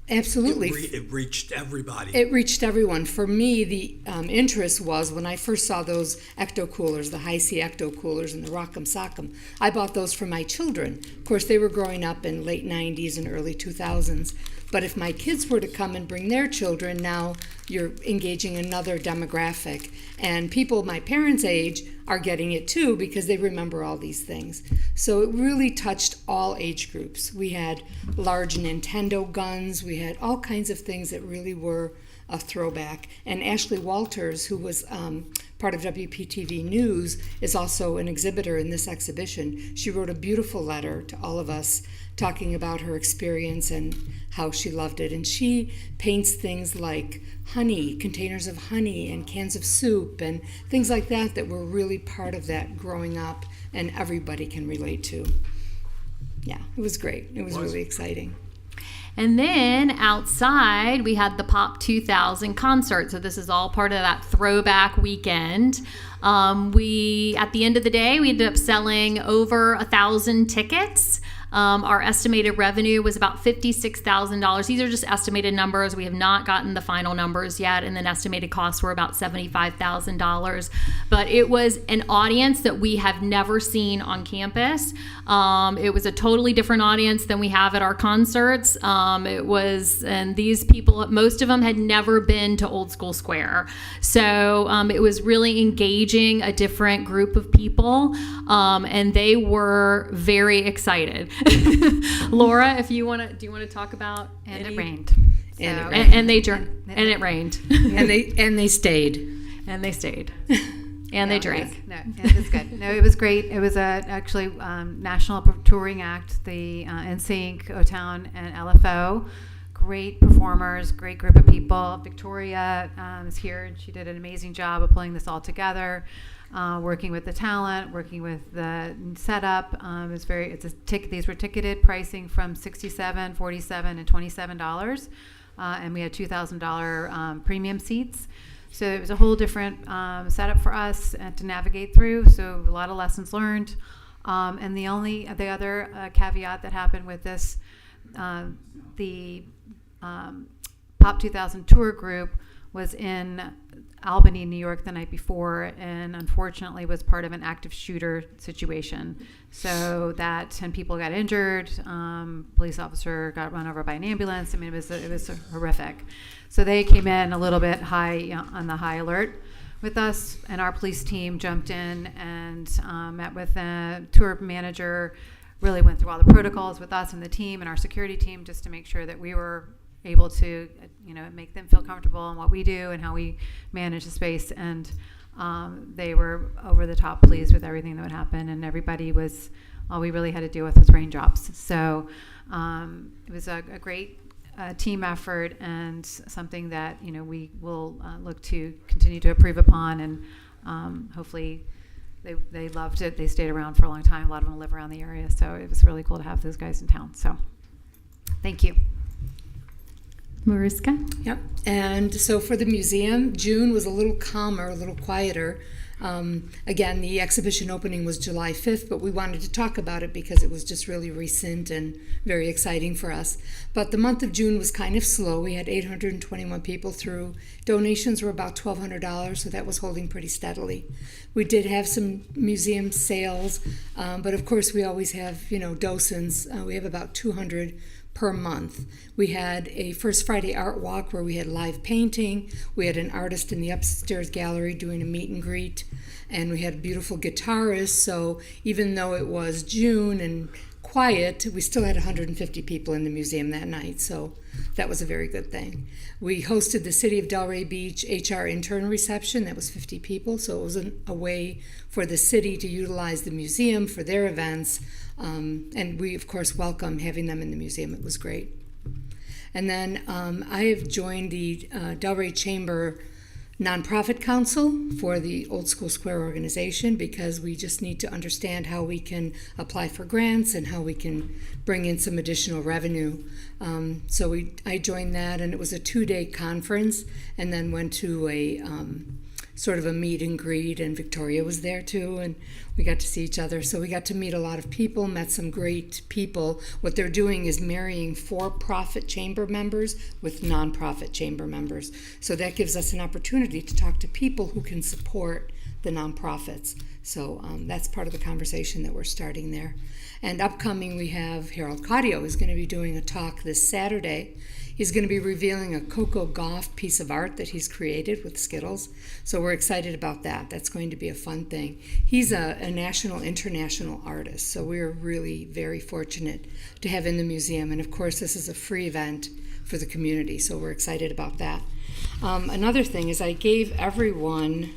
Absolutely. It reached everybody. It reached everyone. For me, the interest was when I first saw those ecto coolers, the high C ecto coolers and the Rock'em Sock'em. I bought those for my children. Of course, they were growing up in late 90s and early 2000s. But if my kids were to come and bring their children, now you're engaging another demographic. And people my parents' age are getting it too because they remember all these things. So it really touched all age groups. We had large Nintendo guns. We had all kinds of things that really were a throwback. And Ashley Walters, who was part of WPTV News, is also an exhibitor in this exhibition. She wrote a beautiful letter to all of us talking about her experience and how she loved it. And she paints things like honey, containers of honey and cans of soup and things like that that were really part of that growing up and everybody can relate to. Yeah, it was great. It was really exciting. And then outside, we had the Pop 2000 concert. So this is all part of that throwback weekend. At the end of the day, we ended up selling over 1,000 tickets. Our estimated revenue was about $56,000. These are just estimated numbers. We have not gotten the final numbers yet, and then estimated costs were about $75,000. But it was an audience that we have never seen on campus. It was a totally different audience than we have at our concerts. And these people, most of them had never been to Old School Square. So it was really engaging a different group of people, and they were very excited. Laura, if you want to, do you want to talk about? And any? it rained. And it rained. and they stayed. And they stayed. And they drank. It was good. No, it was great. It was actually national touring act, the NSYNC, O-Town, and LFO. Great performers, great group of people. Victoria is here, and she did an amazing job of pulling this all together. Working with the talent, working with the setup. These were ticketed pricing from $67, $47, and $27, and we had $2,000 premium seats. So it was a whole different setup for us to navigate through. So a lot of lessons learned. And the other caveat that happened with this, the Pop 2000 tour group was in Albany, New York the night before, and unfortunately was part of an active shooter situation. So 10 people got injured. Police officer got run over by an ambulance. I mean, it was horrific. So they came in a little bit high, on the high alert with us, and our police team jumped in and met with the tour manager, really went through all the protocols with us and the team and our security team just to make sure that we were able to, make them feel comfortable in what we do and how we manage the space. And they were over the top pleased with everything that would happen. And everybody all we really had to deal with was raindrops. So it was a great team effort and something that, we will look to continue to improve upon. And hopefully they loved it. They stayed around for a long time. A lot of them live around the area. So it was really cool to have those guys in town. So thank you. Mariska? Yep. And so for the museum, June was a little calmer, a little quieter. Again, the exhibition opening was July 5th, but we wanted to talk about it because it was just really recent and very exciting for us. But the month of June was kind of slow. We had 821 people through. Donations were about $1,200, so that was holding pretty steadily. We did have some museum sales, but of course we always have, docents. We have about 200 per month. We had a First Friday Art Walk where we had live painting. We had an artist in the upstairs gallery doing a meet and greet, and we had a beautiful guitarist. So even though it was June and quiet, we still had 150 people in the museum that night. So that was a very good thing. We hosted the City of Delray Beach HR intern reception. That was 50 people. So it was a way for the city to utilize the museum for their events. And we, of course, welcome having them in the museum. It was great. And then I have joined the Delray Chamber Nonprofit Council for the Old School Square organization because we just need to understand how we can apply for grants and how we can bring in some additional revenue. So I joined that, and it was a 2-day conference, and then went to a sort of a meet and greet, and Victoria was there too, and we got to see each other. So we got to meet a lot of people, met some great people. What they're doing is marrying for-profit chamber members with nonprofit chamber members. So that gives us an opportunity to talk to people who can support the nonprofits. So that's part of the conversation that we're starting there. And upcoming, we have Harold Caudio is going to be doing a talk this Saturday. He's going to be revealing a Coco Gauff piece of art that he's created with Skittles. So we're excited about that. That's going to be a fun thing. He's a national, international artist. So we're really very fortunate to have in the museum. And of course, this is a free event for the community. So we're excited about that. Another thing is I gave everyone,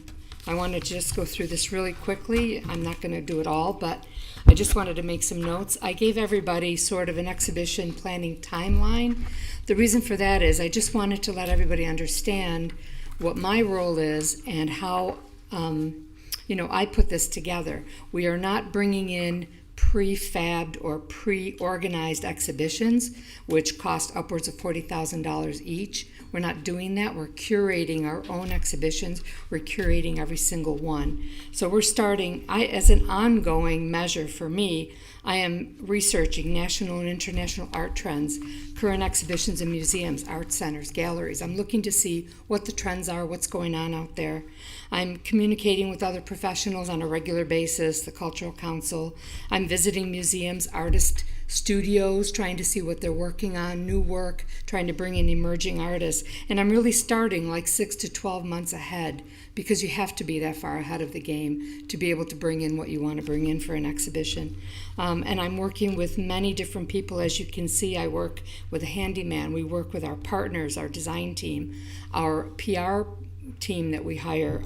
I want to just go through this really quickly. I'm not going to do it all, but I just wanted to make some notes. I gave everybody sort of an exhibition planning timeline. The reason for that is I just wanted to let everybody understand what my role is and how, I put this together. We are not bringing in prefabbed or pre-organized exhibitions, which cost upwards of $40,000 each. We're not doing that. We're curating our own exhibitions. We're curating every single one. So we're starting, as an ongoing measure for me, I am researching national and international art trends, current exhibitions in museums, art centers, galleries. I'm looking to see what the trends are, what's going on out there. I'm communicating with other professionals on a regular basis, the Cultural Council. I'm visiting museums, artist studios, trying to see what they're working on, new work, trying to bring in emerging artists. And I'm really starting like 6 to 12 months ahead, because you have to be that far ahead of the game to be able to bring in what you want to bring in for an exhibition. And I'm working with many different people. As you can see, I work with a handyman. We work with our partners, our design team, our PR team that we hire.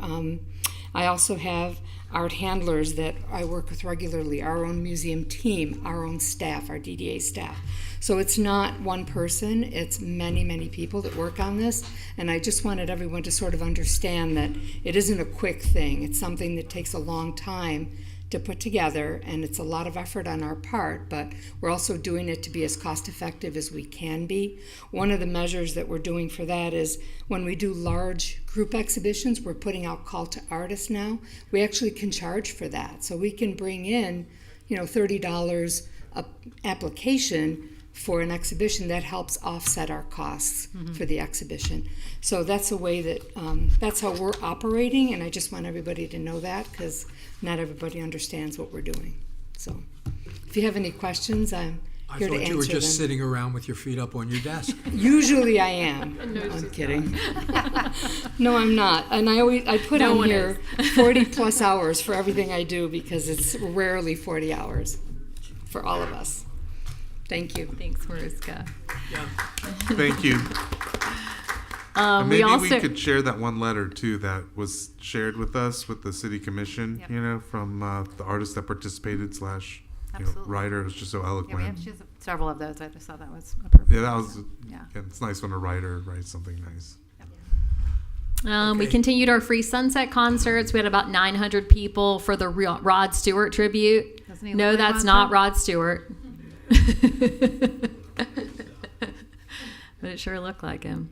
I also have art handlers that I work with regularly, our own museum team, our own staff, our DDA staff. So it's not one person, it's many, many people that work on this. And I just wanted everyone to sort of understand that it isn't a quick thing. It's something that takes a long time to put together, and it's a lot of effort on our part, but we're also doing it to be as cost effective as we can be. One of the measures that we're doing for that is when we do large group exhibitions, we're putting out call to artists now. We actually can charge for that. So we can bring in, $30 a application for an exhibition that helps offset our costs for the exhibition. So that's a way that, that's how we're operating, and I just want everybody to know that, because not everybody understands what we're doing. So if you have any questions, I'm I here to thought answer you were just them. sitting around with your feet up on your desk. Usually I am. No, I'm kidding. No, I'm not. And I put No on one here 40 plus hours for everything I do, because it's rarely 40 hours for all of us. Thank you. Thanks, Mariska. Thank you. And maybe we could share that one letter too that was shared with us with the city commission. From the artist that participated / writer. It was just so eloquent. Yeah, she has several of those. I just thought that was appropriate. Yeah, that was. Yeah. It's nice when a writer writes something nice. We continued our free sunset concerts. We had about 900 people for the Rod Stewart tribute. No, that's not Rod Stewart. But it sure looked like him.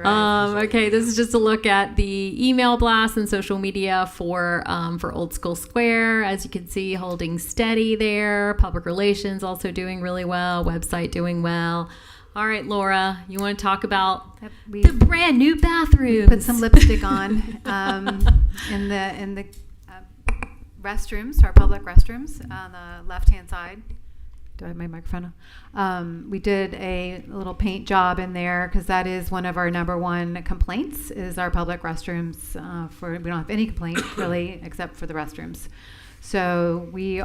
Okay, this is just a look at the email blast and social media for Old School Square. As you can see, holding steady there. Public relations also doing really well. Website doing well. All right, Laura, you want to talk about the brand new bathrooms? Put some lipstick on in the restrooms, our public restrooms on the left-hand side. Do I have my microphone on? We did a little paint job in there, because that is one of our number one complaints, is our public restrooms. We don't have any complaint really except for the restrooms. So we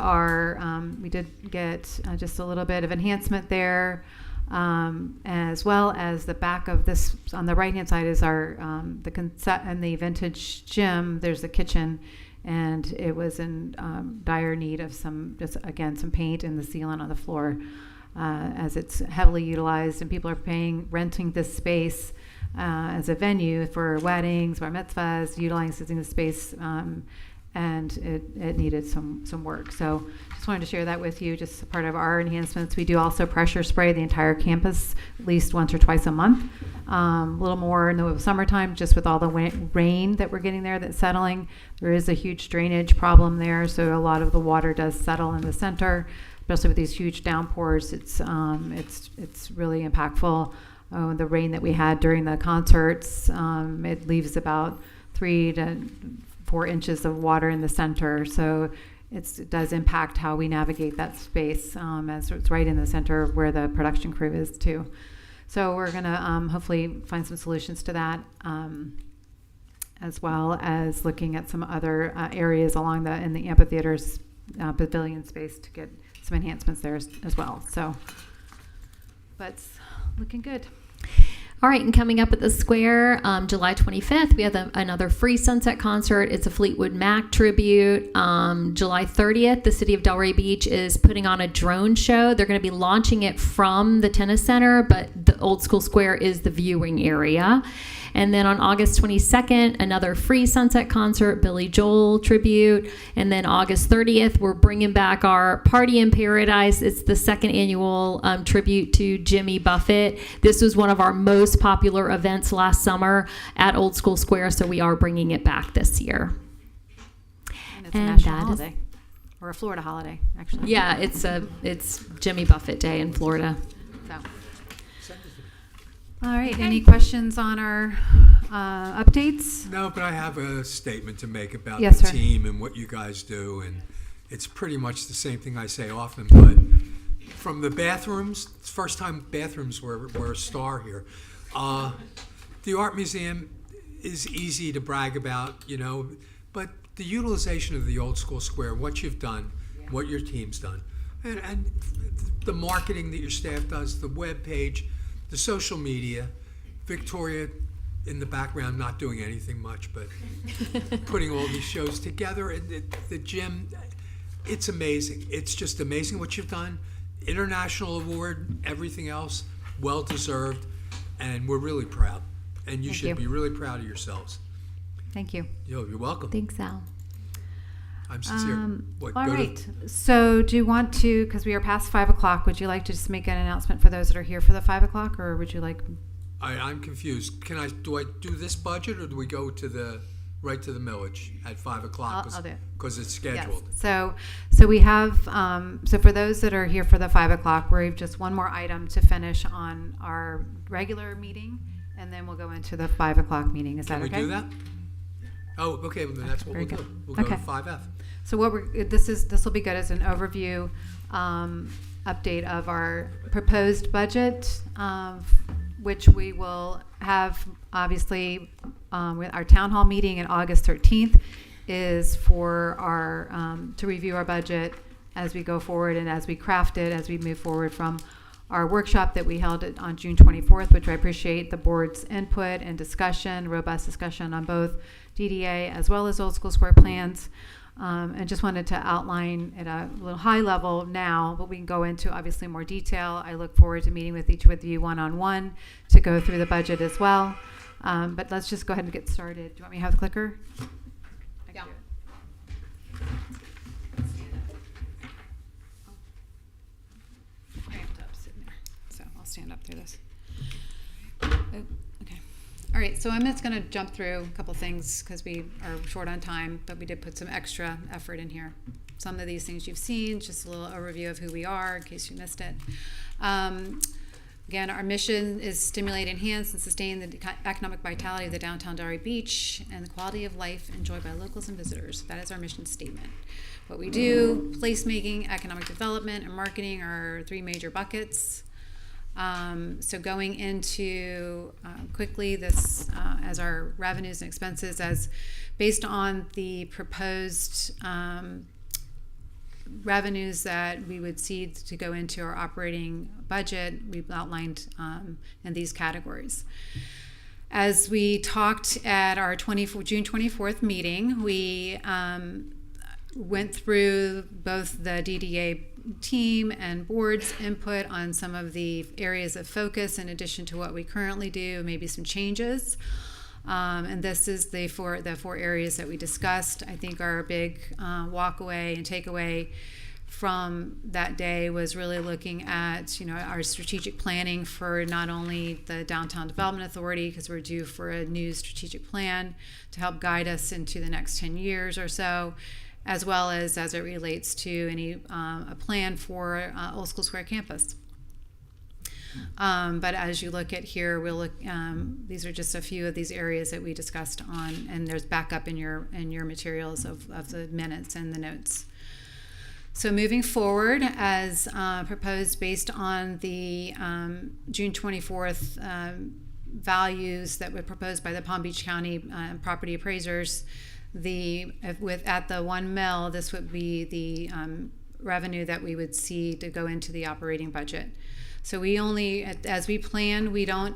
did get just a little bit of enhancement there, as well as the back of this. On the right hand side is our the vintage gym. There's the kitchen. And it was in dire need of some paint in the sealant on the floor, as it's heavily utilized, and people are renting this space as a venue for weddings, bar mitzvahs, utilizing the space, and it needed some work. So just wanted to share that with you, just part of our enhancements. We do also pressure spray the entire campus at least once or twice a month. A little more in the summertime, just with all the rain that we're getting there that's settling. There is a huge drainage problem there, so a lot of the water does settle in the center, especially with these huge downpours. It's really impactful. The rain that we had during the concerts, it leaves about 3 to 4 inches of water in the center, so it does impact how we navigate that space, as it's right in the center of where the production crew is too. So we're going to hopefully find some solutions to that, as well as looking at some other areas in the amphitheater's pavilion space to get some enhancements there as well. So, but it's looking good. All right, and coming up at the Square, July 25th, we have another free Sunset concert. It's a Fleetwood Mac tribute. July 30th, the city of Delray Beach is putting on a drone show. They're going to be launching it from the tennis center, but the Old School Square is the viewing area. And then on August 22nd, another free Sunset concert, Billy Joel tribute. And then August 30th, we're bringing back our Party in Paradise. It's the second annual tribute to Jimmy Buffett. This was one of our most popular events last summer at Old School Square, so we are bringing it back this year. And it's a national holiday, or a Florida holiday, actually. Yeah, it's Jimmy Buffett Day in Florida. So. All right, any questions on our updates? No, but I have a statement to make about Yes, the sir. team and what you guys do, and it's pretty much the same thing I say often, but from the bathrooms, it's the first time bathrooms were a star here. The Art Museum is easy to brag about, you know, but the utilization of the Old School Square, what you've done, what your team's done, and the marketing that your staff does, the web page, the social media, Victoria in the background not doing anything much, but putting all these shows together, and the gym, it's amazing. It's just amazing what you've done. International award, everything else, well deserved, and we're really proud. And you Thank should you. be really proud of yourselves. Thank you. You're welcome. Thanks, Al. I'm sincere. All right. So do you want to, because we are past 5 o'clock, would you like to just make an announcement for those that are here for the 5 o'clock, or would you like? I'm confused. Do I do this budget, or do we go to right to the millage at 5 o'clock? I'll do it. Because it's scheduled. Yes. So we have, so for those that are here for the 5 o'clock, we have just one more item to finish on our regular meeting, and then we'll go into the 5 o'clock meeting. Is that okay? Can we do that? Oh, okay. Well, then that's what Very we'll good. do. We'll go to 5F. So this will be good as an overview update of our proposed budget, which we will have obviously with our town hall meeting on August 13th is for our to review our budget as we go forward and as we craft it, as we move forward from our workshop that we held on June 24th, which I appreciate the board's input and discussion, robust discussion on both DDA as well as Old School Square plans. And just wanted to outline at a little high level now, but we can go into obviously more detail. I look forward to meeting with each of you one-on-one to go through the budget as well. But let's just go ahead and get started. Do you want me to have the clicker? Yeah. So I'll stand up through this. Oh, okay. All right, so I'm just going to jump through a couple things because we are short on time, but we did put some extra effort in here. Some of these things you've seen, just a little overview of who we are in case you missed it. Again, our mission is stimulate, enhance, and sustain the economic vitality of the downtown Delray Beach and the quality of life enjoyed by locals and visitors. That is our mission statement. What we do, placemaking, economic development, and marketing are three major buckets. So going into quickly this as our revenues and expenses as based on the proposed revenues that we would see to go into our operating budget, we've outlined in these categories. As we talked at our June 24th meeting, we went through both the DDA team and board's input on some of the areas of focus in addition to what we currently do, maybe some changes. And this is the four areas that we discussed. I think our big walkaway and takeaway from that day was really looking at, our strategic planning for not only the Downtown Development Authority, because we're due for a new strategic plan to help guide us into the next 10 years or so, as well as it relates to any a plan for Old School Square campus. But as you look at here, we'll look. These are just a few of these areas that we discussed on, and there's backup in your materials of the minutes and the notes. So moving forward, as proposed based on the June 24th values that were proposed by the Palm Beach County property appraisers, at the 1 mil, this would be the revenue that we would see to go into the operating budget. So we only, as we plan, we don't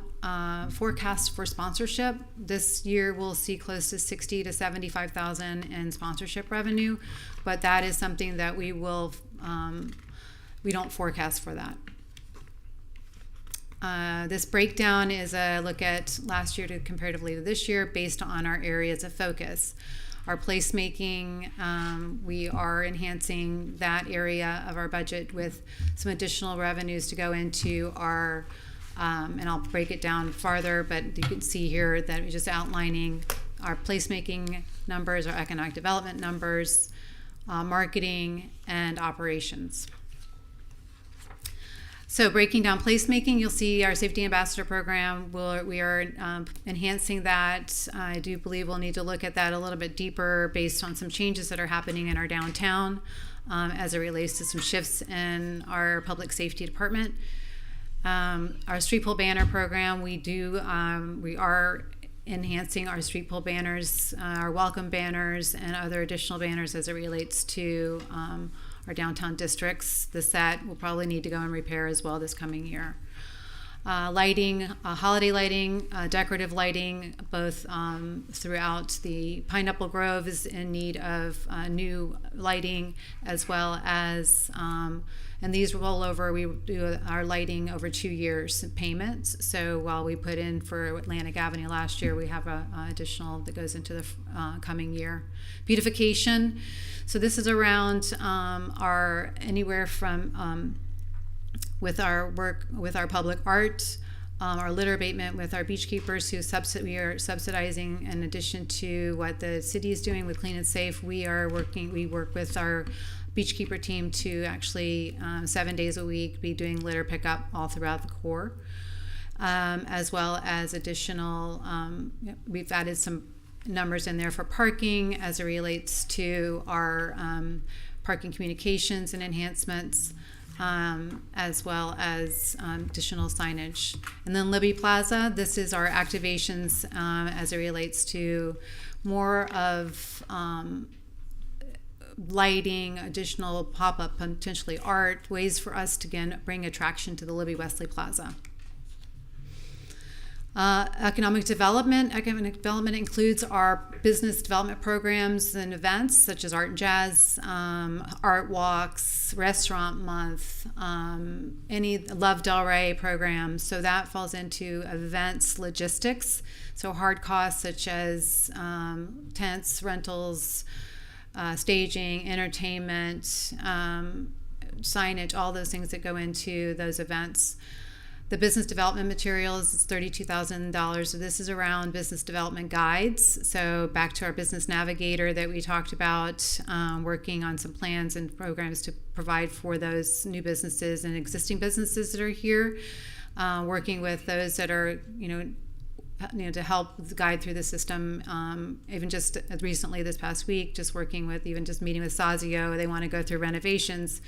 forecast for sponsorship. This year we'll see close to 60 to 75,000 in sponsorship revenue, but that is something that we will, we don't forecast for that. This breakdown is a look at last year to comparatively to this year based on our areas of focus. Our placemaking, we are enhancing that area of our budget with some additional revenues to go into our, and I'll break it down farther, but you can see here that we're just outlining our placemaking numbers, our economic development numbers, marketing, and operations. So breaking down placemaking, you'll see our Safety Ambassador program. We are enhancing that. I do believe we'll need to look at that a little bit deeper based on some changes that are happening in our downtown as it relates to some shifts in our public safety department. Our street pole banner program, we are enhancing our street pole banners, our welcome banners, and other additional banners as it relates to our downtown districts. The set will probably need to go and repair as well this coming year. Lighting, holiday lighting, decorative lighting, both throughout the Pineapple Grove is in need of new lighting, as well as, and these roll over, we do our lighting over 2 years payments. So while we put in for Atlantic Avenue last year, we have an additional that goes into the coming year. Beautification. So this is around our anywhere from with our work with our public art, our litter abatement with our beach keepers who we are subsidizing in addition to what the city is doing with Clean and Safe. We work with our beachkeeper team to actually 7 days a week be doing litter pickup all throughout the core, as well as additional, we've added some numbers in there for parking as it relates to our parking communications and enhancements, as well as additional signage. And then Libby Plaza, this is our activations as it relates to more of lighting, additional pop-up, potentially art, ways for us to again bring attraction to the Libby Wesley Plaza. Economic development includes our business development programs and events such as Art and Jazz, Art Walks, Restaurant Month, any Love Del Rey programs. So that falls into events logistics. So hard costs such as tents, rentals, staging, entertainment, signage, all those things that go into those events. The business development materials is $32,000. So this is around business development guides. So back to our business navigator that we talked about, working on some plans and programs to provide for those new businesses and existing businesses that are here, working with those that are, to help guide through the system. Even just recently this past week, just working with, even just meeting with Sazio, they want to go through renovations,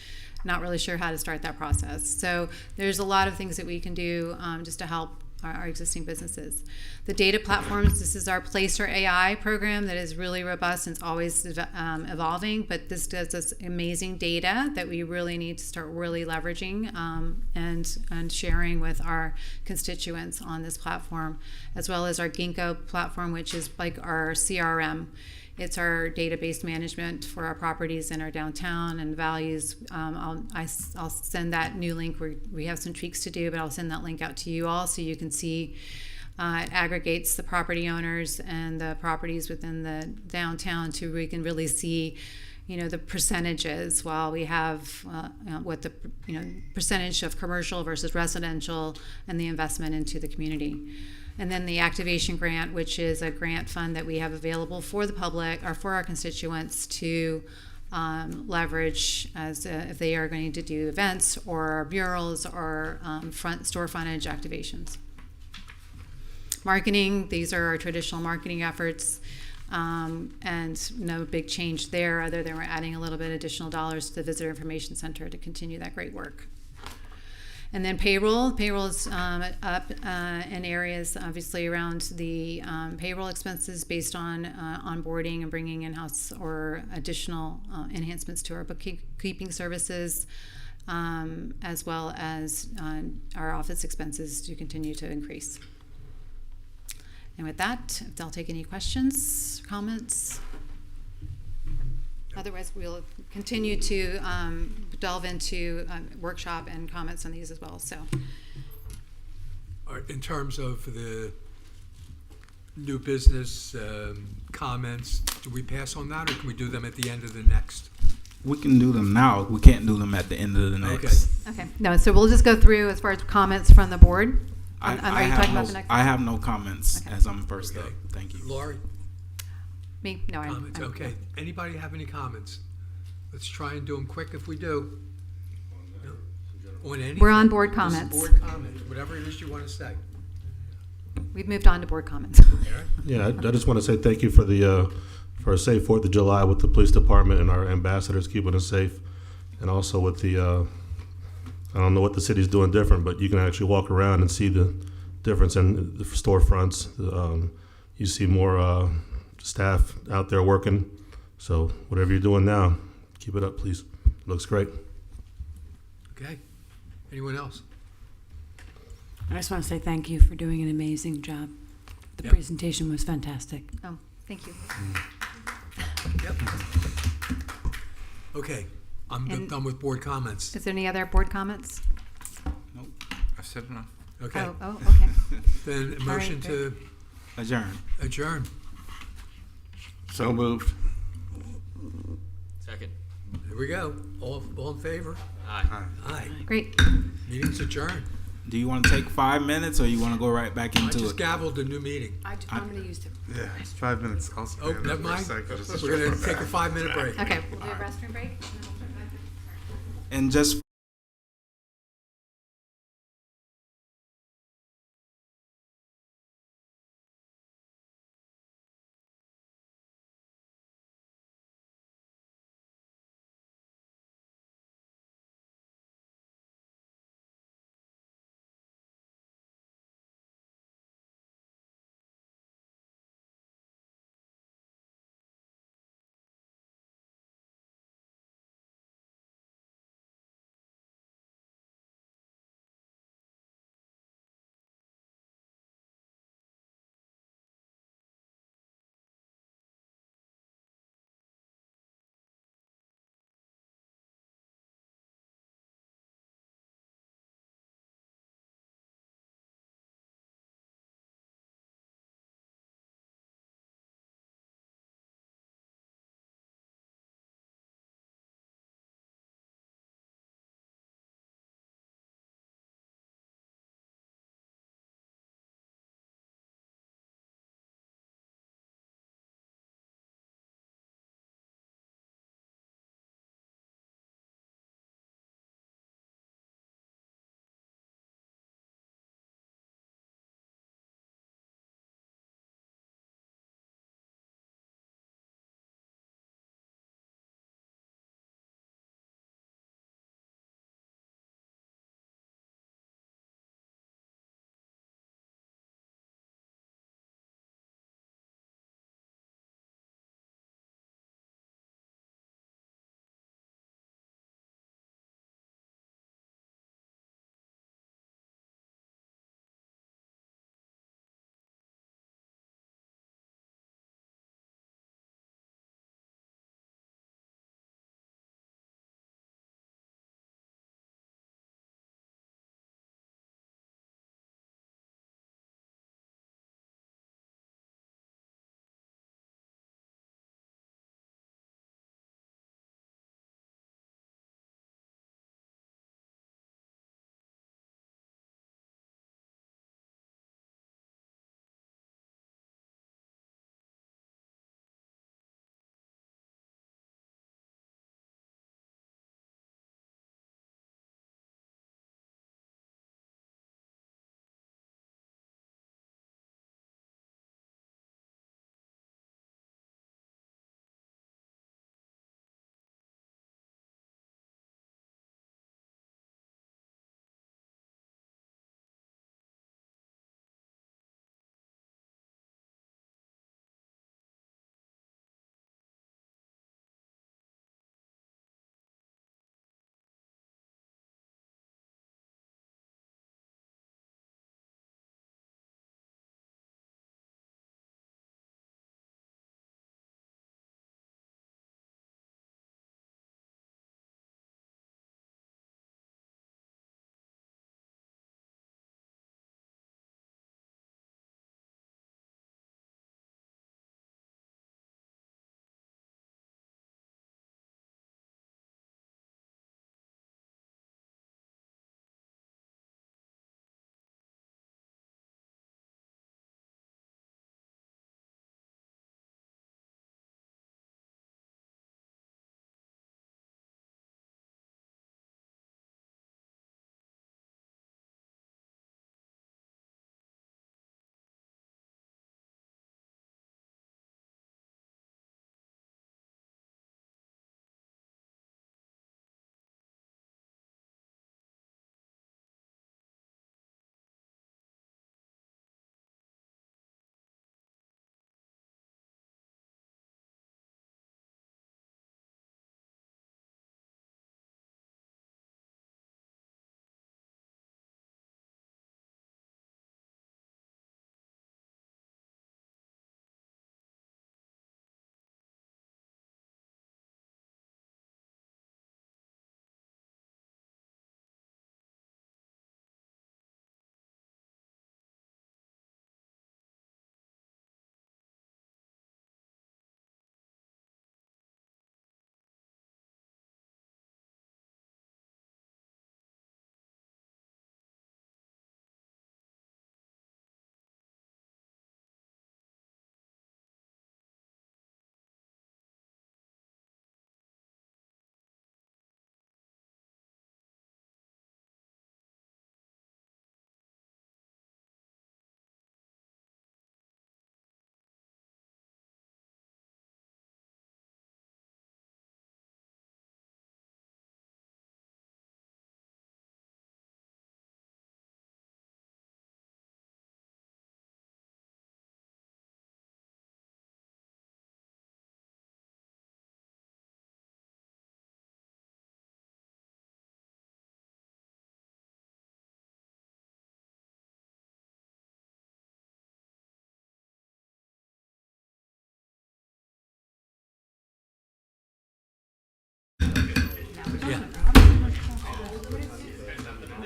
not really sure how to start that process. So there's a lot of things that we can do just to help our existing businesses. The data platforms, this is our Placer AI program that is really robust and it's always evolving, but this gives us amazing data that we really need to start really leveraging and sharing with our constituents on this platform, as well as our Ginkgo platform, which is like our CRM. It's our database management for our properties in our downtown and values. I'll send that new link. We have some tweaks to do, but I'll send that link out to you all so you can see. It aggregates the property owners and the properties within the downtown to where we can really see, the percentages. While we have what the percentage of commercial versus residential and the investment into the community. And then the activation grant, which is a grant fund that we have available for the public or for our constituents to leverage as if they are going to do events or murals or store frontage activations. Marketing, these are our traditional marketing efforts, and no big change there other than we're adding a little bit additional dollars to the Visitor Information Center to continue that great work. And then payroll is up in areas obviously around the payroll expenses based on onboarding and bringing in-house or additional enhancements to our bookkeeping services, as well as our office expenses to continue to increase. And with that, if I'll take any questions, comments. Otherwise, we'll continue to delve into workshop and comments on these as well. So, In terms of the new business comments, do we pass on that, or can we do them at the end of the next? We can do them now. We can't do them at the end of the next. okay. No, so we'll just go through as far as comments from the board. I Are you talking about the next? I have no comments as I'm first up. Thank you. Laurie? Me? No, Comments, okay. Anybody have any comments? Let's try and do them quick if we do. No? On anything. We're on board This is comments. board comments, whatever it is you want to say. We've moved on to board comments. Yeah, I just want to say thank you for a safe 4th of July with the police department and our ambassadors keeping us safe, and also with the I don't know what the city's doing different, but you can actually walk around and see the difference in the storefronts. You see more staff out there working. So whatever you're doing now, keep it up, please. Looks great. Okay. Anyone else? I just want to say thank you for doing an amazing job. The Yep. presentation was fantastic. Oh, thank you. Yep. Okay. I'm And- done with board comments. Is there any other board comments? I've said enough. Okay. Oh, okay. Then a All motion right, to adjourn. So moved. Second. Here we go. All in favor? Aye. Aye. Great. Meeting's adjourned. Do you want to take 5 minutes or you want to go right back I into just it? gavelled the new meeting. I'm going to use the Yeah, 5 minutes. I'll stand Oh, up never for a mind. second just to We're going stretch to my take a back. 5-minute break. Okay, we'll do a restroom break. And just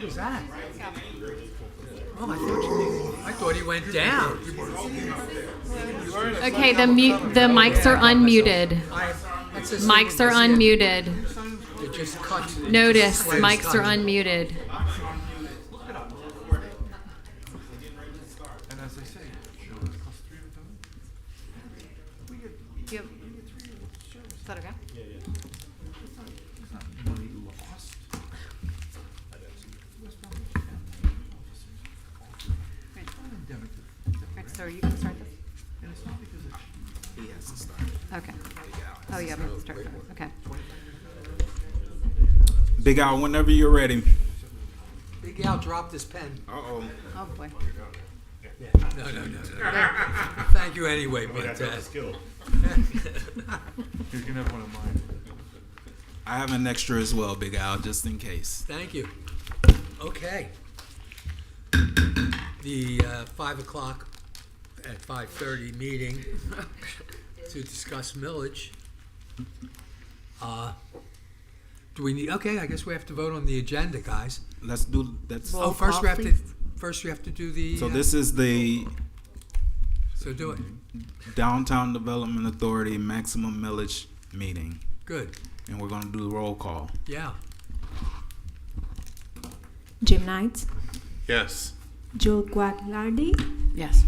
was that? Oh, I thought he went down. Okay, the mics are unmuted. Mics are unmuted. It just cuts. Notice, mics are unmuted. And as I say, plus 3 of them. Yep. Is that okay? Money lost. Right, so you can start this? And it's not because it's He has to start. Okay. Oh, yeah, we have to start. Okay. Big Al, whenever you're ready. Big Al dropped his pen. Uh-oh. Oh, boy. Yeah. No. Thank you anyway, but. That's a skill. You can have one of mine. I have an extra as well, Big Al, just in case. Thank you. Okay. The 5 o'clock at 5:30 meeting to discuss millage. Do we need? Okay, I guess we have to vote on the agenda, guys. Let's do that's. Oh, first we have to do the. So this is the So do it. Downtown Development Authority maximum millage meeting, Good. and we're going to do the roll call. Yeah. Jim Knight, Yes. Joel Guagliardi, Yes.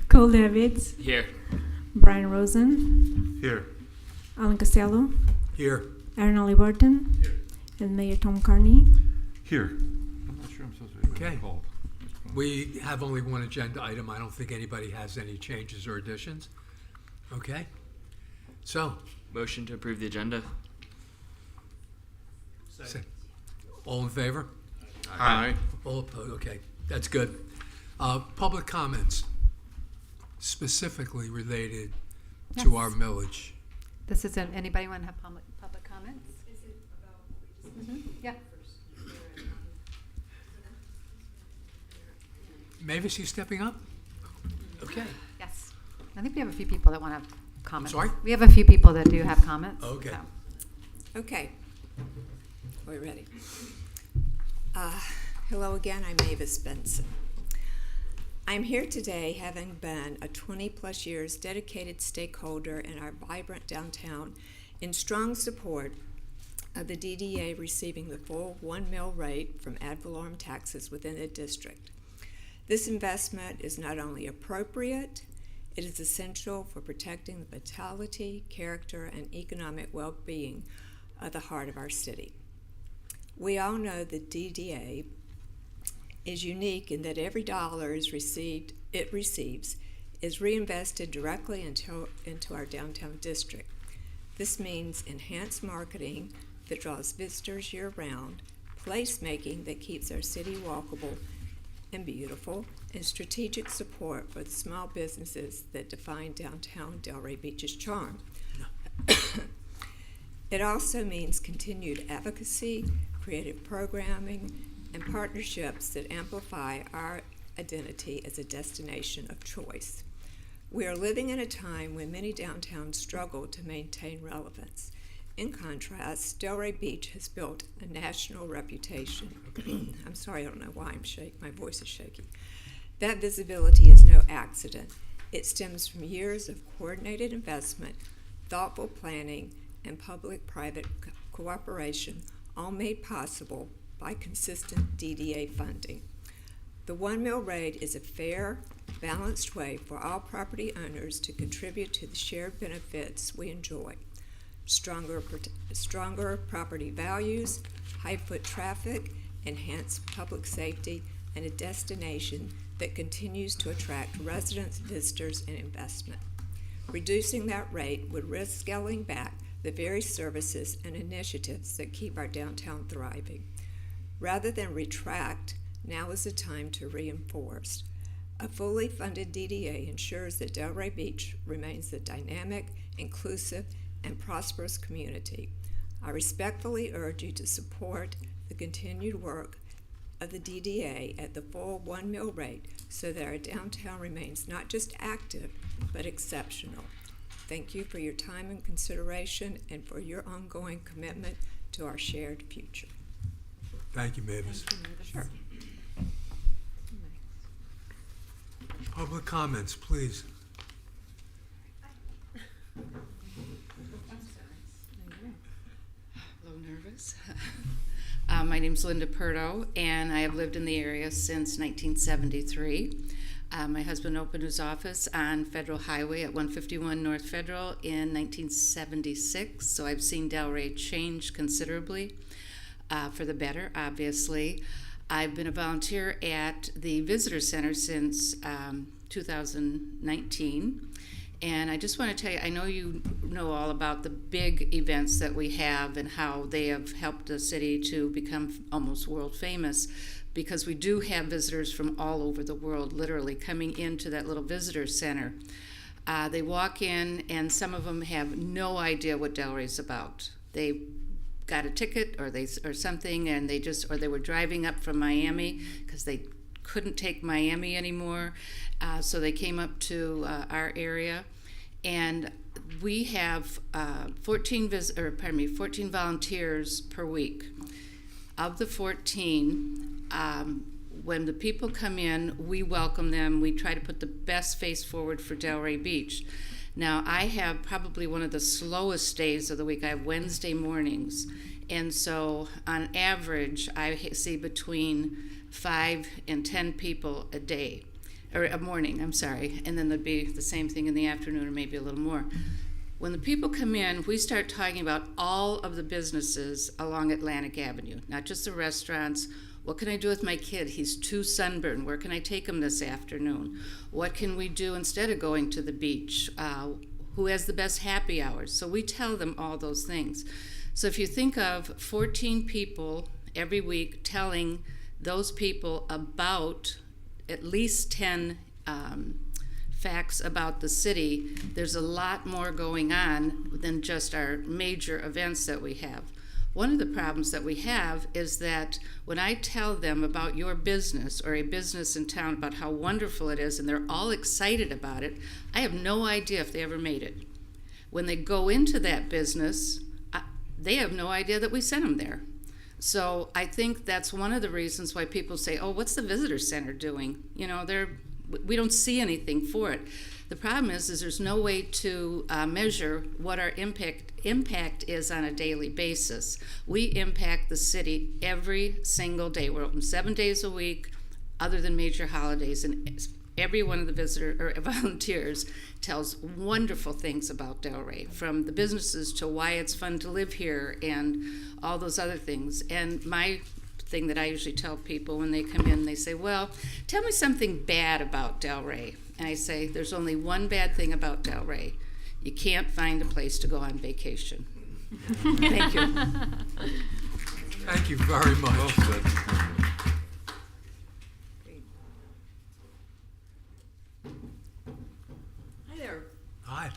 Cole Davids, Here. Brian Rosen, Here. Alan Costello, Here. Aaron Oliverton, and Mayor Tom Carney. Here. I'm not sure I'm supposed to be Okay. called. We have only one agenda item. I don't think anybody has any changes or additions. Okay. So, Motion to approve the agenda. all in favor? Aye. All opposed? Okay, that's good. Public comments, specifically related to our millage. This is anybody want to have public comments? Is it about what we just Yeah. Mavis, you stepping up? Okay. Yes. I think we have a few people that want to have comments. Sorry? We have a few people that do have comments. Okay. so. Okay. We're ready. Hello again, I'm Mavis Benson. I'm here today having been a 20-plus years dedicated stakeholder in our vibrant downtown in strong support of the DDA receiving the full 1 mil rate from ad valorem taxes within the district. This investment is not only appropriate, it is essential for protecting the vitality, character, and economic well-being of the heart of our city. We all know that DDA is unique in that every dollar it receives is reinvested directly into our downtown district. This means enhanced marketing that draws visitors year-round, placemaking that keeps our city walkable and beautiful, and strategic support for the small businesses that define downtown Delray Beach's charm. It also means continued advocacy, creative programming, and partnerships that amplify our identity as a destination of choice. We are living in a time when many downtowns struggle to maintain relevance. In contrast, Delray Beach has built a national reputation. I'm sorry, I don't know why my voice is shaky. That visibility is no accident. It stems from years of coordinated investment, thoughtful planning, and public-private cooperation, all made possible by consistent DDA funding. The 1 mil rate is a fair, balanced way for all property owners to contribute to the shared benefits we enjoy. Stronger property values, high foot traffic, enhanced public safety, and a destination that continues to attract residents, visitors, and investment. Reducing that rate would risk scaling back the very services and initiatives that keep our downtown thriving. Rather than retract, now is the time to reinforce. A fully funded DDA ensures that Delray Beach remains a dynamic, inclusive, and prosperous community. I respectfully urge you to support the continued work of the DDA at the full 1 mil rate so that our downtown remains not just active, but exceptional. Thank you for your time and consideration and for your ongoing commitment to our shared future. Thank you, Mavis. Sure. Public comments, please. A little nervous. My name's Linda Perto, and I have lived in the area since 1973. My husband opened his office on Federal Highway at 151 North Federal in 1976, so I've seen Delray change considerably for the better, obviously. I've been a volunteer at the Visitor Center since 2019. And I just want to tell you, I know you know all about the big events that we have and how they have helped the city to become almost world famous, because we do have visitors from all over the world literally coming into that little visitor center. They walk in and some of them have no idea what Delray's about. They got a ticket or something, and they were driving up from Miami because they couldn't take Miami anymore, so they came up to our area, and we have 14 volunteers per week. Of the 14, when the people come in, we welcome them. We try to put the best face forward for Delray Beach. Now, I have probably one of the slowest days of the week. I have Wednesday mornings, and so on average, I see between 5 and 10 people a day, or a morning, I'm sorry, and then there'd be the same thing in the afternoon or maybe a little more. When the people come in, we start talking about all of the businesses along Atlantic Avenue, not just the restaurants. What can I do with my kid? He's too sunburned. Where can I take him this afternoon? What can we do instead of going to the beach? Who has the best happy hours? So we tell them all those things. So if you think of 14 people every week telling those people about at least 10 facts about the city, there's a lot more going on than just our major events that we have. One of the problems that we have is that when I tell them about your business or a business in town, about how wonderful it is, and they're all excited about it, I have no idea if they ever made it. When they go into that business, they have no idea that we sent them there. So I think that's one of the reasons why people say, oh, what's the visitor center doing? You know, we don't see anything for it. The problem is there's no way to measure what our impact is on a daily basis. We impact the city every single day. We're open 7 days a week, other than major holidays, and every one of the volunteers tells wonderful things about Delray, from the businesses to why it's fun to live here and all those other things. And my thing that I usually tell people when they come in, they say, well, tell me something bad about Delray. And I say, there's only one bad thing about Delray. You can't find a place to go on vacation. Thank you. Thank you very much. Well said. Hi there. Hi.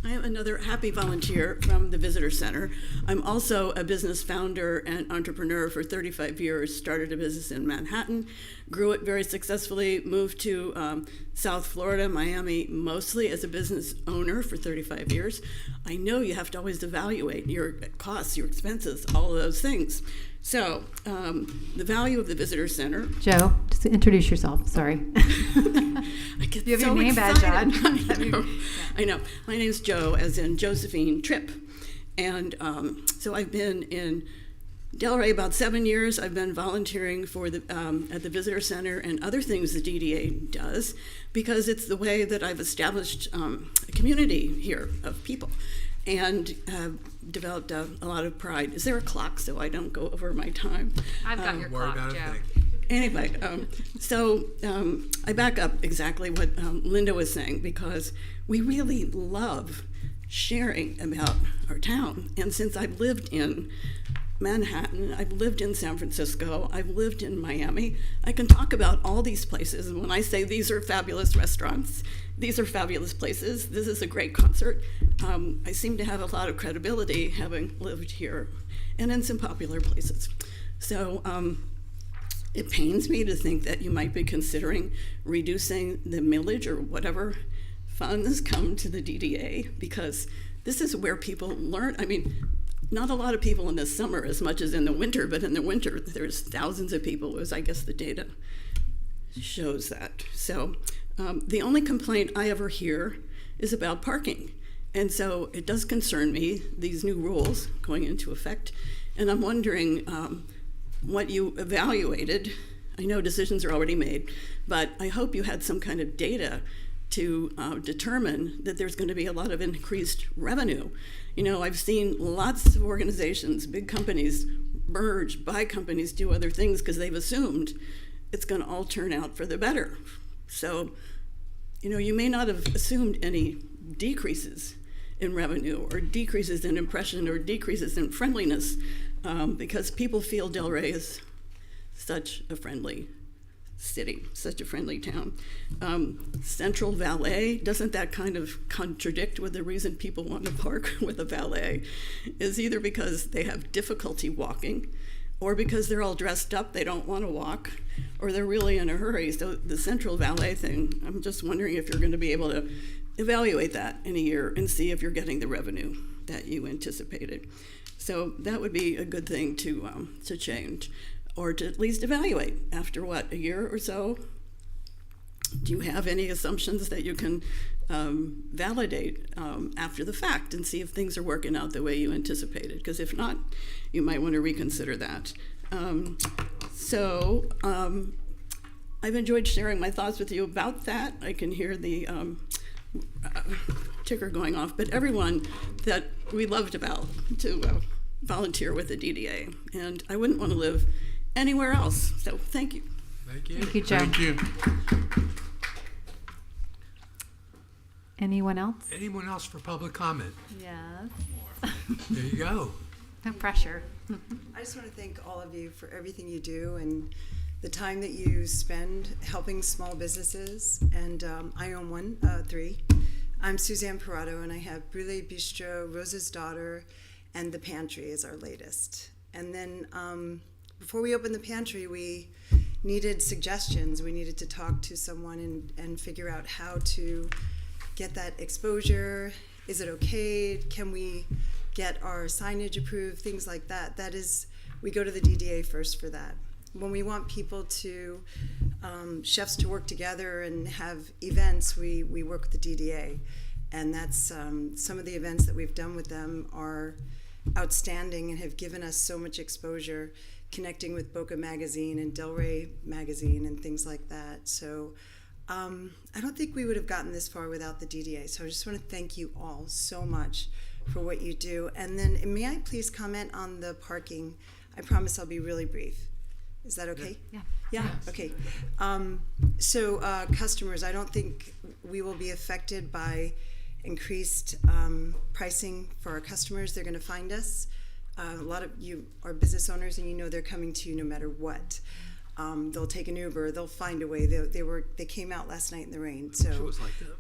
I am another happy volunteer from the Visitor Center. I'm also a business founder and entrepreneur for 35 years, started a business in Manhattan, grew it very successfully, moved to South Florida, Miami, mostly as a business owner for 35 years. I know you have to always evaluate your costs, your expenses, all of those things. So the value of the Visitor Center. Joe, just introduce yourself. Sorry. I get You have so your name badge on. I know. My name's Joe, as in Josephine Tripp. And so I've been in Delray about 7 years. I've been volunteering for the at the Visitor Center and other things the DDA does, because it's the way that I've established a community here of people and developed a lot of pride. Is there a clock so I don't go over my time? I've got your clock, Joe. Anyway, so I back up exactly what Linda was saying, because we really love sharing about our town. And since I've lived in Manhattan, I've lived in San Francisco, I've lived in Miami, I can talk about all these places. And when I say these are fabulous restaurants, these are fabulous places, this is a great concert, I seem to have a lot of credibility having lived here and in some popular places. So it pains me to think that you might be considering reducing the millage or whatever funds come to the DDA, because this is where people learn. I mean, not a lot of people in the summer as much as in the winter, but in the winter there's thousands of people, as I guess the data shows that. So the only complaint I ever hear is about parking. And so it does concern me, these new rules going into effect. And I'm wondering what you evaluated. I know decisions are already made, but I hope you had some kind of data to determine that there's going to be a lot of increased revenue. You know, I've seen lots of organizations, big companies, merge, buy companies, do other things because they've assumed it's going to all turn out for the better. So, you know, you may not have assumed any decreases in revenue or decreases in impression or decreases in friendliness because people feel Delray is such a friendly city, such a friendly town. Central Valet, doesn't that kind of contradict with the reason people want to park with a valet? Is either because they have difficulty walking or because they're all dressed up, they don't want to walk, or they're really in a hurry. So the Central Valet thing, I'm just wondering if you're going to be able to evaluate that in a year and see if you're getting the revenue that you anticipated. So that would be a good thing to change, or to at least evaluate after what, a year or so? Do you have any assumptions that you can validate after the fact and see if things are working out the way you anticipated? Because if not, you might want to reconsider that. I've enjoyed sharing my thoughts with you about that. I can hear the ticker going off, but everyone that we loved about to volunteer with the DDA, and I wouldn't want to live anywhere else. So thank you. Thank you. Thank you, Joe. Thank you. Anyone else? Anyone else for public comment? Yes. There you go. No pressure. I just want to thank all of you for everything you do and the time that you spend helping small businesses. And I own three. I'm Suzanne Parado, and I have Brûlé Bistro, Rosa's Daughter, and The Pantry is our latest. And then before we opened the pantry, we needed suggestions. We needed to talk to someone and figure out how to get that exposure. Is it okay? Can we get our signage approved? Things like that. That is, we go to the DDA first for that. When we want people to, chefs to work together and have events, we work with the DDA. And that's some of the events that we've done with them are outstanding and have given us so much exposure, connecting with Boca Magazine and Delray Magazine and things like that. So I don't think we would have gotten this far without the DDA. So I just want to thank you all so much for what you do. And then may I please comment on the parking? I promise I'll be really brief. Is that okay? Yeah. Yeah, okay. So customers, I don't think we will be affected by increased pricing for our customers. They're going to find us. A lot of you are business owners, and you know they're coming to you no matter what. They'll take an Uber. They'll find a way. They came out last night in the rain. So, It was like that.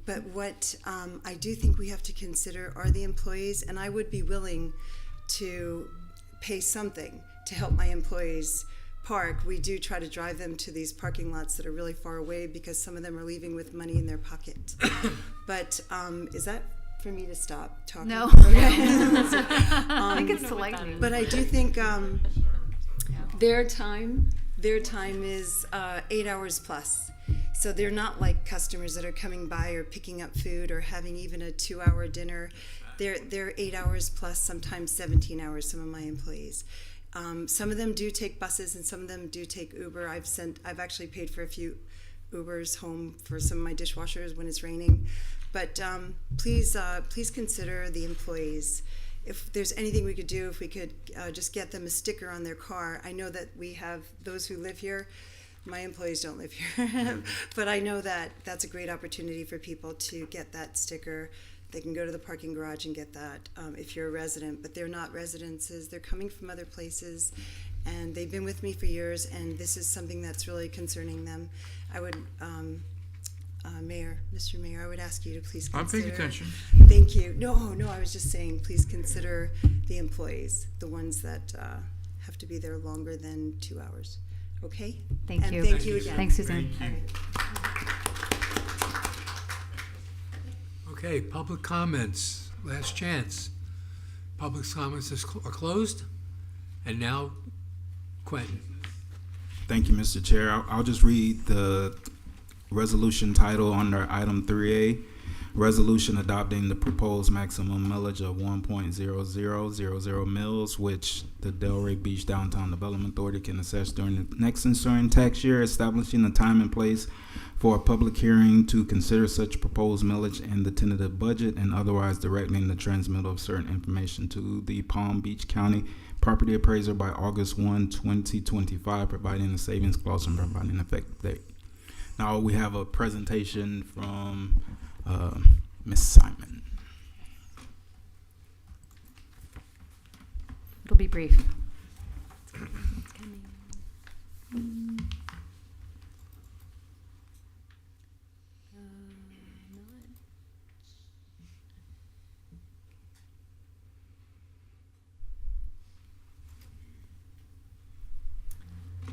but what I do think we have to consider are the employees, and I would be willing to pay something to help my employees park. We do try to drive them to these parking lots that are really far away because some of them are leaving with money in their pocket. But is that for me to stop talking? No. Okay. I think it's lightning. But I do think their time is 8 hours plus. So they're not like customers that are coming by or picking up food or having even a 2-hour dinner. They're 8 hours plus, sometimes 17 hours, some of my employees. Some of them do take buses and some of them do take Uber. I've actually paid for a few Ubers home for some of my dishwashers when it's raining. But please consider the employees. If there's anything we could do, if we could just get them a sticker on their car. I know that we have those who live here. My employees don't live here. But I know that that's a great opportunity for people to get that sticker. They can go to the parking garage and get that if you're a resident, but they're not residences. They're coming from other places, and they've been with me for years, and this is something that's really concerning them. I would, Mr. Mayor, I would ask you to please consider. I'm paying attention. Thank you. No, I was just saying, please consider the employees, the ones that have to be there longer than 2 hours. Okay? Thank And you. thank you again. Thanks, Suzanne. All right. Okay, public comments. Last chance. Public comments are closed. And now, Quentin. Thank you, Mr. Chair. I'll just read the resolution title under item 3A. Resolution adopting the proposed maximum millage of 1.0000 mils, which the Delray Beach Downtown Development Authority can assess during the next ensuing tax year, establishing a time and place for a public hearing to consider such proposed millage and the tentative budget, and otherwise directing the transmittal of certain information to the Palm Beach County property appraiser by August 1, 2025, providing a savings clause and providing an effective date. Now we have a presentation from Ms. Simon. It'll be brief.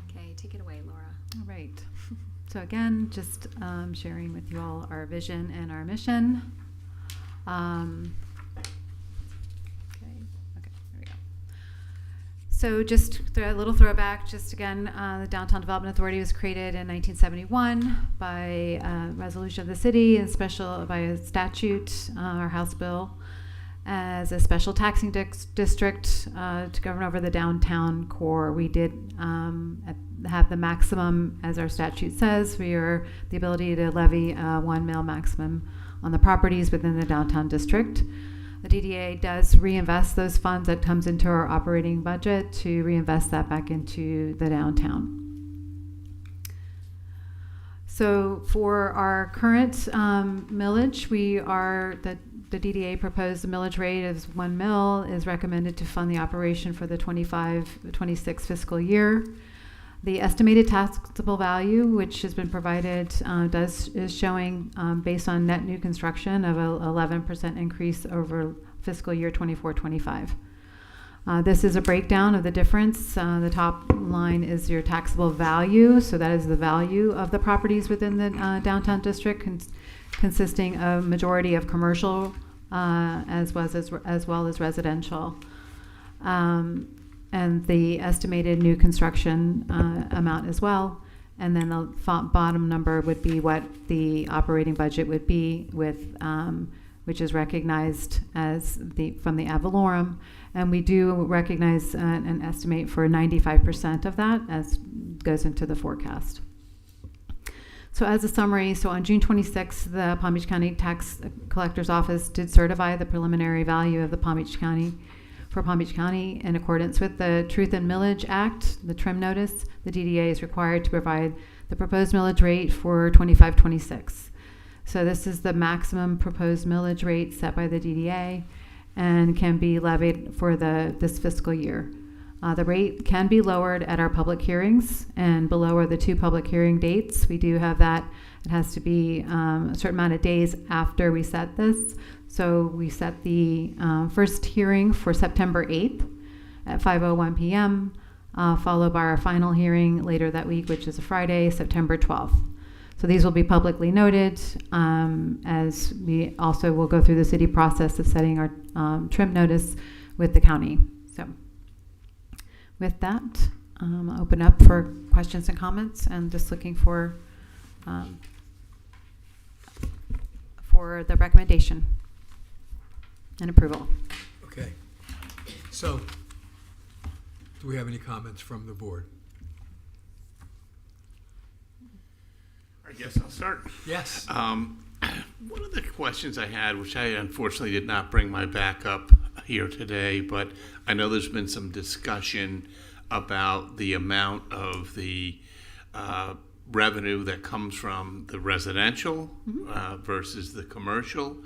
Okay, take it away, Laura. All right. So again, just sharing with you all our vision and our mission. Okay, there we go. So just a little throwback, just again, the Downtown Development Authority was created in 1971 by resolution of the city and by a statute, or House bill, as a special taxing district to govern over the downtown core. We did have the maximum, as our statute says. We are the ability to levy 1 mil maximum on the properties within the downtown district. The DDA does reinvest those funds that comes into our operating budget to reinvest that back into the downtown. So for our current millage, the DDA proposed millage rate is 1 mil is recommended to fund the operation for the 25-26 fiscal year. The estimated taxable value, which has been provided, is showing based on net new construction of an 11% increase over fiscal year 24-25. This is a breakdown of the difference. The top line is your taxable value, so that is the value of the properties within the downtown district, consisting of majority of commercial as well as residential. And the estimated new construction amount as well. And then the bottom number would be what the operating budget would be with, which is recognized as from the ad valorem. And we do recognize an estimate for 95% of that as goes into the forecast. So as a summary, so on June 26th, the Palm Beach County Tax Collector's Office did certify the preliminary value of the Palm Beach County in accordance with the Truth in Millage Act, the TRIM notice. The DDA is required to provide the proposed millage rate for 25-26. So this is the maximum proposed millage rate set by the DDA and can be levied for this fiscal year. The rate can be lowered at our public hearings, and below are the 2 public hearing dates. We do have that. It has to be a certain amount of days after we set this. So we set the first hearing for September 8th at 5:01 p.m., followed by our final hearing later that week, which is a Friday, September 12th. So these will be publicly noted, as we also will go through the city process of setting our TRIM notice with the county. So with that, I'll open up for questions and comments, and just looking for the recommendation and approval. Okay. So, do we have any comments from the board? I guess I'll start. Yes. One of the questions I had, which I unfortunately did not bring my backup here today, but I know there's been some discussion about the amount of the revenue that comes from the residential versus the commercial.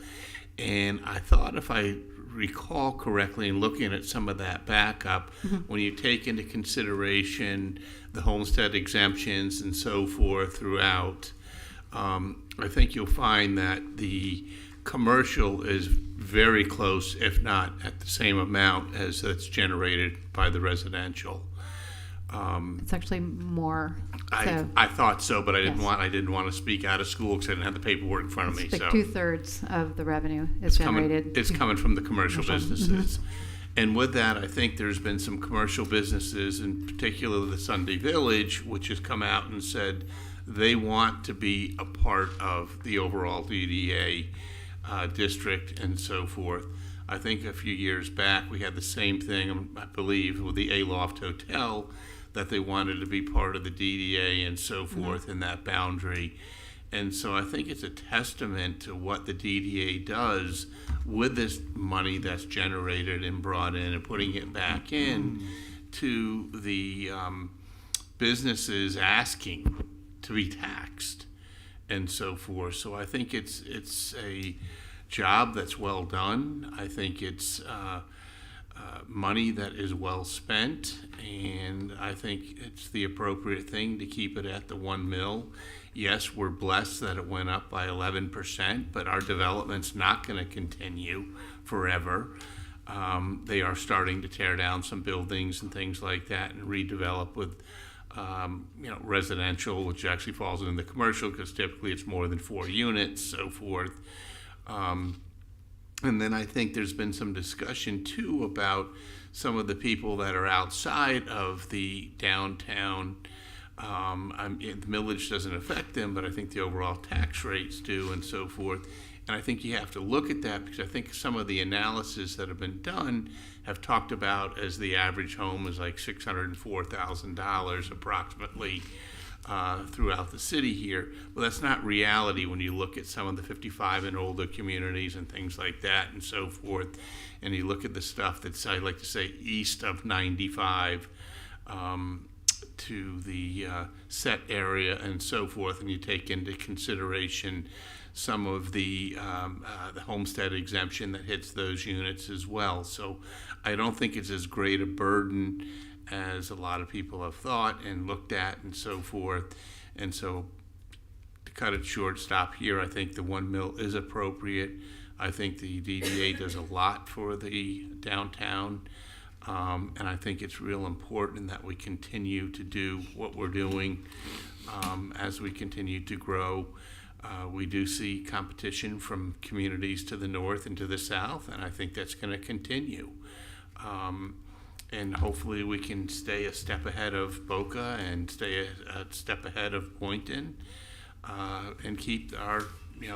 And I thought, if I recall correctly, in looking at some of that backup, when you take into consideration the homestead exemptions and so forth throughout, I think you'll find that the commercial is very close, if not at the same amount as that's generated by the residential. It's actually more. I thought so, but I didn't want to speak out of school because I didn't have the paperwork in front of me. Like so 2/3 of the revenue is generated. It's coming from the commercial businesses, And with that, I think there's been some commercial businesses, in particular the Sunday Village, which has come out and said they want to be a part of the overall DDA district and so forth. I think a few years back we had the same thing, I believe, with the Aloft Hotel, that they wanted to be part of the DDA and so forth in that boundary. And so I think it's a testament to what the DDA does with this money that's generated and brought in and putting it back in to the businesses asking to be taxed and so forth. So I think it's a job that's well done. I think it's money that is well spent, and I think it's the appropriate thing to keep it at the 1 mil. Yes, we're blessed that it went up by 11%, but our development's not going to continue forever. They are starting to tear down some buildings and things like that and redevelop with residential, which actually falls into the commercial because typically it's more than 4 units, so forth. And then I think there's been some discussion too about some of the people that are outside of the downtown. The millage doesn't affect them, but I think the overall tax rates do and so forth. And I think you have to look at that because I think some of the analysis that have been done have talked about as the average home is like $604,000 approximately throughout the city here. Well, that's not reality when you look at some of the 55 and older communities and things like that and so forth. And you look at the stuff that's, I like to say, east of 95 to the set area and so forth, and you take into consideration some of the homestead exemption that hits those units as well. So I don't think it's as great a burden as a lot of people have thought and looked at and so forth. And so to cut it short, stop here, I think the 1 mil is appropriate. I think the DDA does a lot for the downtown. And I think it's real important that we continue to do what we're doing as we continue to grow. We do see competition from communities to the north and to the south, and I think that's going to continue. And hopefully we can stay a step ahead of Boca and stay a step ahead of Boynton and keep our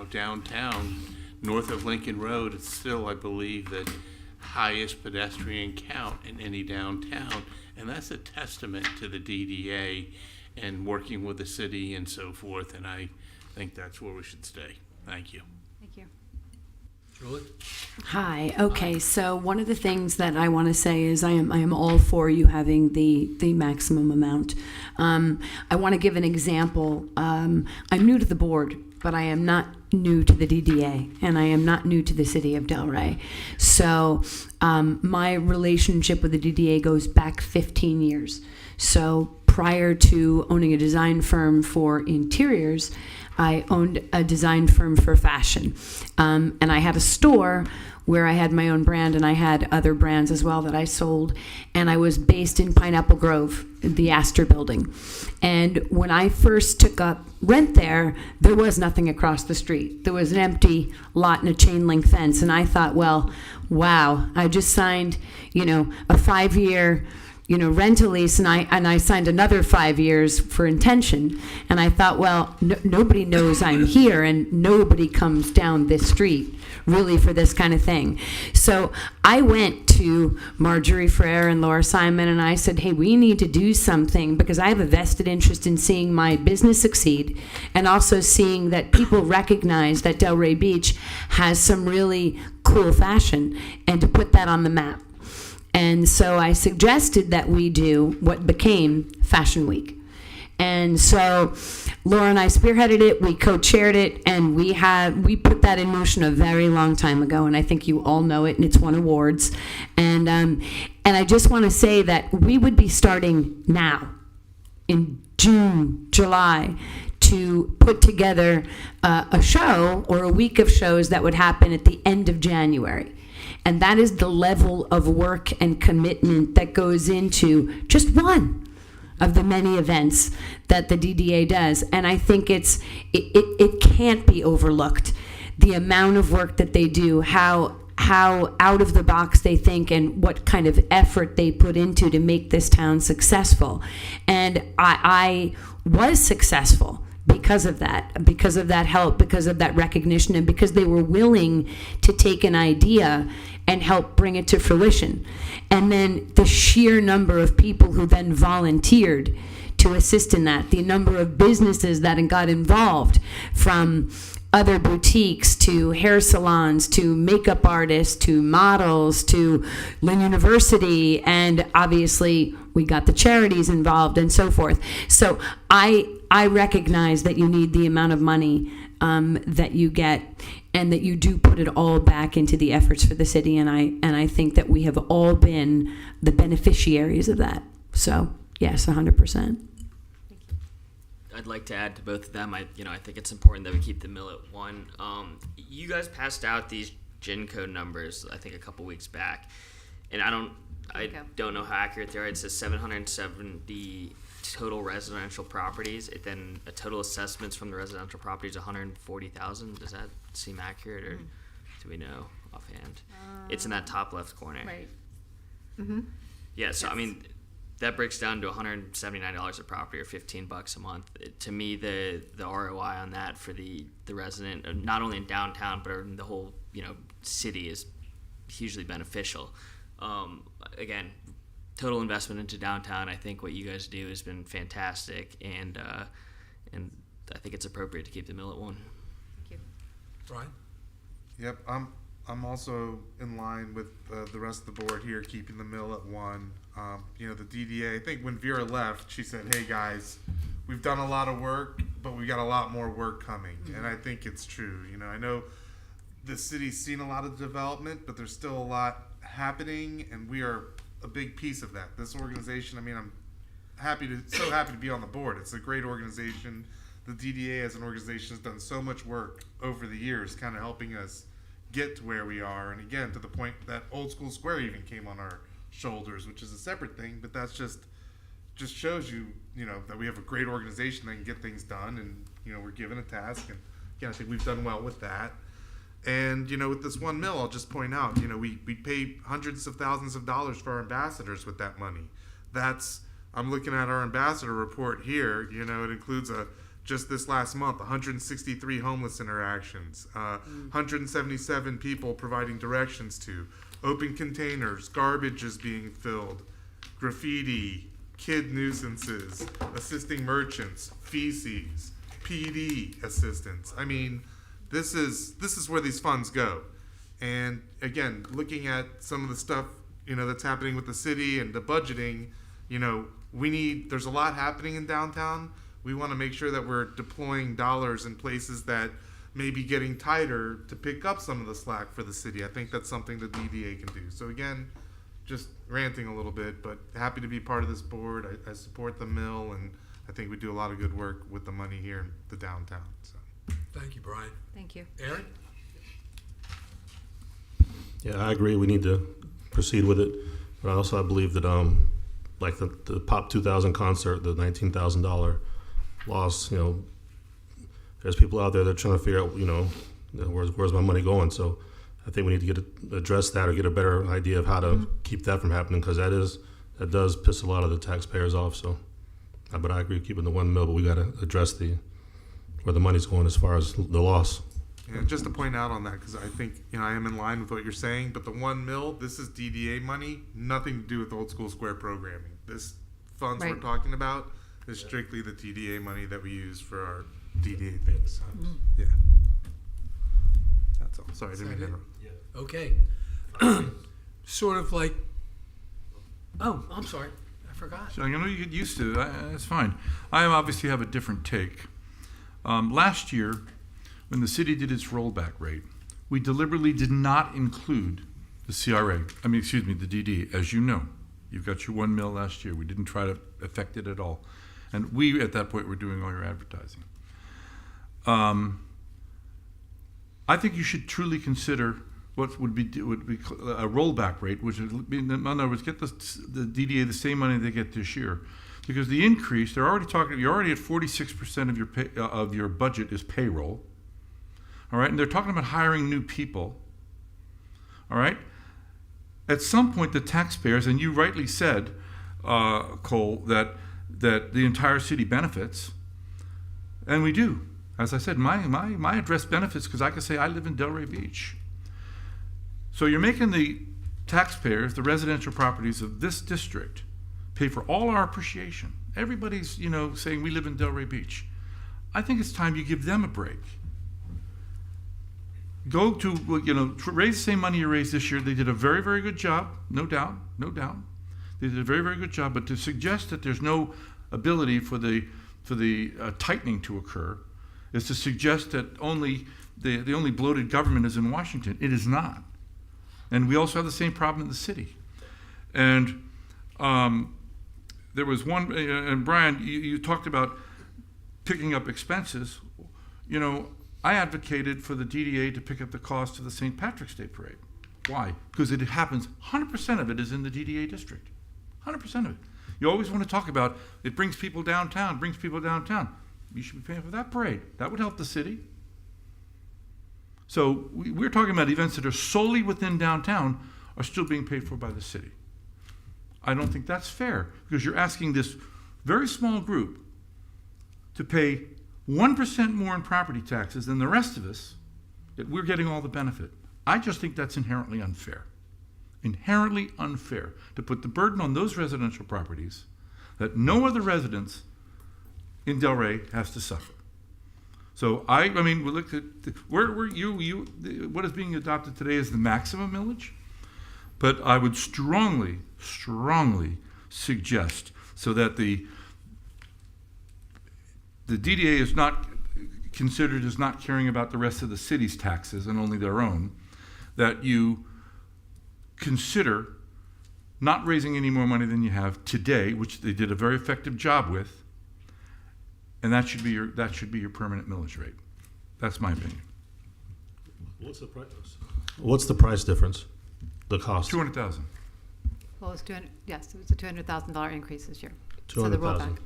downtown north of Lincoln Road. It's still, I believe, the highest pedestrian count in any downtown, and that's a testament to the DDA and working with the city and so forth, and I think that's where we should stay. Thank you. Thank you. Julie? Hi. Okay. So one of the things that I want to say is I am all for you having the maximum amount. I want to give an example. I'm new to the board, but I am not new to the DDA, and I am not new to the city of Delray. So my relationship with the DDA goes back 15 years. So prior to owning a design firm for interiors, I owned a design firm for fashion. And I had a store where I had my own brand, and I had other brands as well that I sold. And I was based in Pineapple Grove, the Astor building. And when I first took up rent there was nothing across the street. There was an empty lot and a chain link fence. And I thought, well, wow, I just signed, a 5-year rental lease, and I signed another 5 years for intention. And I thought, well, nobody knows I'm here, and nobody comes down this street really for this kind of thing. So I went to Marjorie Frere and Laura Simon, and I said, hey, we need to do something because I have a vested interest in seeing my business succeed and also seeing that people recognize that Delray Beach has some really cool fashion and to put that on the map. And so I suggested that we do what became Fashion Week. And so Laura and I spearheaded it, we co-chaired it, and we put that in motion a very long time ago, and I think you all know it, and it's won awards. And I just want to say that we would be starting now, in June, July, to put together a show or a week of shows that would happen at the end of January. And that is the level of work and commitment that goes into just one of the many events that the DDA does. And I think it can't be overlooked, the amount of work that they do, how how out of the box they think and what kind of effort they put into to make this town successful. And I was successful because of that help, because of that recognition, and because they were willing to take an idea and help bring it to fruition. And then the sheer number of people who then volunteered to assist in that, the number of businesses that got involved, from other boutiques to hair salons to makeup artists to models to Lynn University, and obviously we got the charities involved and so forth. So I recognize that you need the amount of money that you get, and that you do put it all back into the efforts for the city, and I think that we have all been the beneficiaries of that. So yes, 100%. I'd like to add to both of them. I think it's important that we keep the mill at 1. You guys passed out these GIN code numbers, I think, a couple weeks back, and I don't know how accurate they are. It says 770 total residential properties. Then a total assessments from the residential properties 140,000. Does that seem accurate, or do we know offhand? It's in that top left corner. Right. Mm-hmm. Yeah. So I mean, that breaks down to $179 a property, or $15 a month. To me, the ROI on that for the resident, not only in downtown but in the whole city, is hugely beneficial. Again, total investment into downtown. I think what you guys do has been fantastic, and I think it's appropriate to keep the mill at 1. Thank you. Brian? Yep, I'm also in line with the rest of the board here, keeping the mill at 1. The DDA, I think when Vera left, she said, hey guys, we've done a lot of work, but we got a lot more work coming. Mm-hmm. And I think it's true. I know the city's seen a lot of development, but there's still a lot happening, and we are a big piece of that. This organization, I'm so happy to be on the board. It's a great organization. The DDA as an organization has done so much work over the years, kind of helping us get to where we are. And again, to the point that Old School Square even came on our shoulders, which is a separate thing, but that's just shows you, that we have a great organization that can get things done, and, we're given a task. And again, I think we've done well with that. And, with this 1 mil, I'll just point out, we pay hundreds of thousands of dollars for our ambassadors with that money. I'm looking at our ambassador report here, it includes just this last month, 163 homeless interactions, 177 people providing directions to, open containers, garbage is being filled, graffiti, kid nuisances, assisting merchants, feces, PD assistance. This is where these funds go. And again, looking at some of the stuff, that's happening with the city and the budgeting, there's a lot happening in downtown. We want to make sure that we're deploying dollars in places that may be getting tighter to pick up some of the slack for the city. I think that's something the DDA can do. So again, just ranting a little bit, but happy to be part of this board. I support the mill, and I think we do a lot of good work with the money here in the downtown. So. Thank you, Brian. Thank you. Aaron? Yeah, I agree. We need to proceed with it, but I believe that like the Pop 2000 concert, the $19,000 loss. There's people out there that are trying to figure out, where's my money going. So I think we need to address that, or get a better idea of how to keep that from happening, because that does piss a lot of the taxpayers off. So, but I agree keeping the 1 mil, but we got to address where the money's going as far as the loss. And just to point out on that, because I think I am in line with what you're saying, but the 1 mil, this is DDA money, nothing to do with Old School Square programming. This funds we're talking about is strictly the DDA money that we use for our DDA things. So, yeah, that's all. Sorry, I didn't mean to interrupt. Okay. Sort of like. Oh, I'm sorry, I forgot. So I know you get used to it. That's fine. I obviously have a different take. Last year, when the city did its rollback rate, we deliberately did not include the the DD. As you know, you've got your 1 mil last year. We didn't try to affect it at all. And we, at that point, were doing all your advertising. I think you should truly consider what would be a rollback rate, which would be, in other words, get the DDA the same money they get this year. Because the increase, you're already at 46% of your budget is payroll. All right, and they're talking about hiring new people. all right? At some point, the taxpayers, and you rightly said, Cole, that the entire city benefits, and we do. As I said, my address benefits because I can say I live in Delray Beach. So you're making the taxpayers, the residential properties of this district, pay for all our appreciation. Everybody's, saying we live in Delray Beach. I think it's time you give them a break. Go to, raise the same money you raised this year. They did a very, very good job, no doubt. They did a very, very good job. But to suggest that there's no ability for the tightening to occur is to suggest that only the only bloated government is in Washington. It is not. And we also have the same problem in the city. And there was one, and Brian, you talked about picking up expenses. I advocated for the DDA to pick up the cost of the St. Patrick's Day Parade. Why? Because it happens, 100% of it is in the DDA district. 100% of it. You always want to talk about it brings people downtown. You should be paying for that parade. That would help the city. So we're talking about events that are solely within downtown are still being paid for by the city. I don't think that's fair because you're asking this very small group to pay 1% more in property taxes than the rest of us, yet we're getting all the benefit. I just think that's inherently unfair. Inherently unfair to put the burden on those residential properties that no other residents in Delray has to suffer. So we look at what is being adopted today is the maximum millage, but I would strongly suggest so that the DDA is not considered as not caring about the rest of the city's taxes and only their own, that you consider not raising any more money than you have today, which they did a very effective job with, and that should be your permanent millage rate. That's my opinion. What's the price? What's the price difference? The cost? $200,000. Well, it's yes, it was a $200,000 increase this year. So the $200,000. rollback.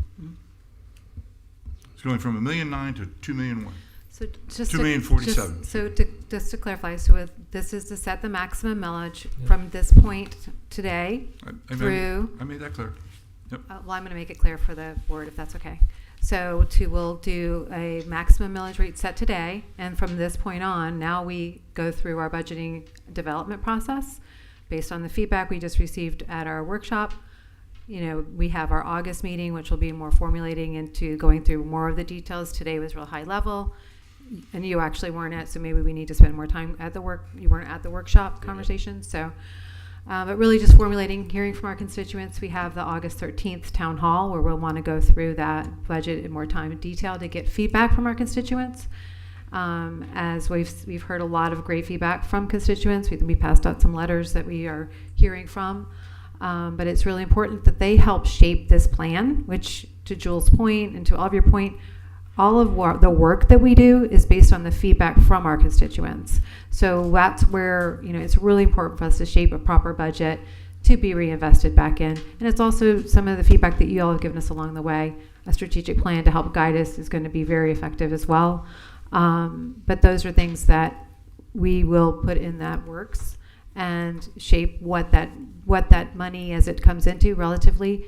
It's going from $1.9 million to $2.1 million. So just $2,047,000. So just to clarify, this is to set the maximum millage from this point today through. I made that clear. Yep. Well, I'm going to make it clear for the board if that's okay. So we'll do a maximum millage rate set today, and from this point on, now we go through our budgeting development process based on the feedback we just received at our workshop. We have our August meeting, which will be more formulating into going through more of the details. Today was real high level, and you actually weren't at, so maybe we need to spend more time at the work. You weren't at the workshop conversation, so. But really just formulating, hearing from our constituents. We have the August 13th town hall where we'll want to go through that budget in more time and detail to get feedback from our constituents. As we've heard a lot of great feedback from constituents. We passed out some letters that we are hearing from. But it's really important that they help shape this plan, which to Jules' point and to all of your point, all of the work that we do is based on the feedback from our constituents. So that's where, it's really important for us to shape a proper budget to be reinvested back in. And it's also some of the feedback that you all have given us along the way. A strategic plan to help guide us is going to be very effective as well. But those are things that we will put in that works and shape what that money as it comes into relatively,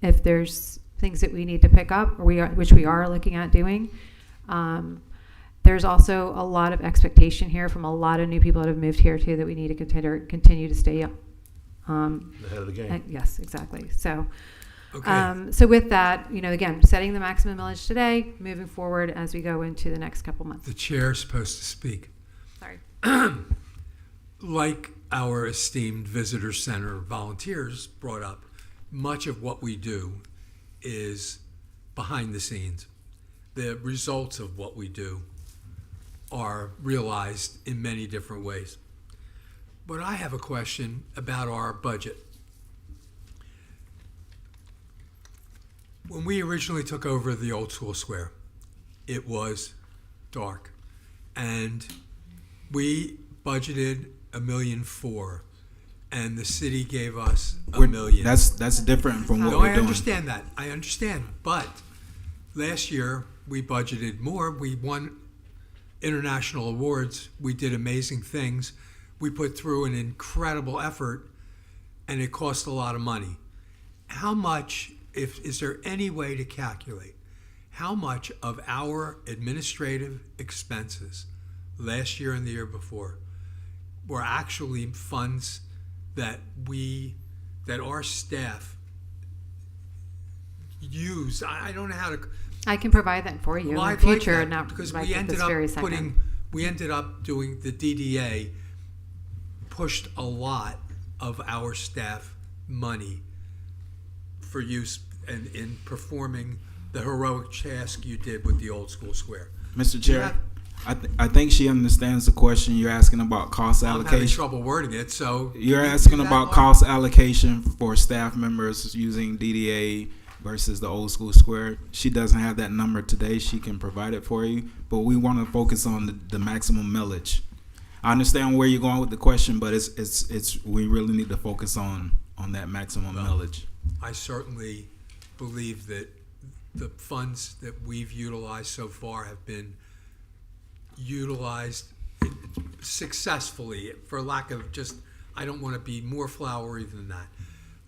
if there's things that we need to pick up, which we are looking at doing. There's also a lot of expectation here from a lot of new people that have moved here too that we need to continue to stay up. Ahead of the game. Yes, exactly. So, Okay. So with that, again, setting the maximum millage today, moving forward as we go into the next couple months. The chair's supposed to speak. Sorry. Like our esteemed visitor center volunteers brought up, much of what we do is behind the scenes. The results of what we do are realized in many different ways. But I have a question about our budget. When we originally took over the old school square, it was dark, and we budgeted $1.4 million, and the city gave us $1 million. That's different from what No, we're I doing. understand that. I understand. But last year we budgeted more. We won international awards. We did amazing things. we put through an incredible effort, and it cost a lot of money. How much, is there any way to calculate how much of our administrative expenses last year and the year before were actually funds that our staff use? I don't know how to. I can provide that for you in the I'd future, like that, not because right we at ended this up very second. we ended up doing the DDA pushed a lot of our staff money for use in performing the heroic task you did with the old school square. Mr. Chair, I think she understands the question you're asking about cost I'm having allocation. trouble wording it, so You're asking that about one? cost allocation for staff members using DDA versus the old school square. She doesn't have that number today. She can provide it for you, but we want to focus on the maximum millage. I understand where you're going with the question, but it's we really need to focus on that maximum millage. I certainly believe that the funds that we've utilized so far have been utilized successfully, for lack of just, I don't want to be more flowery than that.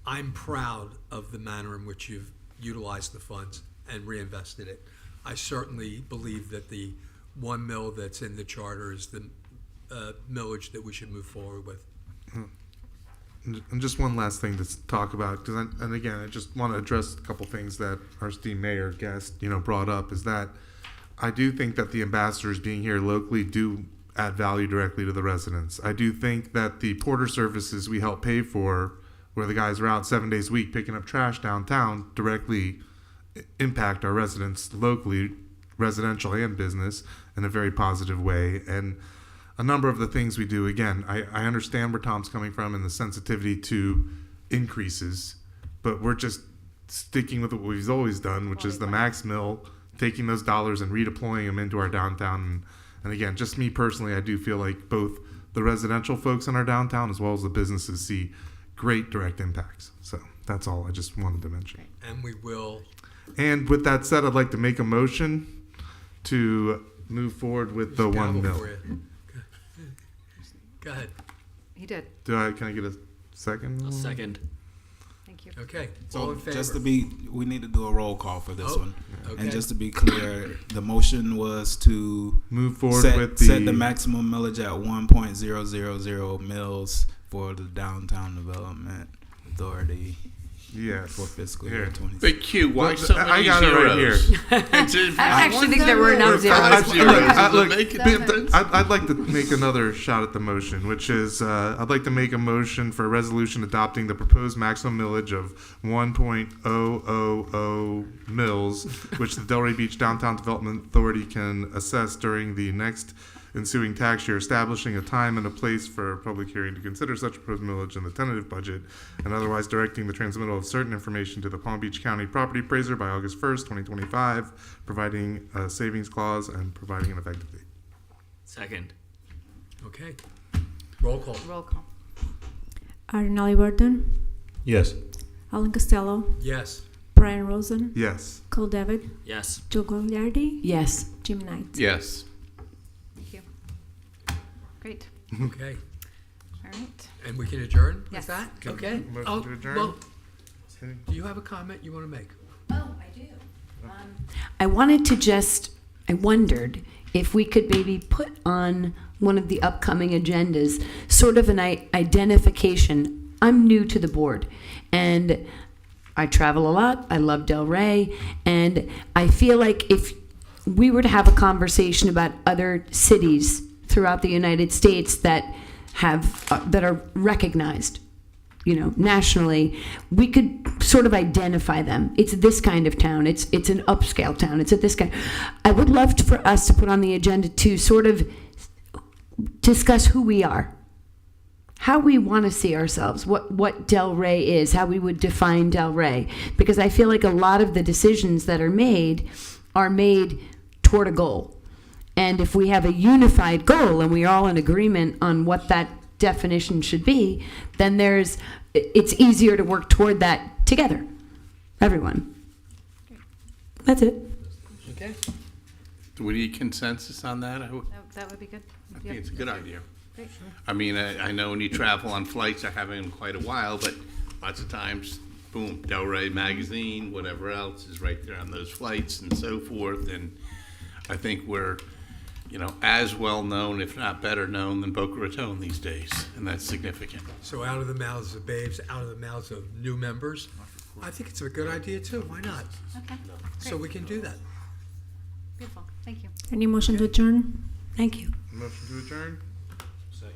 I'm proud of the manner in which you've utilized the funds and reinvested it. I certainly believe that the 1 mil that's in the charter is the millage that we should move forward with. And just one last thing to talk about, and again, I just want to address a couple things that our esteemed mayor guest, brought up, is that I do think that the ambassadors being here locally do add value directly to the residents. I do think that the porter services we help pay for, where the guys are out 7 days a week picking up trash downtown, directly impact our residents locally, residential and business, in a very positive way. And a number of the things we do, again, I understand where Tom's coming from and the sensitivity to increases, but we're just sticking with what we've always done, which is the max mill, taking those dollars and redeploying them into our downtown. And again, just me personally, I do feel like both the residential folks in our downtown as well as the businesses see great direct impacts. So that's all I just wanted to mention. And we will. And with that said, I'd like to make a motion to move forward with the 1 mil. Go ahead. He did. Can I get a second? A second. Thank you. Okay. So All in favor? we need to do a roll call for this one. Okay. And just to be clear, the motion was to move forward with set the maximum millage at 1.000 mils for the Downtown Development Authority. Yes. For fiscal year 20. But Q, why Look, so many I got it right zeros? here. I actually think there were enough zeros. I'd like to make another shot at the motion, which is I'd like to make a motion for a resolution adopting the proposed maximum millage of 1.000 mils, which the Delray Beach Downtown Development Authority can assess during the next ensuing tax year, establishing a time and a place for a public hearing to consider such proposed millage in the tentative budget, and otherwise directing the transmittal of certain information to the Palm Beach County Property Appraiser by August 1st, 2025, providing a savings clause and providing an effective date. Second. Okay. Roll call. Roll call. Arnaldi Burton, Yes. Alan Costello, Yes. Brian Rosen, Yes. Cole David, Yes. Joe Gagliardi, Yes. Jim Knight. Yes. Thank you. Great. Okay. All right. And we can adjourn Yes. with that? Okay. Motion to adjourn? Well, do you have a comment you want to make? Oh, I do. I wanted to I wondered if we could maybe put on one of the upcoming agendas sort of an identification. I'm new to the board, and I travel a lot. I love Delray, and I feel like if we were to have a conversation about other cities throughout the United States that have that are recognized, nationally, we could sort of identify them. It's this kind of town. It's an upscale town. It's at this kind. I would love for us to put on the agenda to sort of discuss who we are, how we want to see ourselves, what Delray is, how we would define Delray, because I feel like a lot of the decisions that are made toward a goal. And if we have a unified goal and we're all in agreement on what that definition should be, then it's easier to work toward that together. Everyone. That's it. Okay. Do we need consensus on that? That would be good. I think it's a good idea. Great. I mean, I know when you travel on flights, I haven't in quite a while, but lots of times, boom, Delray Magazine, whatever else is right there on those flights and so forth. And I think we're, as well known, if not better known, than Boca Raton these days, and that's significant. So out of the mouths of babes, out of the mouths of new members, I think it's a good idea too. Why not? Okay. So Great. we can do that. Beautiful. Thank you. Any motion to adjourn? Thank you. Motion to adjourn? Second.